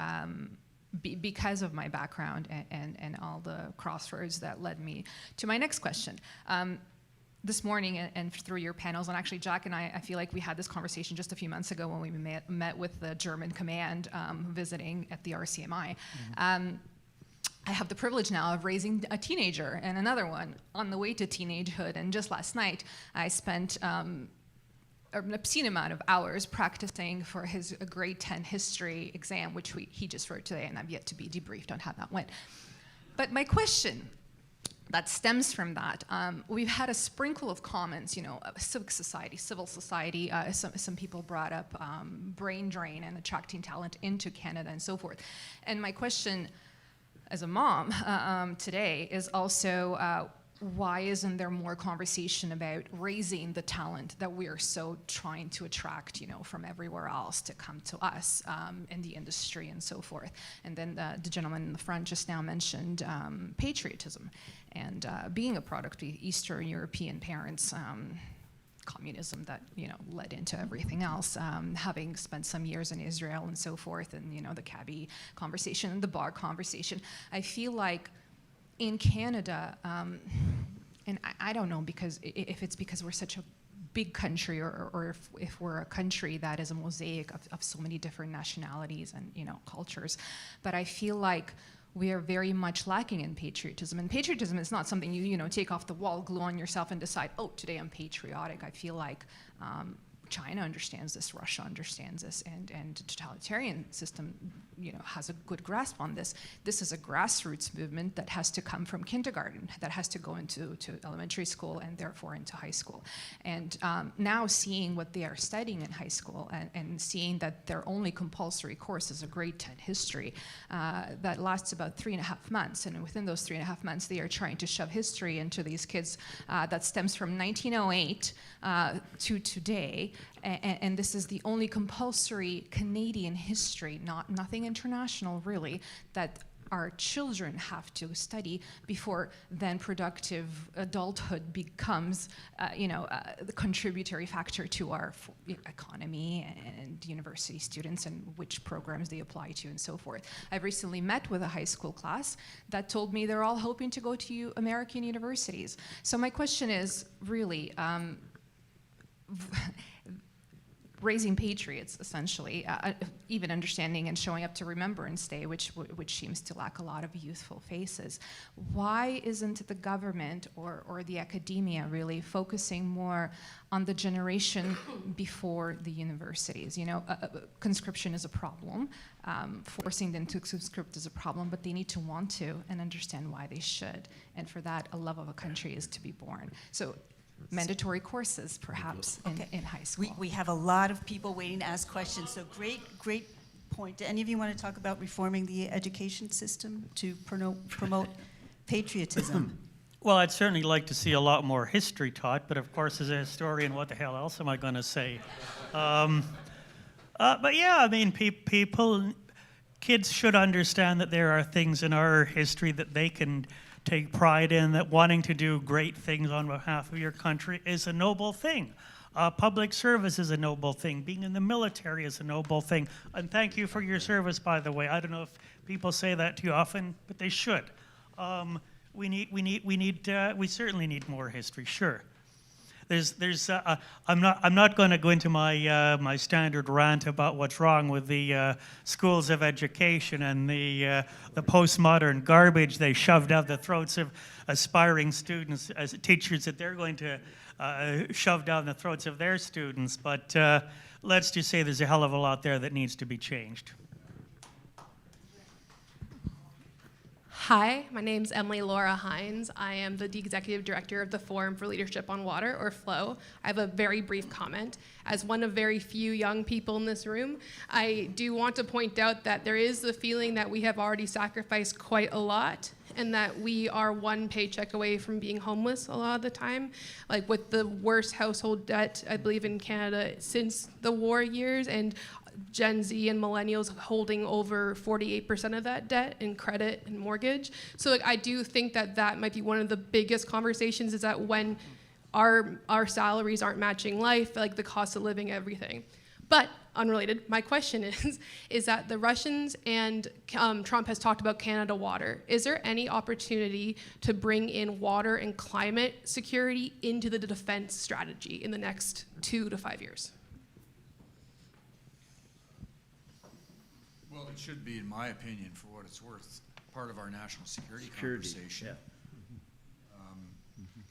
Because of my background and all the crossroads that led me to my next question. This morning and through your panels, and actually Jack and I feel like we had this conversation just a few months ago when we met with the German command visiting at the RCMI. I have the privilege now of raising a teenager and another one on the way to teenagehood, and just last night I spent an obscene amount of hours practicing for his grade 10 history exam, which he just wrote today, and I've yet to be debriefed on how that went. But my question that stems from that. We've had a sprinkle of comments, you know, civic society, civil society. Some people brought up brain drain and attracting talent into Canada and so forth. And my question as a mom today is also, why isn't there more conversation about raising the talent that we are so trying to attract, you know, from everywhere else to come to us in the industry and so forth? And then the gentleman in the front just now mentioned patriotism and being a product of Eastern European parents, communism that, you know, led into everything else, having spent some years in Israel and so forth, and, you know, the cabbie conversation and the bar conversation. I feel like in Canada, and I don't know if it's because we're such a big country, or if we're a country that is a mosaic of so many different nationalities and, you know, cultures, but I feel like we are very much lacking in patriotism. And patriotism is not something you know, take off the wall, glue on yourself, and decide, oh, today I'm patriotic. I feel like China understands this, Russia understands this, and the totalitarian system, you know, has a good grasp on this. This is a grassroots movement that has to come from kindergarten, that has to go into elementary school and therefore into high school. And now seeing what they are studying in high school and seeing that their only compulsory course is a grade 10 history that lasts about 3.5 months. And within those 3.5 months, they are trying to shove history into these kids that stems from 1908 to today. And this is the only compulsory Canadian history, nothing international really, that our children have to study before then productive adulthood becomes, the contributory factor to our economy and university students and which programs they apply to and so forth. I've recently met with a high school class that told me they're all hoping to go to American universities. So my question is really, raising patriots, essentially, even understanding and showing up to Remembrance Day, which seems to lack a lot of youthful faces. Why isn't the government or the academia really focusing more on the generation before the universities? You know, conscription is a problem. Forcing them to conscript is a problem, but they need to want to and understand why they should. And for that, a love of a country is to be born. So mandatory courses, perhaps, in high school. We have a lot of people waiting to ask questions, so great point. Do any of you want to talk about reforming the education system to promote patriotism? Well, I'd certainly like to see a lot more history taught, but of course, as a historian, what the hell else am I going to say? But yeah, I mean, kids should understand that there are things in our history that they can take pride in, that wanting to do great things on behalf of your country is a noble thing. Public service is a noble thing. Being in the military is a noble thing. And thank you for your service, by the way. I don't know if people say that too often, but they should. We certainly need more history, sure. I'm not going to go into my standard rant about what's wrong with the schools of education and the postmodern garbage they shoved down the throats of aspiring students as teachers that they're going to shove down the throats of their students. But let's just say there's a hell of a lot there that needs to be changed. Hi, my name's Emily Laura Hines. I am the Executive Director of the Forum for Leadership on Water, or FLOW. I have a very brief comment. As one of very few young people in this room, I do want to point out that there is the feeling that we have already sacrificed quite a lot, and that we are one paycheck away from being homeless a lot of the time, like with the worst household debt, I believe, in Canada since the war years, and Gen Z and millennials holding over 48% of that debt in credit and mortgage. So I do think that might be one of the biggest conversations, is that when our salaries aren't matching life, like the cost of living, everything. But unrelated, my question is that the Russians and Trump has talked about Canada water. Is there any opportunity to bring in water and climate security into the defense strategy in the next 2 to 5 years? Well, it should be, in my opinion, for what it's worth, part of our national security conversation. Yeah.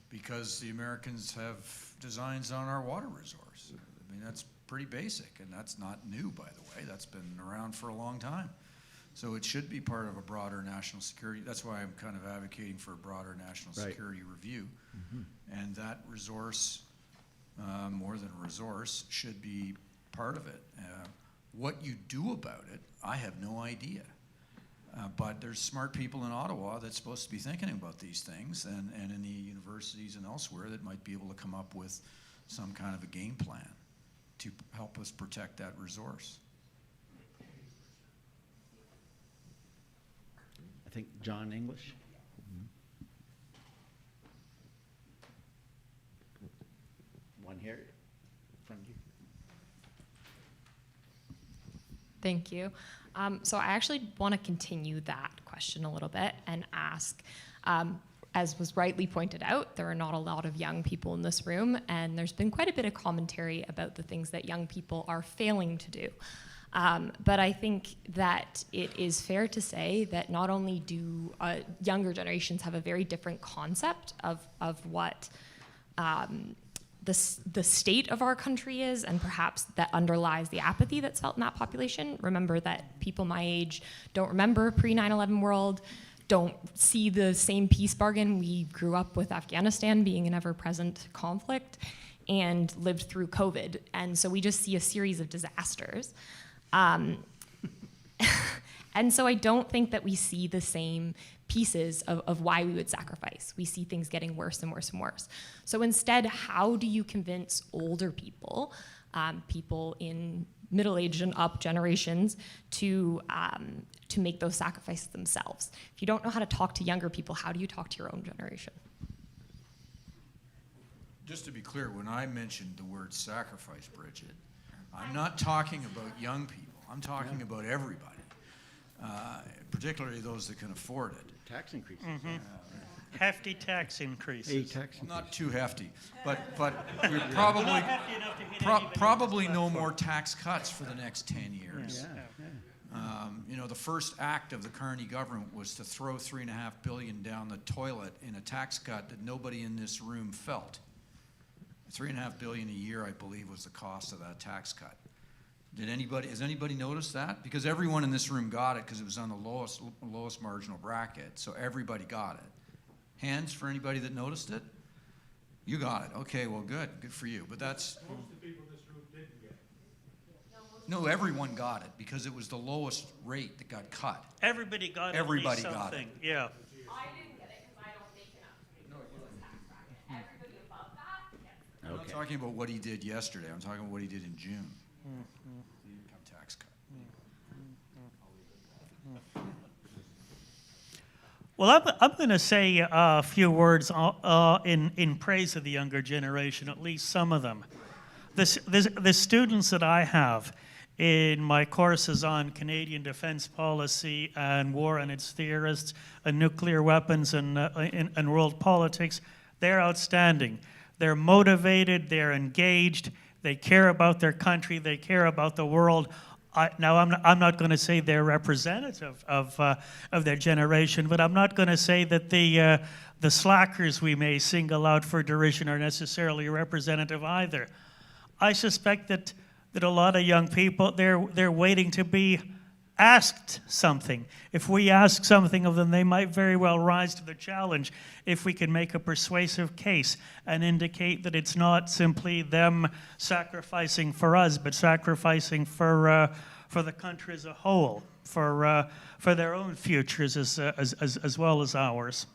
Because the Americans have designs on our water resource. I mean, that's pretty basic, and that's not new, by the way. That's been around for a long time. So it should be part of a broader national security. That's why I'm kind of advocating for a broader national security review. And that resource, more than a resource, should be part of it. What you do about it, I have no idea. But there's smart people in Ottawa that's supposed to be thinking about these things, and in the universities and elsewhere that might be able to come up with some kind of a game plan to help us protect that resource. I think John English. One here in front of you. Thank you. So I actually want to continue that question a little bit and ask, as was rightly pointed out, there are not a lot of young people in this room, and there's been quite a bit of commentary about the things that young people are failing to do. But I think that it is fair to say that not only do younger generations have a very different concept of what the state of our country is, and perhaps that underlies the apathy that's felt in that population. Remember that people my age don't remember pre-9/11 world, don't see the same peace bargain. We grew up with Afghanistan being an ever-present conflict and lived through COVID. And so we just see a series of disasters. And so I don't think that we see the same pieces of why we would sacrifice. We see things getting worse and worse and worse. So instead, how do you convince older people, people in middle-aged and up generations, to make those sacrifices themselves? If you don't know how to talk to younger people, how do you talk to your own generation? Just to be clear, when I mentioned the word sacrifice, Bridget, I'm not talking about young people. I'm talking about everybody, particularly those that can afford it. Tax increases. Hefty tax increases. Not too hefty, but we're probably no more tax cuts for the next 10 years. You know, the first act of the Carney government was to throw $3.5 billion down the toilet in a tax cut that nobody in this room felt. $3.5 billion a year, I believe, was the cost of that tax cut. Has anybody noticed that? Because everyone in this room got it because it was on the lowest marginal bracket, so everybody got it. Hands for anybody that noticed it? You got it. Okay, well, good for you. But that's most of the people in this room didn't get it. No, everyone got it because it was the lowest rate that got cut. Everybody got it. Everybody got it. Yeah. I didn't get it because I don't make enough to make the lowest tax bracket. Everybody above that gets it. I'm not talking about what he did yesterday. I'm talking about what he did in June. The income tax cut. Well, I'm going to say a few words in praise of the younger generation, at least some of them. The students that I have in my courses on Canadian defense policy and war and its theorists and nuclear weapons and world politics, they're outstanding. They're motivated, they're engaged, they care about their country, they care about the world. Now, I'm not going to say they're representative of their generation, but I'm not going to say that the slackers we may single out for derision are necessarily representative either. I suspect that a lot of young people, they're waiting to be asked something. If we ask something of them, they might very well rise to the challenge if we can make a persuasive case and indicate that it's not simply them sacrificing for us, but sacrificing for the country as a whole, for their own futures as well as ours.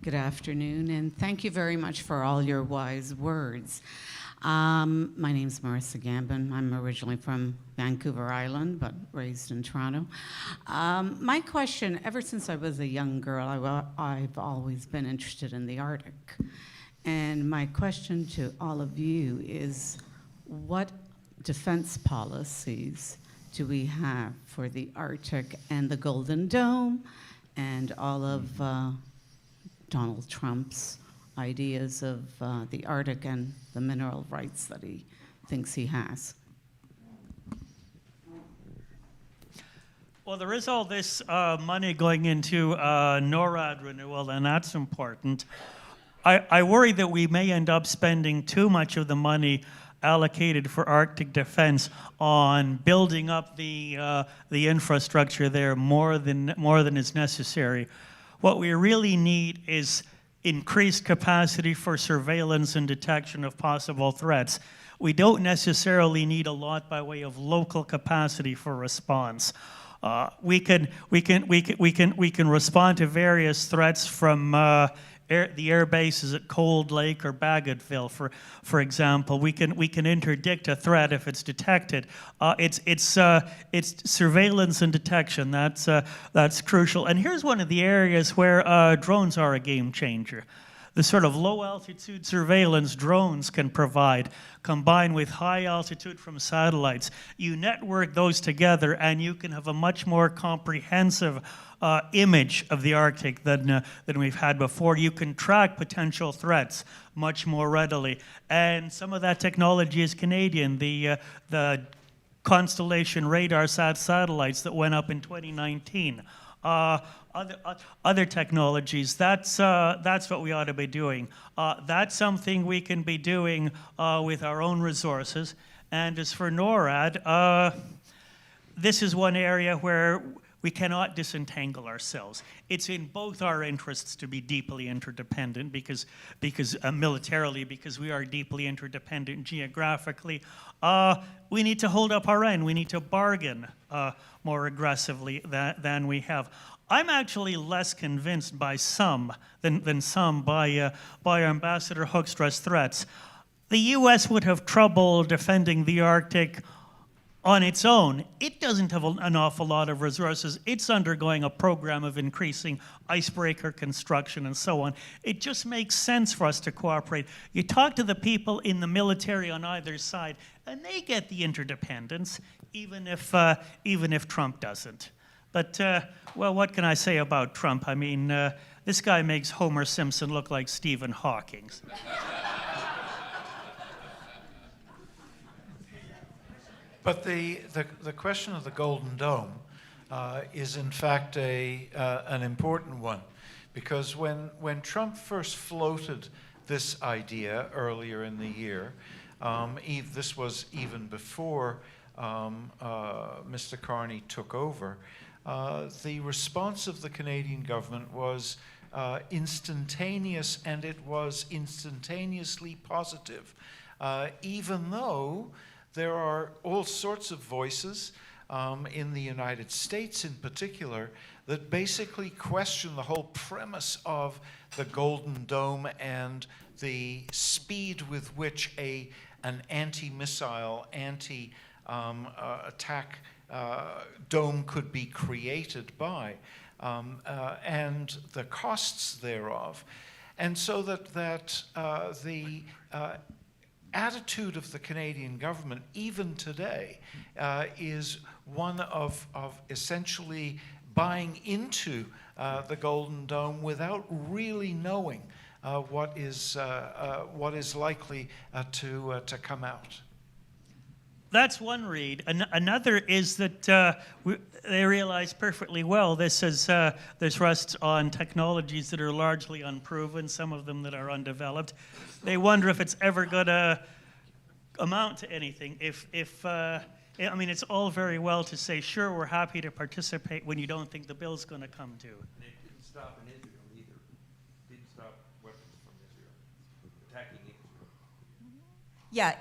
Good afternoon, and thank you very much for all your wise words. My name's Marissa Gambin. I'm originally from Vancouver Island, but raised in Toronto. My question, ever since I was a young girl, I've always been interested in the Arctic. And my question to all of you is, what defense policies do we have for the Arctic and the Golden Dome and all of Donald Trump's ideas of the Arctic and the mineral rights that he thinks he has? Well, there is all this money going into NORAD renewal, and that's important. I worry that we may end up spending too much of the money allocated for Arctic defense on building up the infrastructure there more than is necessary. What we really need is increased capacity for surveillance and detection of possible threats. We don't necessarily need a lot by way of local capacity for response. We can respond to various threats from the air bases at Cold Lake or Bagotville, for example. We can interdict a threat if it's detected. It's surveillance and detection that's crucial. And here's one of the areas where drones are a game changer. The sort of low-altitude surveillance drones can provide, combined with high altitude from satellites. You network those together, and you can have a much more comprehensive image of the Arctic than we've had before. You can track potential threats much more readily. And some of that technology is Canadian. The Constellation radar satellites that went up in 2019. Other technologies, that's what we ought to be doing. That's something we can be doing with our own resources. And as for NORAD, this is one area where we cannot disentangle ourselves. It's in both our interests to be deeply interdependent because militarily, because we are deeply interdependent geographically. We need to hold up our end. We need to bargain more aggressively than we have. I'm actually less convinced by some than some by Ambassador Hoekstra's threats. The U.S. would have trouble defending the Arctic on its own. It doesn't have an awful lot of resources. It's undergoing a program of increasing icebreaker construction and so on. It just makes sense for us to cooperate. You talk to the people in the military on either side, and they get the interdependence, even if Trump doesn't. But, well, what can I say about Trump? I mean, this guy makes Homer Simpson look like Stephen Hawking. But the question of the Golden Dome is in fact an important one, because when Trump first floated this idea earlier in the year, this was even before Mr. Carney took over, the response of the Canadian government was instantaneous, and it was instantaneously positive, even though there are all sorts of voices in the United States in particular that basically question the whole premise of the Golden Dome and the speed with which an anti-missile, anti-attack dome could be created by, and the costs thereof. And so that the attitude of the Canadian government, even today, is one of essentially buying into the Golden Dome without really knowing what is likely to come out. That's one read. Another is that they realize perfectly well this rests on technologies that are largely unproven, some of them that are undeveloped. They wonder if it's ever going to amount to anything. I mean, it's all very well to say, sure, we're happy to participate when you don't think the bill's going to come due. And it didn't stop in Israel either. It didn't stop weapons from Israel, attacking Israel. Yeah,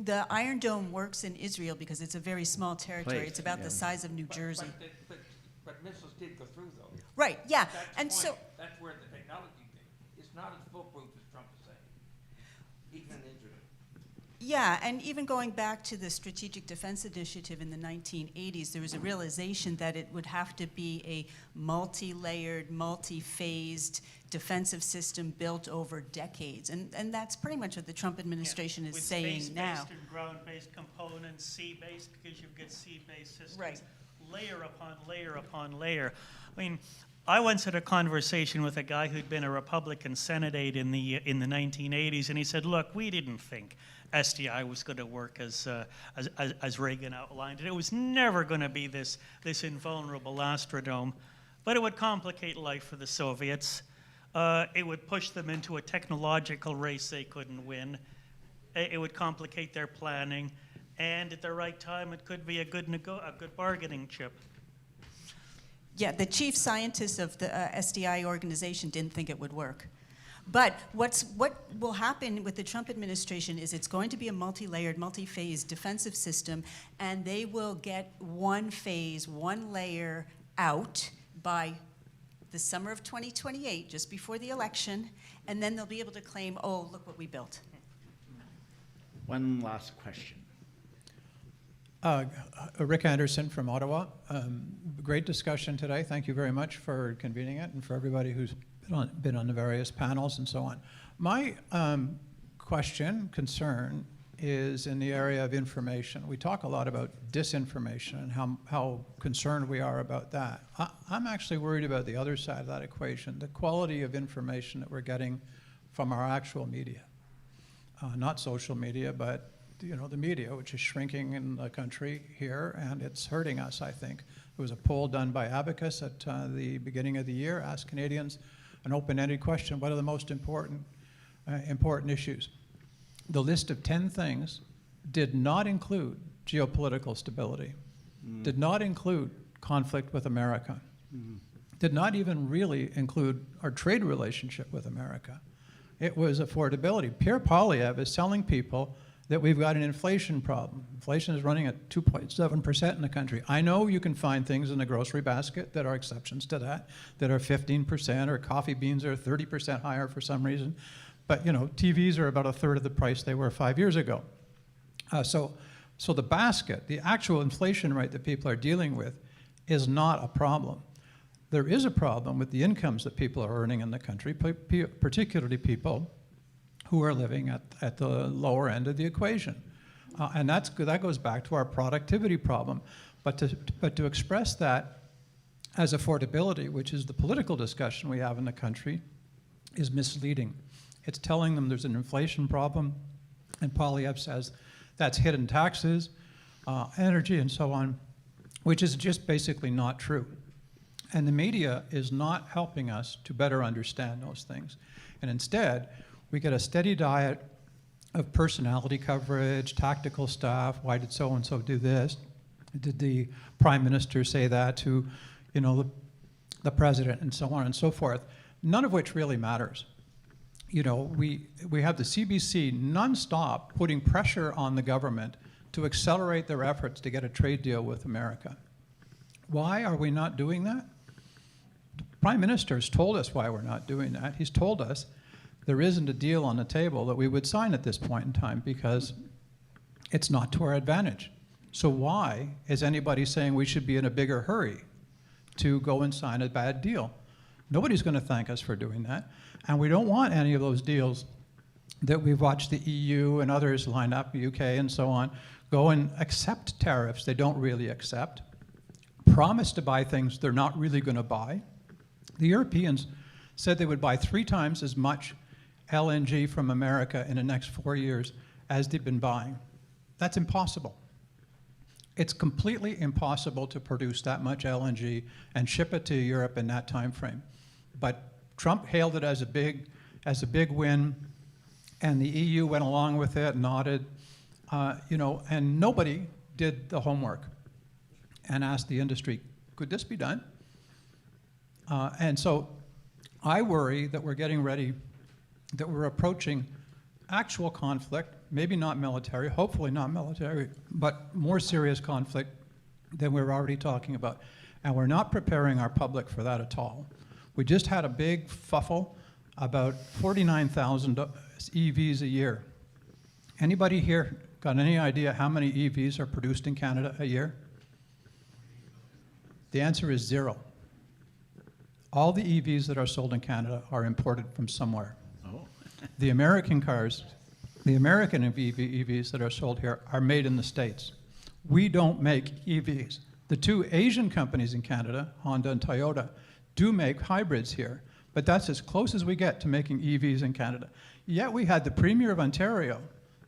the Iron Dome works in Israel because it's a very small territory. Place, It's about the size of New Jersey. But missiles did go through, though. Right, yeah. That's where the technology thing is not as foolproof as Trump is saying, even in Israel. Yeah, and even going back to the Strategic Defense Initiative in the 1980s, there was a realization that it would have to be a multi-layered, multi-phased defensive system built over decades. And that's pretty much what the Trump administration is saying now. Space-based and ground-based components, sea-based because you get sea-based systems. Right. Layer upon layer upon layer. I mean, I once had a conversation with a guy who'd been a Republican Senate aide in the 1980s, and he said, look, we didn't think SDI was going to work as Reagan outlined it. It was never going to be this invulnerable Astrodome, but it would complicate life for the Soviets. It would push them into a technological race they couldn't win. it would complicate their planning, and at the right time, it could be a good bargaining chip. Yeah, the chief scientist of the SDI organization didn't think it would work. But what will happen with the Trump administration is it's going to be a multi-layered, multi-phase defensive system, and they will get one phase, one layer out by the summer of 2028, just before the election, and then they'll be able to claim, oh, look what we built. One last question. Rick Anderson from Ottawa. Great discussion today. Thank you very much for convening it and for everybody who's been on the various panels and so on. My concern is in the area of information. We talk a lot about disinformation and how concerned we are about that. I'm actually worried about the other side of that equation, the quality of information that we're getting from our actual media. Not social media, but the media, which is shrinking in the country here, and it's hurting us, I think. There was a poll done by Abacus at the beginning of the year, asked Canadians an open-ended question: what are the most important issues? The list of 10 things did not include geopolitical stability, did not include conflict with America, did not even really include our trade relationship with America. It was affordability. Pierre Poilievre is telling people that we've got an inflation problem. Inflation is running at 2.7% in the country. I know you can find things in the grocery basket that are exceptions to that are 15%, or coffee beans are 30% higher for some reason. But TVs are about a third of the price they were 5 years ago. So the basket, the actual inflation rate that people are dealing with, is not a problem. There is a problem with the incomes that people are earning in the country, particularly people who are living at the lower end of the equation. And that goes back to our productivity problem. But to express that as affordability, which is the political discussion we have in the country, is misleading. It's telling them there's an inflation problem, and Poilievre says that's hidden taxes, energy, and so on, which is just basically not true. And the media is not helping us to better understand those things. And instead, we get a steady diet of personality coverage, tactical stuff. Why did so-and-so do this? Did the prime minister say that to, the president, and so on and so forth? None of which really matters. We have the CBC nonstop putting pressure on the government to accelerate their efforts to get a trade deal with America. Why are we not doing that? The prime minister has told us why we're not doing that. He's told us there isn't a deal on the table that we would sign at this point in time because it's not to our advantage. So why is anybody saying we should be in a bigger hurry to go and sign a bad deal? Nobody's going to thank us for doing that. And we don't want any of those deals that we've watched the EU and others line up, UK and so on, go and accept tariffs they don't really accept, promise to buy things they're not really going to buy. The Europeans said they would buy 3 times as much LNG from America in the next 4 years as they've been buying. That's impossible. It's completely impossible to produce that much LNG and ship it to Europe in that time frame. But Trump hailed it as a big win, and the EU went along with it, nodded, and nobody did the homework and asked the industry, could this be done? And so I worry that we're getting ready, that we're approaching actual conflict, maybe not military, hopefully not military, but more serious conflict than we're already talking about. And we're not preparing our public for that at all. We just had a big fuffle about 49,000 EVs a year. Anybody here got any idea how many EVs are produced in Canada a year? The answer is 0. All the EVs that are sold in Canada are imported from somewhere. Oh. The American cars, the American EVs that are sold here are made in the States. We don't make EVs. The 2 Asian companies in Canada, Honda and Toyota, do make hybrids here, but that's as close as we get to making EVs in Canada. Yet we had the Premier of Ontario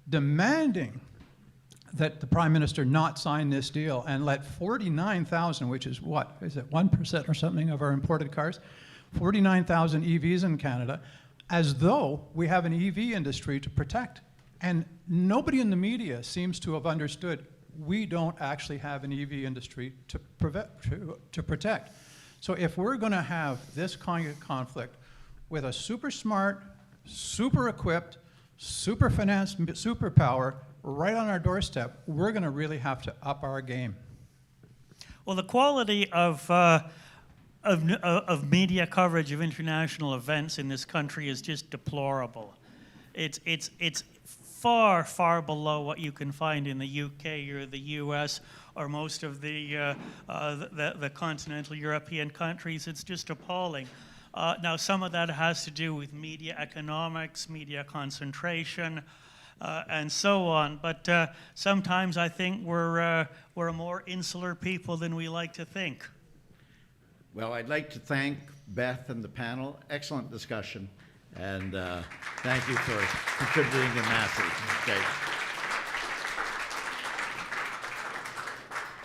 demanding that the Prime Minister not sign this deal and let 49,000, which is what, is it 1% or something of our imported cars? 49,000 EVs in Canada, as though we have an EV industry to protect. And nobody in the media seems to have understood we don't actually have an EV industry to protect. So if we're going to have this kind of conflict with a super smart, super equipped, super financed superpower right on our doorstep, we're going to really have to up our game. Well, the quality of media coverage of international events in this country is just deplorable. It's far, far below what you can find in the UK or the US or most of the continental European countries. It's just appalling. Now, some of that has to do with media economics, media concentration, and so on. But sometimes I think we're a more insular people than we like to think. Well, I'd like to thank Beth and the panel. Excellent discussion. And thank you for contributing to Massey. Okay.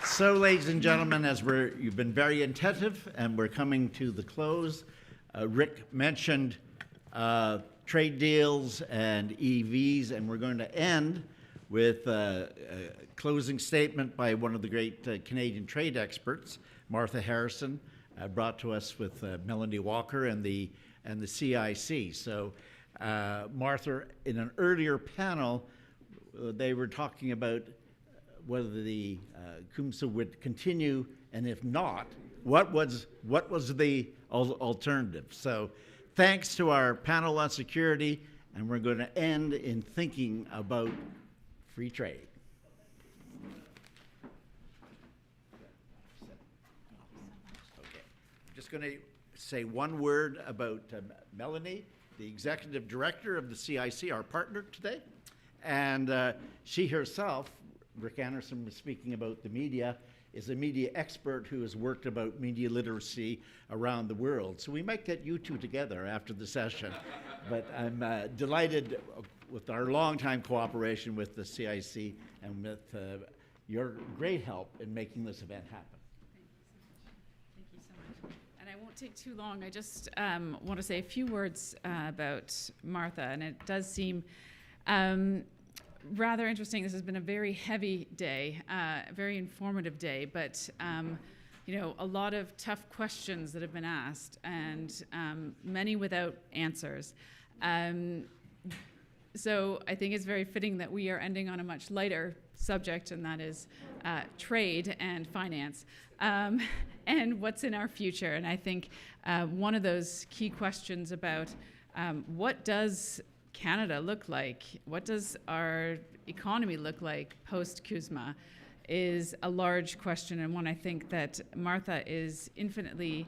So, ladies and gentlemen, as you've been very attentive and we're coming to the close, Rick mentioned trade deals and EVs, and we're going to end with a closing statement by one of the great Canadian trade experts, Martha Harrison, brought to us with Melanie Walker and the CIC. So, Martha, in an earlier panel, they were talking about whether the CUMSA would continue, and if not, what was the alternative? So, thanks to our panel on security, and we're going to end in thinking about free trade. Okay, I'm just going to say one word about Melanie, the executive director of the CIC, our partner today. And she herself, Rick Anderson was speaking about the media, is a media expert who has worked about media literacy around the world. So we might get you two together after the session. But I'm delighted with our longtime cooperation with the CIC and with your great help in making this event happen. Thank you so much. And I won't take too long. I just want to say a few words about Martha. And it does seem rather interesting. This has been a very heavy day, a very informative day, but you know, a lot of tough questions that have been asked, and many without answers. So I think it's very fitting that we are ending on a much lighter subject, and that is trade and finance, and what's in our future. And I think one of those key questions about what does Canada look like? What does our economy look like post-CUSMA is a large question, and one I think that Martha is infinitely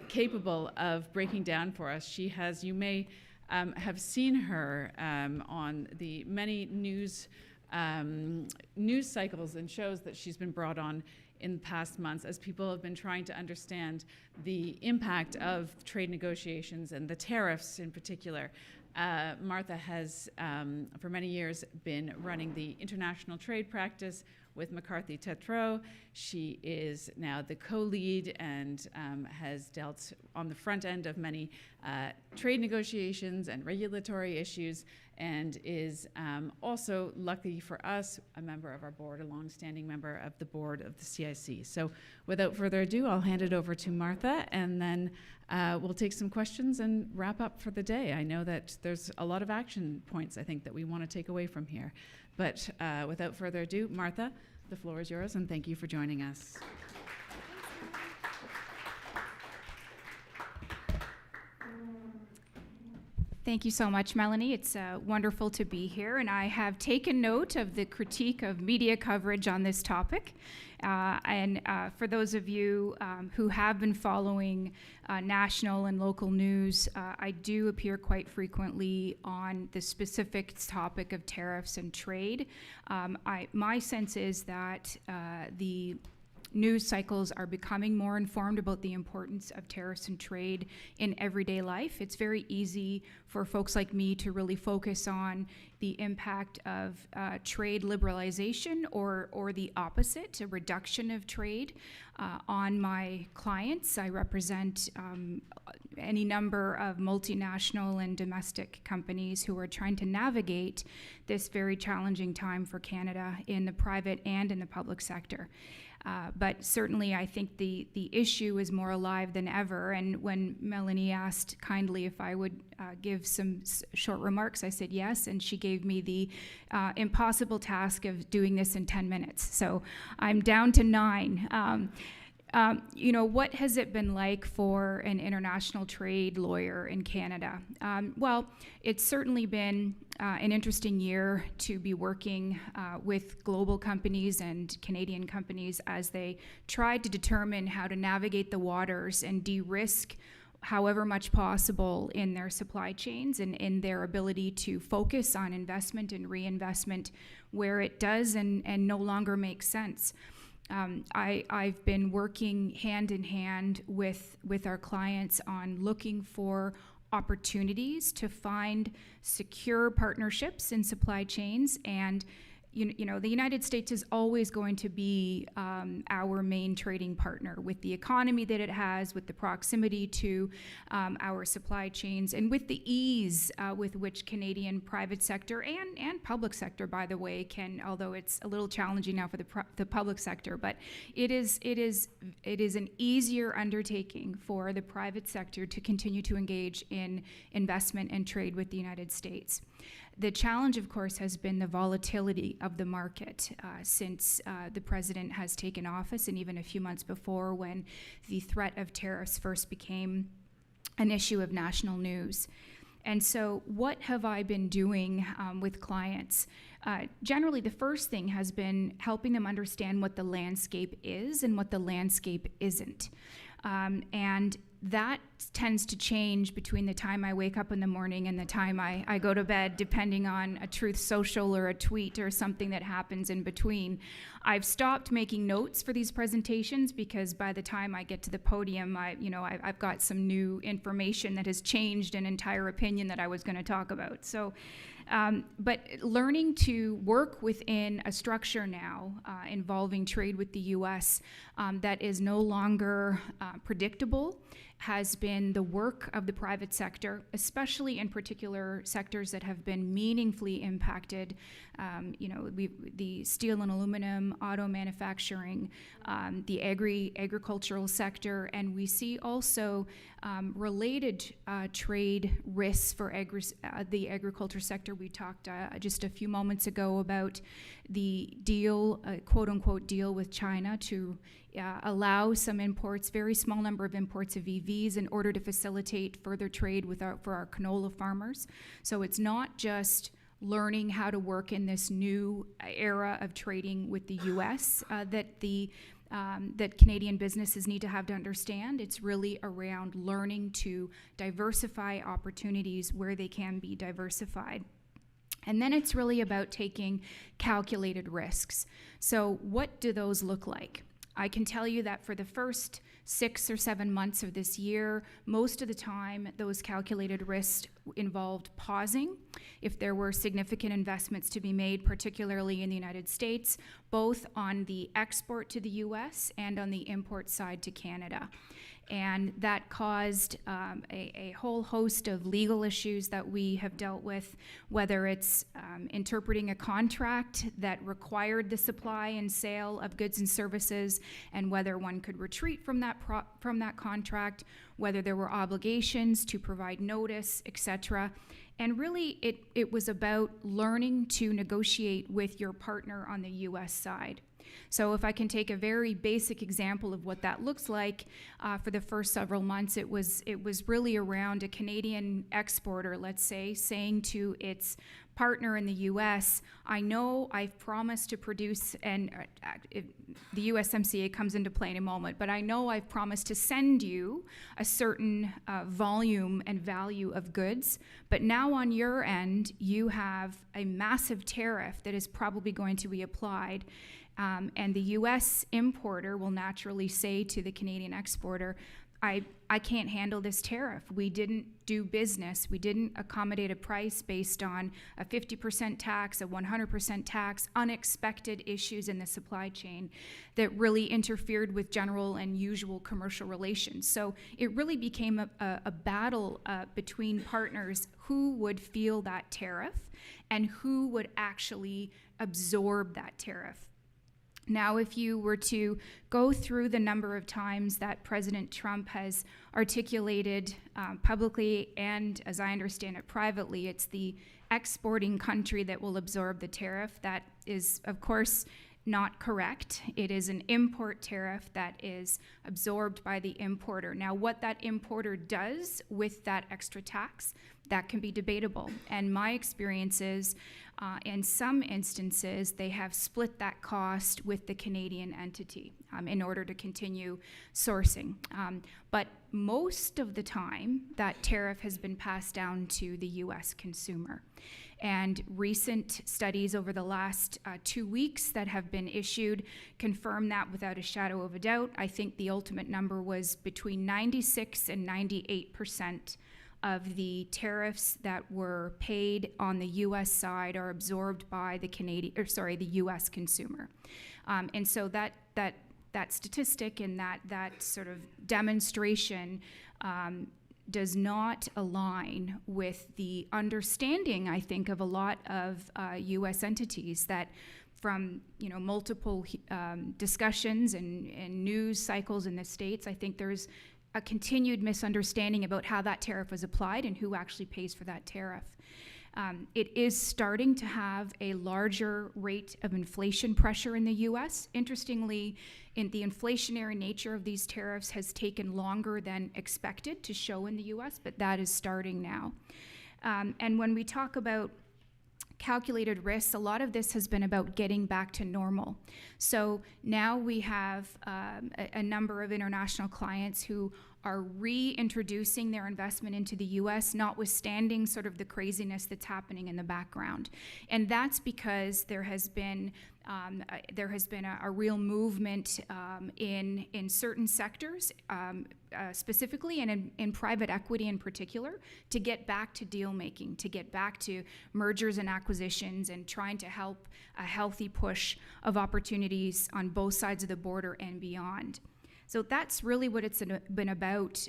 capable of breaking down for us. She has, you may have seen her on the many news cycles and shows that she's been brought on in the past months as people have been trying to understand the impact of trade negotiations and the tariffs in particular. Martha has, for many years, been running the international trade practice with McCarthy Tétrault. She is now the co-lead and has dealt on the front end of many trade negotiations and regulatory issues, and is also, lucky for us, a member of our board, a long-standing member of the board of the CIC. So without further ado, I'll hand it over to Martha, and then we'll take some questions and wrap up for the day. I know that there's a lot of action points, I think, that we want to take away from here. But without further ado, Martha, the floor is yours, and thank you for joining us. Thank you so much, Melanie. It's wonderful to be here, and I have taken note of the critique of media coverage on this topic. And for those of you who have been following national and local news, I do appear quite frequently on the specific topic of tariffs and trade. My sense is that the news cycles are becoming more informed about the importance of tariffs and trade in everyday life. It's very easy for folks like me to really focus on the impact of trade liberalization or the opposite, a reduction of trade on my clients. I represent any number of multinational and domestic companies who are trying to navigate this very challenging time for Canada in the private and in the public sector. But certainly I think the issue is more alive than ever. And when Melanie asked kindly if I would give some short remarks, I said yes, and she gave me the impossible task of doing this in 10 minutes. So I'm down to 9. You know, what has it been like for an international trade lawyer in Canada? Well, it's certainly been an interesting year to be working with global companies and Canadian companies as they tried to determine how to navigate the waters and de-risk however much possible in their supply chains and in their ability to focus on investment and reinvestment where it does and no longer makes sense. I've been working hand in hand with our clients on looking for opportunities to find secure partnerships in supply chains. And you know, the United States is always going to be our main trading partner with the economy that it has, with the proximity to our supply chains, and with the ease with which Canadian private sector and public sector, by the way, can, although it's a little challenging now for the public sector, but it is an easier undertaking for the private sector to continue to engage in investment and trade with the United States. The challenge, of course, has been the volatility of the market since the president has taken office, and even a few months before when the threat of tariffs first became an issue of national news. And so what have I been doing with clients? Generally, the first thing has been helping them understand what the landscape is and what the landscape isn't. And that tends to change between the time I wake up in the morning and the time I go to bed, depending on a Truth Social or a tweet or something that happens in between. I've stopped making notes for these presentations because by the time I get to the podium, I've got some new information that has changed an entire opinion that I was going to talk about. So, but learning to work within a structure now involving trade with the U.S. That is no longer predictable has been the work of the private sector, especially in particular sectors that have been meaningfully impacted. The steel and aluminum, auto manufacturing, the agricultural sector, and we see also related trade risks for the agriculture sector. We talked just a few moments ago about the deal, quote-unquote deal with China to allow some imports, very small number of imports of EVs in order to facilitate further trade for our canola farmers. So it's not just learning how to work in this new era of trading with the U.S. That Canadian businesses need to have to understand. It's really around learning to diversify opportunities where they can be diversified. And then it's really about taking calculated risks. So what do those look like? I can tell you that for the first 6 or 7 months of this year, most of the time those calculated risks involved pausing if there were significant investments to be made, particularly in the United States, both on the export to the US and on the import side to Canada. And that caused a whole host of legal issues that we have dealt with, whether it's interpreting a contract that required the supply and sale of goods and services, and whether one could retreat from that contract, whether there were obligations to provide notice, etc. And really, it was about learning to negotiate with your partner on the U.S. side. So if I can take a very basic example of what that looks like, for the first several months, it was really around a Canadian exporter, let's say, saying to its partner in the U.S., I know I've promised to produce, and the USMCA comes into play in a moment, but I know I've promised to send you a certain volume and value of goods, but now on your end, you have a massive tariff that is probably going to be applied. And the US importer will naturally say to the Canadian exporter, I can't handle this tariff. We didn't do business. We didn't accommodate a price based on a 50% tax, a 100% tax, unexpected issues in the supply chain that really interfered with general and usual commercial relations. So it really became a battle between partners who would feel that tariff and who would actually absorb that tariff. Now, if you were to go through the number of times that President Trump has articulated publicly and, as I understand it, privately, it's the exporting country that will absorb the tariff. That is, of course, not correct. It is an import tariff that is absorbed by the importer. Now, what that importer does with that extra tax, that can be debatable. And my experience is, in some instances, they have split that cost with the Canadian entity in order to continue sourcing. But most of the time, that tariff has been passed down to the US consumer. And recent studies over the last 2 weeks that have been issued confirm that without a shadow of a doubt. I think the ultimate number was between 96 and 98% of the tariffs that were paid on the U.S. side are absorbed by the U.S. consumer. And so that statistic and that sort of demonstration does not align with the understanding, I think, of a lot of U.S. entities that from multiple discussions and news cycles in the States, I think there's a continued misunderstanding about how that tariff was applied and who actually pays for that tariff. It is starting to have a larger rate of inflation pressure in the U.S. Interestingly, the inflationary nature of these tariffs has taken longer than expected to show in the U.S., but that is starting now. And when we talk about calculated risks, a lot of this has been about getting back to normal. So now we have a number of international clients who are reintroducing their investment into the U.S., notwithstanding sort of the craziness that's happening in the background. And that's because there has been a real movement in certain sectors, specifically, and in private equity in particular, to get back to deal making, to get back to mergers and acquisitions, and trying to help a healthy push of opportunities on both sides of the border and beyond. So that's really what it's been about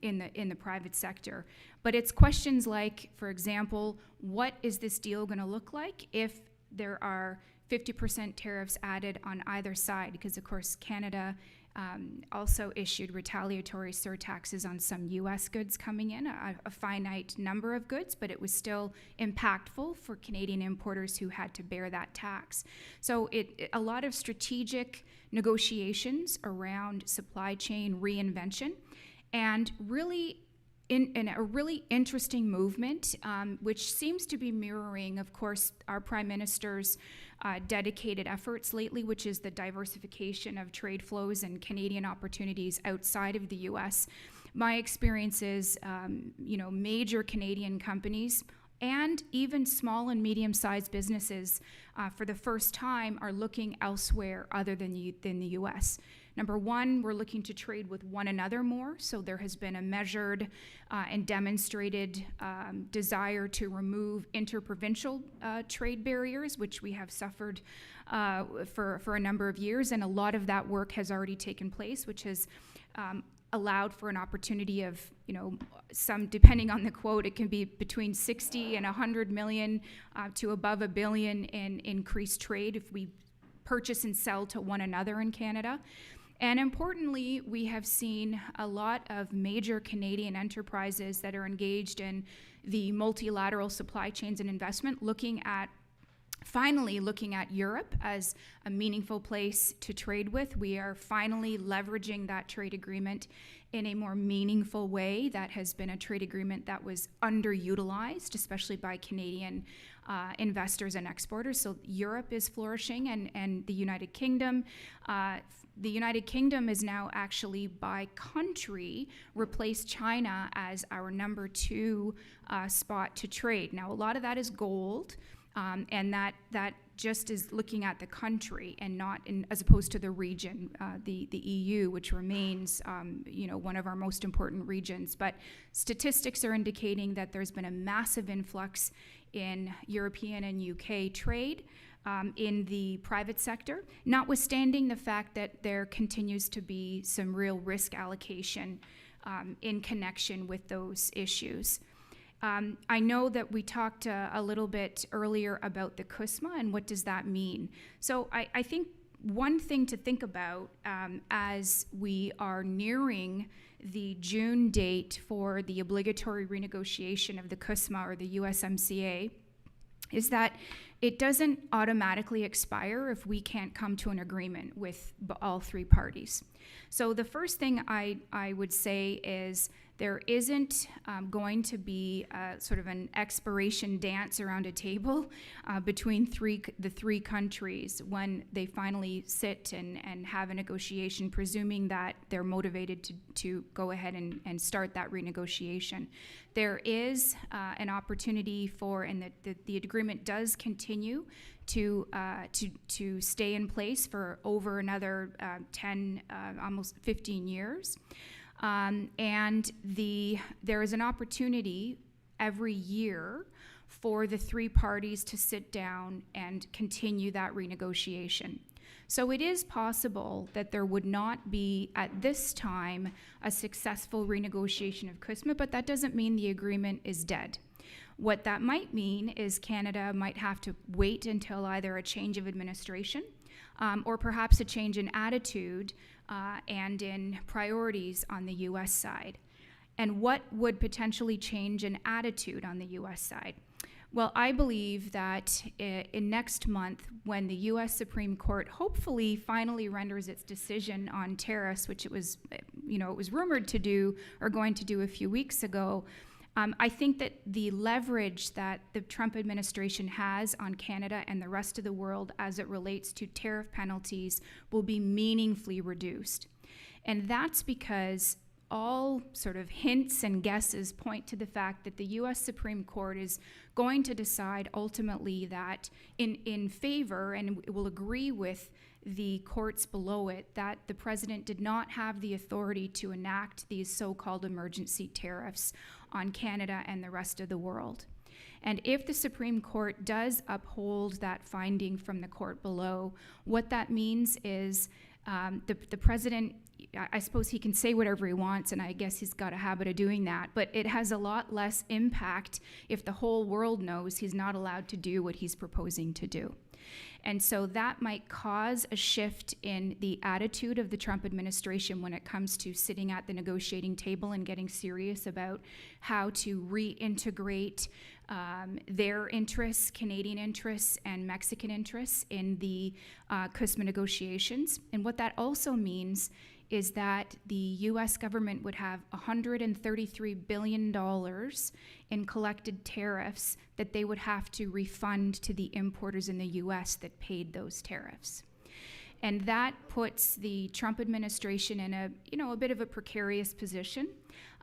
in the private sector. But it's questions like, for example, what is this deal going to look like if there are 50% tariffs added on either side? Because, of course, Canada also issued retaliatory surtaxes on some U.S. goods coming in, a finite number of goods, but it was still impactful for Canadian importers who had to bear that tax. So a lot of strategic negotiations around supply chain reinvention, and really in a really interesting movement, which seems to be mirroring, of course, our Prime Minister's dedicated efforts lately, which is the diversification of trade flows and Canadian opportunities outside of the U.S. My experience is, major Canadian companies and even small and medium-sized businesses, for the first time, are looking elsewhere other than the U.S. Number one, we're looking to trade with one another more, so there has been a measured and demonstrated desire to remove interprovincial trade barriers, which we have suffered for a number of years, and a lot of that work has already taken place, which has allowed for an opportunity of, some, depending on the quote, it can be between 60 and 100 million to above $1 billion in increased trade if we purchase and sell to one another in Canada. And importantly, we have seen a lot of major Canadian enterprises that are engaged in the multilateral supply chains and investment finally looking at Europe as a meaningful place to trade with. We are finally leveraging that trade agreement in a more meaningful way. That has been a trade agreement that was underutilized, especially by Canadian investors and exporters. So Europe is flourishing, and the United Kingdom. The United Kingdom is now actually, by country, replaced China as our number 2 spot to trade. Now, a lot of that is gold. And that just as looking at the country and not as opposed to the region, the EU, which remains one of our most important regions. But statistics are indicating that there's been a massive influx in European and UK trade in the private sector, notwithstanding the fact that there continues to be some real risk allocation in connection with those issues. I know that we talked a little bit earlier about the CUSMA and what does that mean. So I think one thing to think about as we are nearing the June date for the obligatory renegotiation of the CUSMA or the USMCA is that it doesn't automatically expire if we can't come to an agreement with all three parties. So the first thing I would say is there isn't going to be sort of an expiration dance around a table between the three countries when they finally sit and have a negotiation, presuming that they're motivated to go ahead and start that renegotiation. There is an opportunity for, and the agreement does continue to stay in place for over another 10, almost 15 years. And there is an opportunity every year for the three parties to sit down and continue that renegotiation. So it is possible that there would not be, at this time, a successful renegotiation of CUSMA, but that doesn't mean the agreement is dead. What that might mean is Canada might have to wait until either a change of administration or perhaps a change in attitude and in priorities on the U.S. side. And what would potentially change in attitude on the U.S. side? Well, I believe that in next month, when the U.S. Supreme Court hopefully finally renders its decision on tariffs, which it was rumored to do or going to do a few weeks ago, I think that the leverage that the Trump administration has on Canada and the rest of the world as it relates to tariff penalties will be meaningfully reduced. And that's because all sort of hints and guesses point to the fact that the U.S. Supreme Court is going to decide ultimately that in favor, and will agree with the courts below it, that the president did not have the authority to enact these so-called emergency tariffs on Canada and the rest of the world. And if the Supreme Court does uphold that finding from the court below, what that means is the president, I suppose he can say whatever he wants, and I guess he's got a habit of doing that, but it has a lot less impact if the whole world knows he's not allowed to do what he's proposing to do. And so that might cause a shift in the attitude of the Trump administration when it comes to sitting at the negotiating table and getting serious about how to reintegrate their interests, Canadian interests, and Mexican interests in the CUSMA negotiations. And what that also means is that the U.S. government would have $133 billion in collected tariffs that they would have to refund to the importers in the U.S. that paid those tariffs. And that puts the Trump administration in a bit of a precarious position.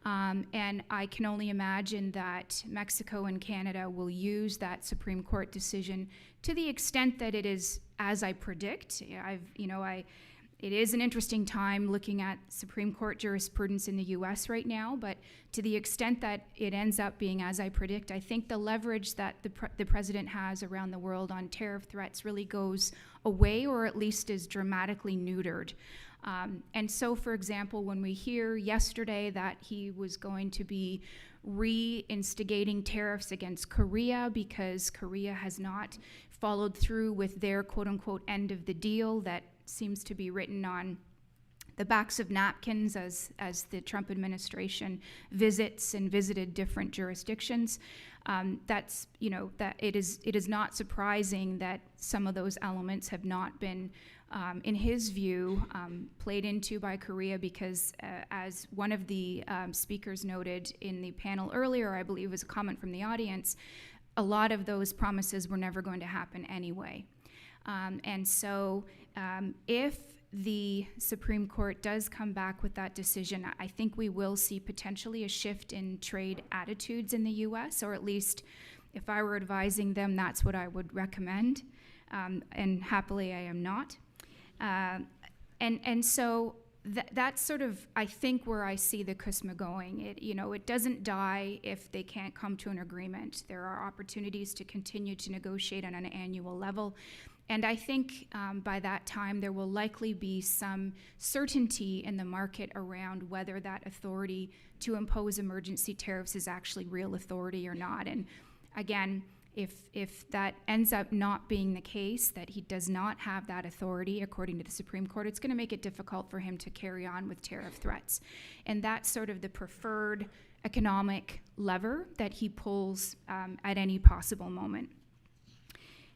And I can only imagine that Mexico and Canada will use that Supreme Court decision to the extent that it is as I predict. It is an interesting time looking at Supreme Court jurisprudence in the U.S. right now, but to the extent that it ends up being as I predict, I think the leverage that the president has around the world on tariff threats really goes away, or at least is dramatically neutered. And so, for example, when we hear yesterday that he was going to be reinstigating tariffs against Korea because Korea has not followed through with their quote-unquote end of the deal that seems to be written on the backs of napkins as the Trump administration visits and visited different jurisdictions. That it is not surprising that some of those elements have not been, in his view, played into by Korea because, as one of the speakers noted in the panel earlier, I believe was a comment from the audience, a lot of those promises were never going to happen anyway. And so if the Supreme Court does come back with that decision, I think we will see potentially a shift in trade attitudes in the U.S., or at least if I were advising them, that's what I would recommend. and happily I am not. And so that's sort of, I think, where I see the CUSMA going. It doesn't die if they can't come to an agreement. There are opportunities to continue to negotiate on an annual level. And I think by that time there will likely be some certainty in the market around whether that authority to impose emergency tariffs is actually real authority or not. And again, if that ends up not being the case, that he does not have that authority according to the Supreme Court, it's going to make it difficult for him to carry on with tariff threats. And that's sort of the preferred economic lever that he pulls at any possible moment.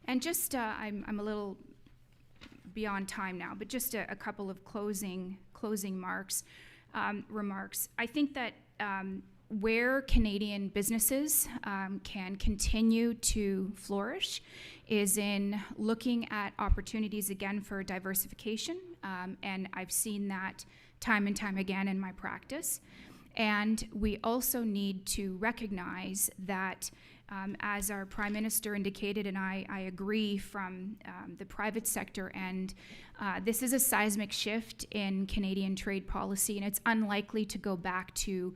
And just, I'm a little beyond time now, but just a couple of closing remarks. I think that where Canadian businesses can continue to flourish is in looking at opportunities again for diversification, and I've seen that time and time again in my practice. And we also need to recognize that as our Prime Minister indicated, and I agree from the private sector end, this is a seismic shift in Canadian trade policy, and it's unlikely to go back to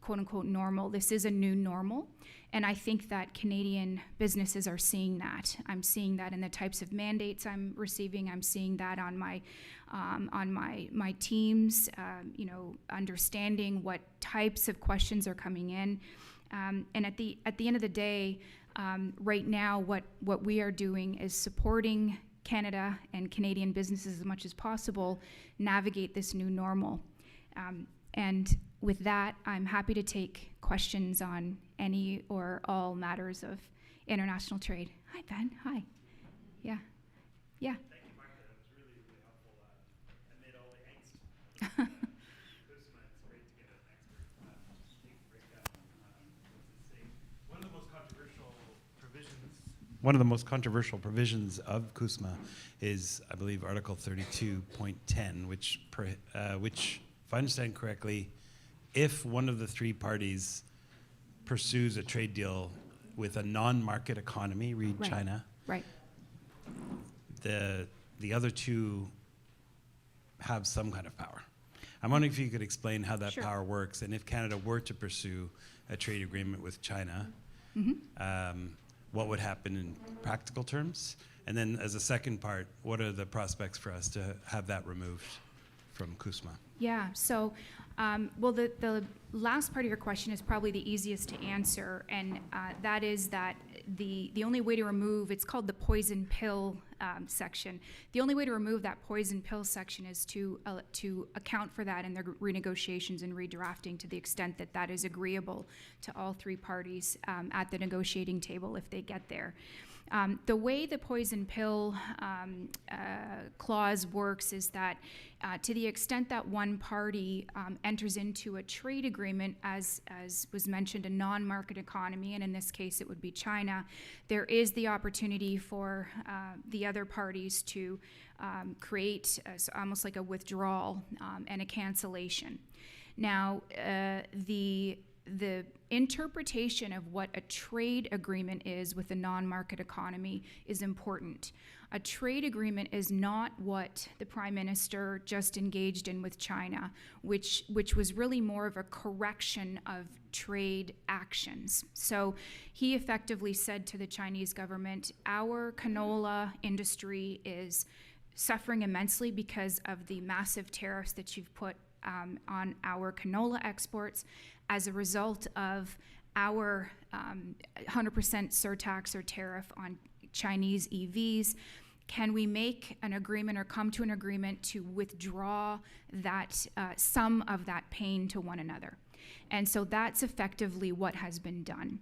quote unquote normal. This is a new normal. And I think that Canadian businesses are seeing that. I'm seeing that in the types of mandates I'm receiving. I'm seeing that on my teams, understanding what types of questions are coming in. And at the end of the day, right now, what we are doing is supporting Canada and Canadian businesses as much as possible navigate this new normal. And with that, I'm happy to take questions on any or all matters of international trade. Hi, Ben. Hi. Yeah. Yeah. Thank you, Martha. That was really, really helpful amid all the angst. It's great to get an expert break down what's at stake. One of the most controversial provisions of CUSMA is, I believe, Article 32.10, which, if I understand correctly, if one of the three parties pursues a trade deal with a non-market economy, read Right. China, Right. the other two have some kind of power. I'm wondering if you could explain how that Sure. power works, and if Canada were to pursue a trade agreement with China, what would happen in practical terms? And then as a second part, what are the prospects for us to have that removed from CUSMA? Yeah, so, well, the last part of your question is probably the easiest to answer, and that is that the only way to remove, it's called the poison pill section. The only way to remove that poison pill section is to account for that in the renegotiations and redrafting to the extent that that is agreeable to all three parties at the negotiating table if they get there. The way the poison pill clause works is that to the extent that one party enters into a trade agreement, as was mentioned, a non-market economy, and in this case it would be China, there is the opportunity for the other parties to create almost like a withdrawal and a cancellation. Now, the interpretation of what a trade agreement is with a non-market economy is important. A trade agreement is not what the Prime Minister just engaged in with China, which was really more of a correction of trade actions. So he effectively said to the Chinese government, our canola industry is suffering immensely because of the massive tariffs that you've put on our canola exports as a result of our 100% surtax or tariff on Chinese EVs. Can we make an agreement or come to an agreement to withdraw that some of that pain to one another? And so that's effectively what has been done.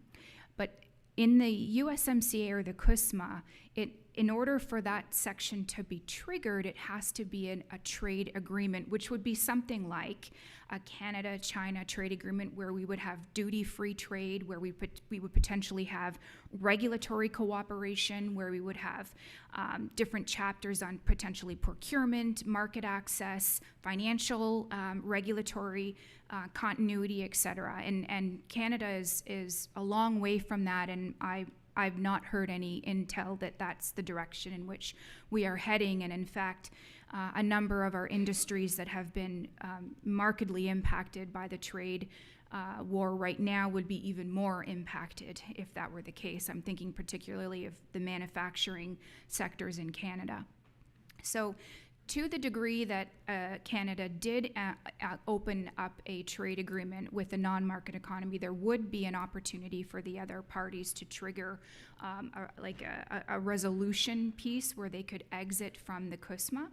But in the USMCA or the CUSMA, in order for that section to be triggered, it has to be a trade agreement, which would be something like a Canada-China trade agreement where we would have duty-free trade, where we would potentially have regulatory cooperation, where we would have different chapters on potentially procurement, market access, financial, regulatory continuity, et cetera. And Canada is a long way from that, and I've not heard any intel that that's the direction in which we are heading. And in fact, a number of our industries that have been markedly impacted by the trade war right now would be even more impacted if that were the case. I'm thinking particularly of the manufacturing sectors in Canada. So to the degree that Canada did open up a trade agreement with the non-market economy, there would be an opportunity for the other parties to trigger a resolution piece where they could exit from the CUSMA.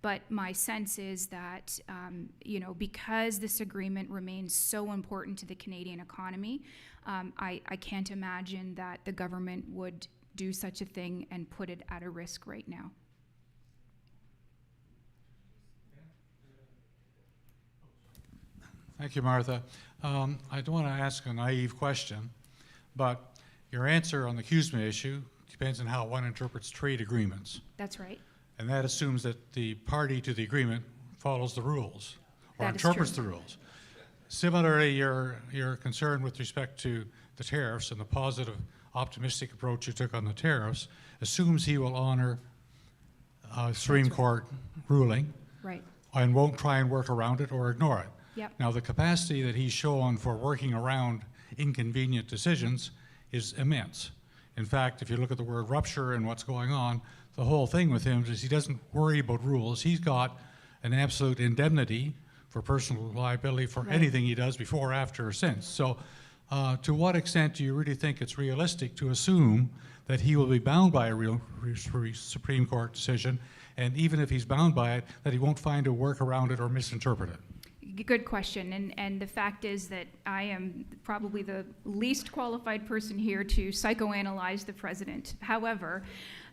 But my sense is that, because this agreement remains so important to the Canadian economy, I can't imagine that the government would do such a thing and put it at a risk right now. Thank you, Martha. I don't want to ask a naive question, but your answer on the CUSMA issue depends on how one interprets trade agreements. That's right. And that assumes that the party to the agreement follows the rules or That is interprets true. the rules. Similarly, your concern with respect to the tariffs and the positive, optimistic approach you took on the tariffs assumes he will honor Supreme Court ruling Right. and won't try and work around it or ignore it. Yep. Now, the capacity that he's shown for working around inconvenient decisions is immense. In fact, if you look at the word rupture and what's going on, the whole thing with him is he doesn't worry about rules. He's got an absolute indemnity for personal liability for Right. anything he does before, after, or since. So to what extent do you really think it's realistic to assume that he will be bound by a real Supreme Court decision, and even if he's bound by it, that he won't find a work around it or misinterpret it? Good question, and the fact is that I am probably the least qualified person here to psychoanalyze the president. However,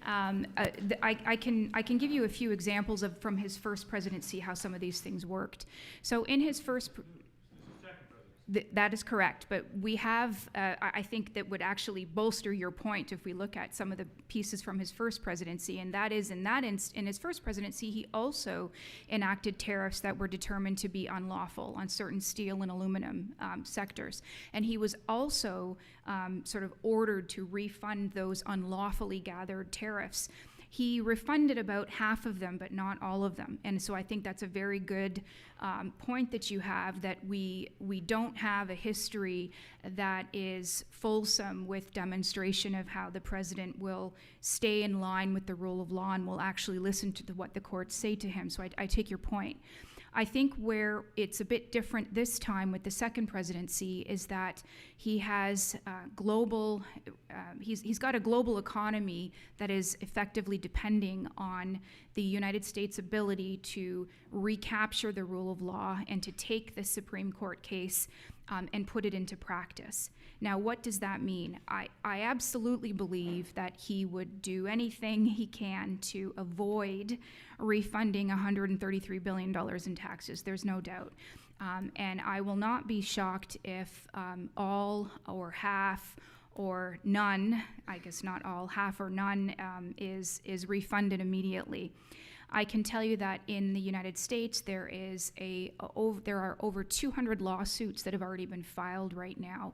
I can give you a few examples from his first presidency how some of these things worked. So in his first that is correct, but we have, I think that would actually bolster your point if we look at some of the pieces from his first presidency, and that is in his first presidency, he also enacted tariffs that were determined to be unlawful on certain steel and aluminum sectors. And he was also sort of ordered to refund those unlawfully gathered tariffs. He refunded about half of them, but not all of them. And so I think that's a very good point that you have, that we don't have a history that is fulsome with demonstration of how the president will stay in line with the rule of law and will actually listen to what the courts say to him. So I take your point. I think where it's a bit different this time with the second presidency is that he has he's got a global economy that is effectively depending on the United States' ability to recapture the rule of law and to take the Supreme Court case and put it into practice. Now, what does that mean? I absolutely believe that he would do anything he can to avoid refunding $133 billion in taxes. There's no doubt. And I will not be shocked if all or half or none, I guess not all, half or none is refunded immediately. I can tell you that in the United States, there are over 200 lawsuits that have already been filed right now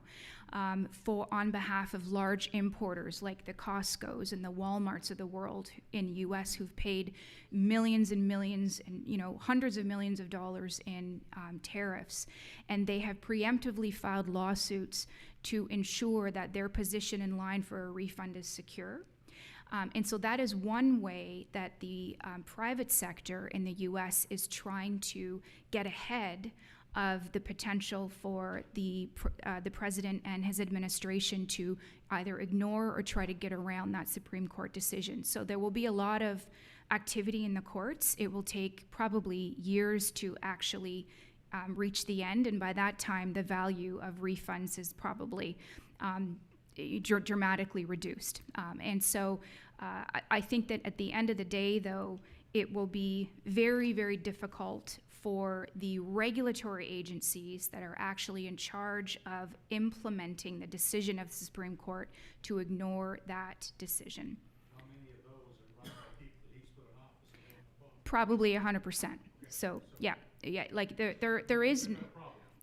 on behalf of large importers like the Costco's and the Walmarts of the world in the U.S. who've paid millions and millions and hundreds of millions of dollars in tariffs, and they have preemptively filed lawsuits to ensure that their position in line for a refund is secure. And so that is one way that the private sector in the U.S. is trying to get ahead of the potential for the president and his administration to either ignore or try to get around that Supreme Court decision. So there will be a lot of activity in the courts. It will take probably years to actually reach the end, and by that time, the value of refunds is probably dramatically reduced. And so I think that at the end of the day, though, it will be very, very difficult for the regulatory agencies that are actually in charge of implementing the decision of the Supreme Court to ignore that decision. How many of those are run by people that he's put in office and on the phone? Probably 100%. So yeah, like there is.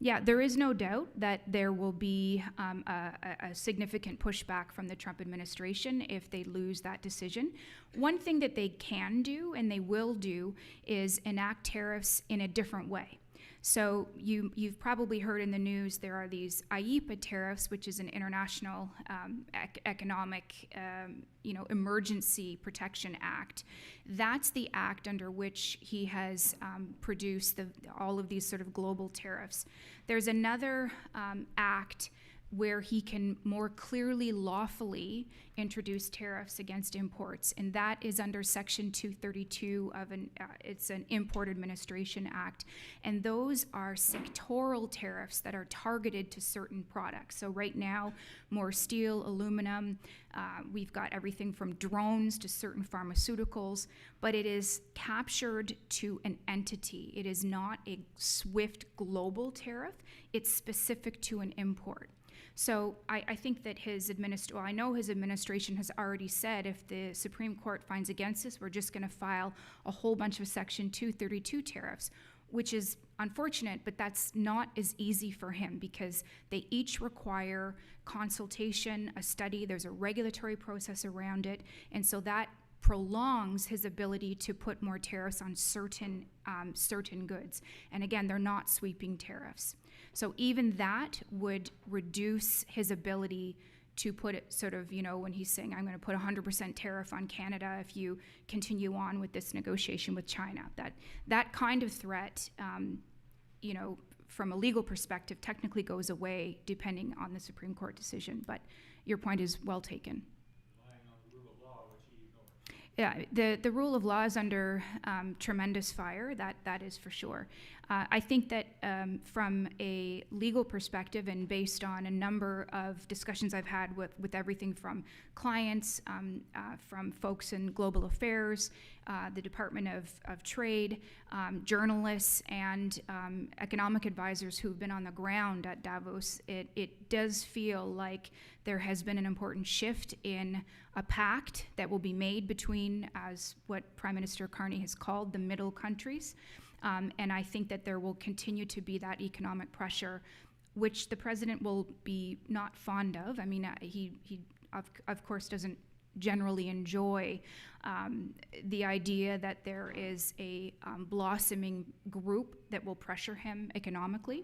Yeah, there is no doubt that there will be a significant pushback from the Trump administration if they lose that decision. One thing that they can do, and they will do, is enact tariffs in a different way. So you've probably heard in the news there are these IEEPA tariffs, which is an international economic emergency protection act. That's the act under which he has produced all of these sort of global tariffs. There's another act where he can more clearly, lawfully introduce tariffs against imports, and that is under Section 232 of it's an Import Administration Act, and those are sectoral tariffs that are targeted to certain products. So right now, more steel, aluminum, we've got everything from drones to certain pharmaceuticals, but it is captured to an entity. It is not a swift global tariff, it's specific to an import. So I think that I know his administration has already said if the Supreme Court finds against us, we're just going to file a whole bunch of Section 232 tariffs, which is unfortunate, but that's not as easy for him because they each require consultation, a study, there's a regulatory process around it, and so that prolongs his ability to put more tariffs on certain goods. And again, they're not sweeping tariffs. So even that would reduce his ability to put it sort of, when he's saying, I'm going to put 100% tariff on Canada if you continue on with this negotiation with China. That kind of threat, from a legal perspective, technically goes away depending on the Supreme Court decision. But your point is well taken. Yeah, the rule of law is under tremendous fire, that is for sure. I think that from a legal perspective and based on a number of discussions I've had with everything from clients, from folks in global affairs, the Department of Trade, journalists, and economic advisors who've been on the ground at Davos, it does feel like there has been an important shift in a pact that will be made between, as what Prime Minister Carney has called, the middle countries. And I think that there will continue to be that economic pressure, which the president will be not fond of. I mean, he of course doesn't generally enjoy the idea that there is a blossoming group that will pressure him economically.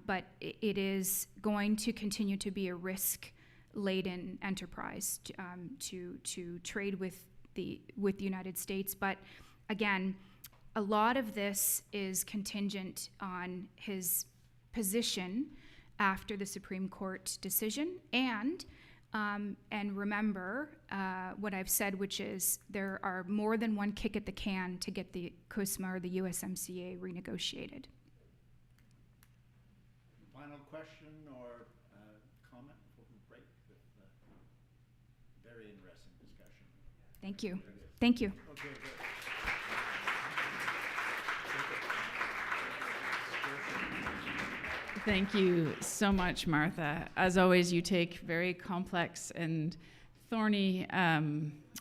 But it is going to continue to be a risk-laden enterprise to trade with the United States. But again, a lot of this is contingent on his position after the Supreme Court decision, and remember what I've said, which is there are more than one kick at the can to get the CUSMA or the USMCA renegotiated. Final question or comment before we break? Very interesting discussion. Thank you. Thank you. Okay, good. Thank you so much, Martha. As always, you take very complex and thorny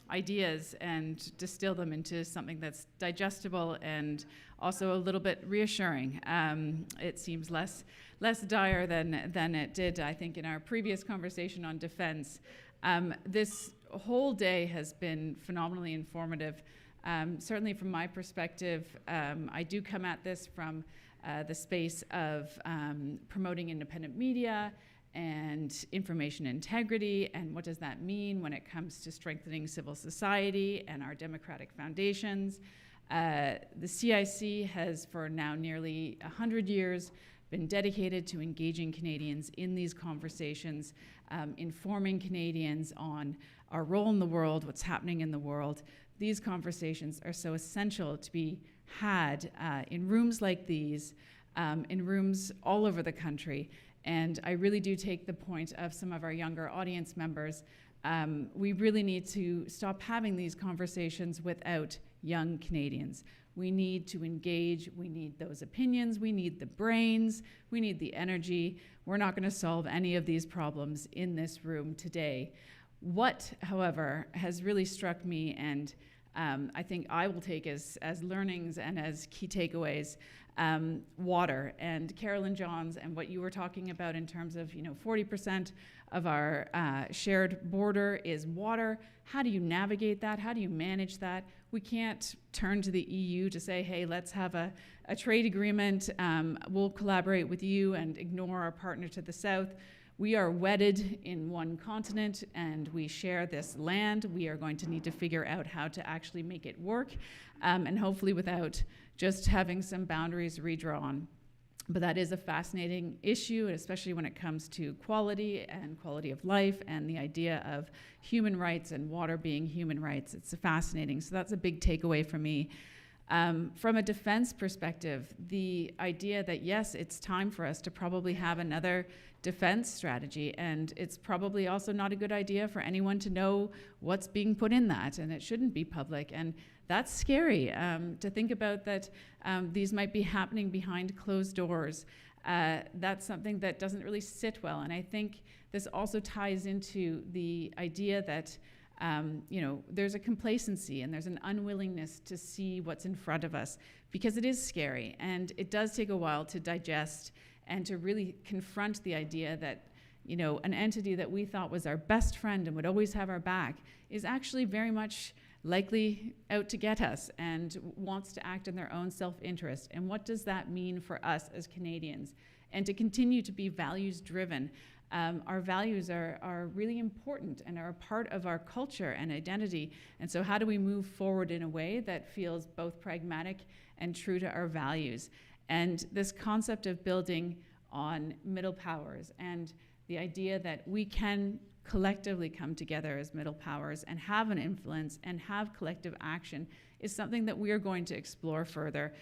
ideas and distill them into something that's digestible and also a little bit reassuring. It seems less dire than it did, I think, in our previous conversation on defense. This whole day has been phenomenally informative. Certainly from my perspective, I do come at this from the space of promoting independent media and information integrity, and what does that mean when it comes to strengthening civil society and our democratic foundations. The CIC has, for now nearly 100 years, been dedicated to engaging Canadians in these conversations, informing Canadians on our role in the world, what's happening in the world. These conversations are so essential to be had in rooms like these, in rooms all over the country. And I really do take the point of some of our younger audience members. We really need to stop having these conversations without young Canadians. We need to engage, we need those opinions, we need the brains, we need the energy. We're not going to solve any of these problems in this room today. What, however, has really struck me, and I think I will take as learnings and as key takeaways, water and Carolyn Johns and what you were talking about in terms of 40% of our shared border is water. How do you navigate that? How do you manage that? We can't turn to the EU to say, hey, let's have a trade agreement. We'll collaborate with you and ignore our partner to the south. We are wedded in one continent and we share this land. We are going to need to figure out how to actually make it work, and hopefully without just having some boundaries redrawn. But that is a fascinating issue, especially when it comes to quality and quality of life and the idea of human rights and water being human rights. It's fascinating. So that's a big takeaway for me. From a defense perspective, the idea that, yes, it's time for us to probably have another defense strategy, and it's probably also not a good idea for anyone to know what's being put in that, and it shouldn't be public. And that's scary to think about that these might be happening behind closed doors. That's something that doesn't really sit well. And I think this also ties into the idea that there's a complacency and there's an unwillingness to see what's in front of us, because it is scary and it does take a while to digest and to really confront the idea that an entity that we thought was our best friend and would always have our back is actually very much likely out to get us and wants to act in their own self-interest. And what does that mean for us as Canadians? And to continue to be values-driven. Our values are really important and are a part of our culture and identity. And so how do we move forward in a way that feels both pragmatic and true to our values? And this concept of building on middle powers and the idea that we can collectively come together as middle powers and have an influence and have collective action is something that we are going to explore further.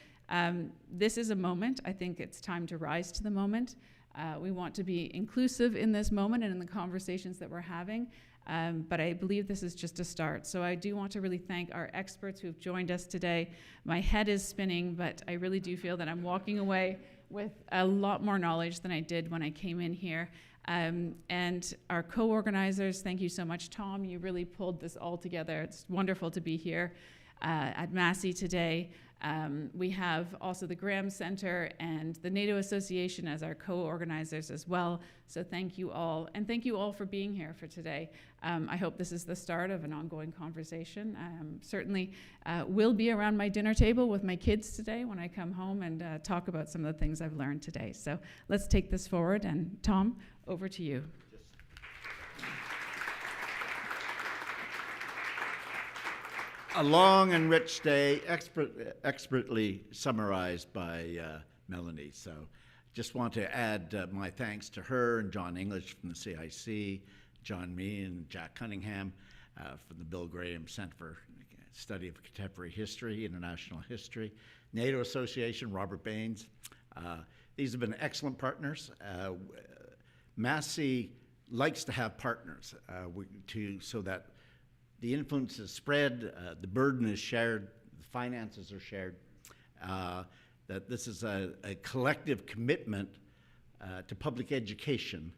This is a moment. I think it's time to rise to the moment. We want to be inclusive in this moment and in the conversations that we're having, but I believe this is just a start. So I do want to really thank our experts who've joined us today. My head is spinning, but I really do feel that I'm walking away with a lot more knowledge than I did when I came in here. And our co-organizers, thank you so much, Tom. You really pulled this all together. It's wonderful to be here at Massey today. We have also the Graham Center and the NATO Association as our co-organizers as well. So thank you all. And thank you all for being here for today. I hope this is the start of an ongoing conversation. Certainly will be around my dinner table with my kids today when I come home and talk about some of the things I've learned today. So let's take this forward. And Tom, over to you. A long and rich day, expertly summarized by Melanie. So just want to add my thanks to her and John English from the CIC, John Mee and Jack Cunningham from the Bill Graham Center for Study of Contemporary History, International History, NATO Association, Robert Baines. These have been excellent partners. Massey likes to have partners so that the influence is spread, the burden is shared, the finances are shared, that this is a collective commitment to public education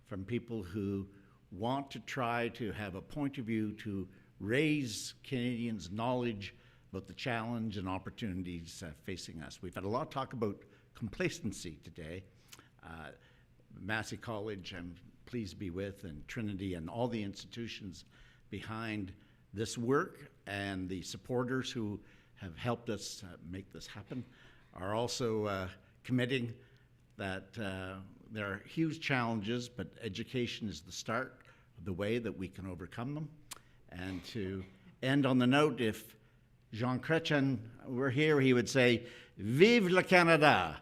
from people who want to try to have a point of view to raise Canadians' knowledge about the challenge and opportunities facing us. We've had a lot of talk about complacency today. Massey College, I'm pleased to be with, and Trinity and all the institutions behind this work and the supporters who have helped us make this happen are also committing that there are huge challenges, but education is the start of the way that we can overcome them. And to end on the note, if Jean Chrétien were here, he would say, "Vive le Canada!"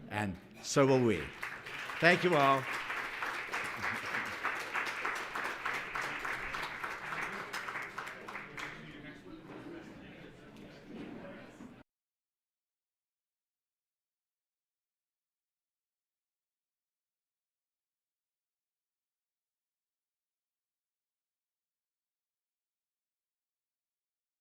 And so will we. Thank you all.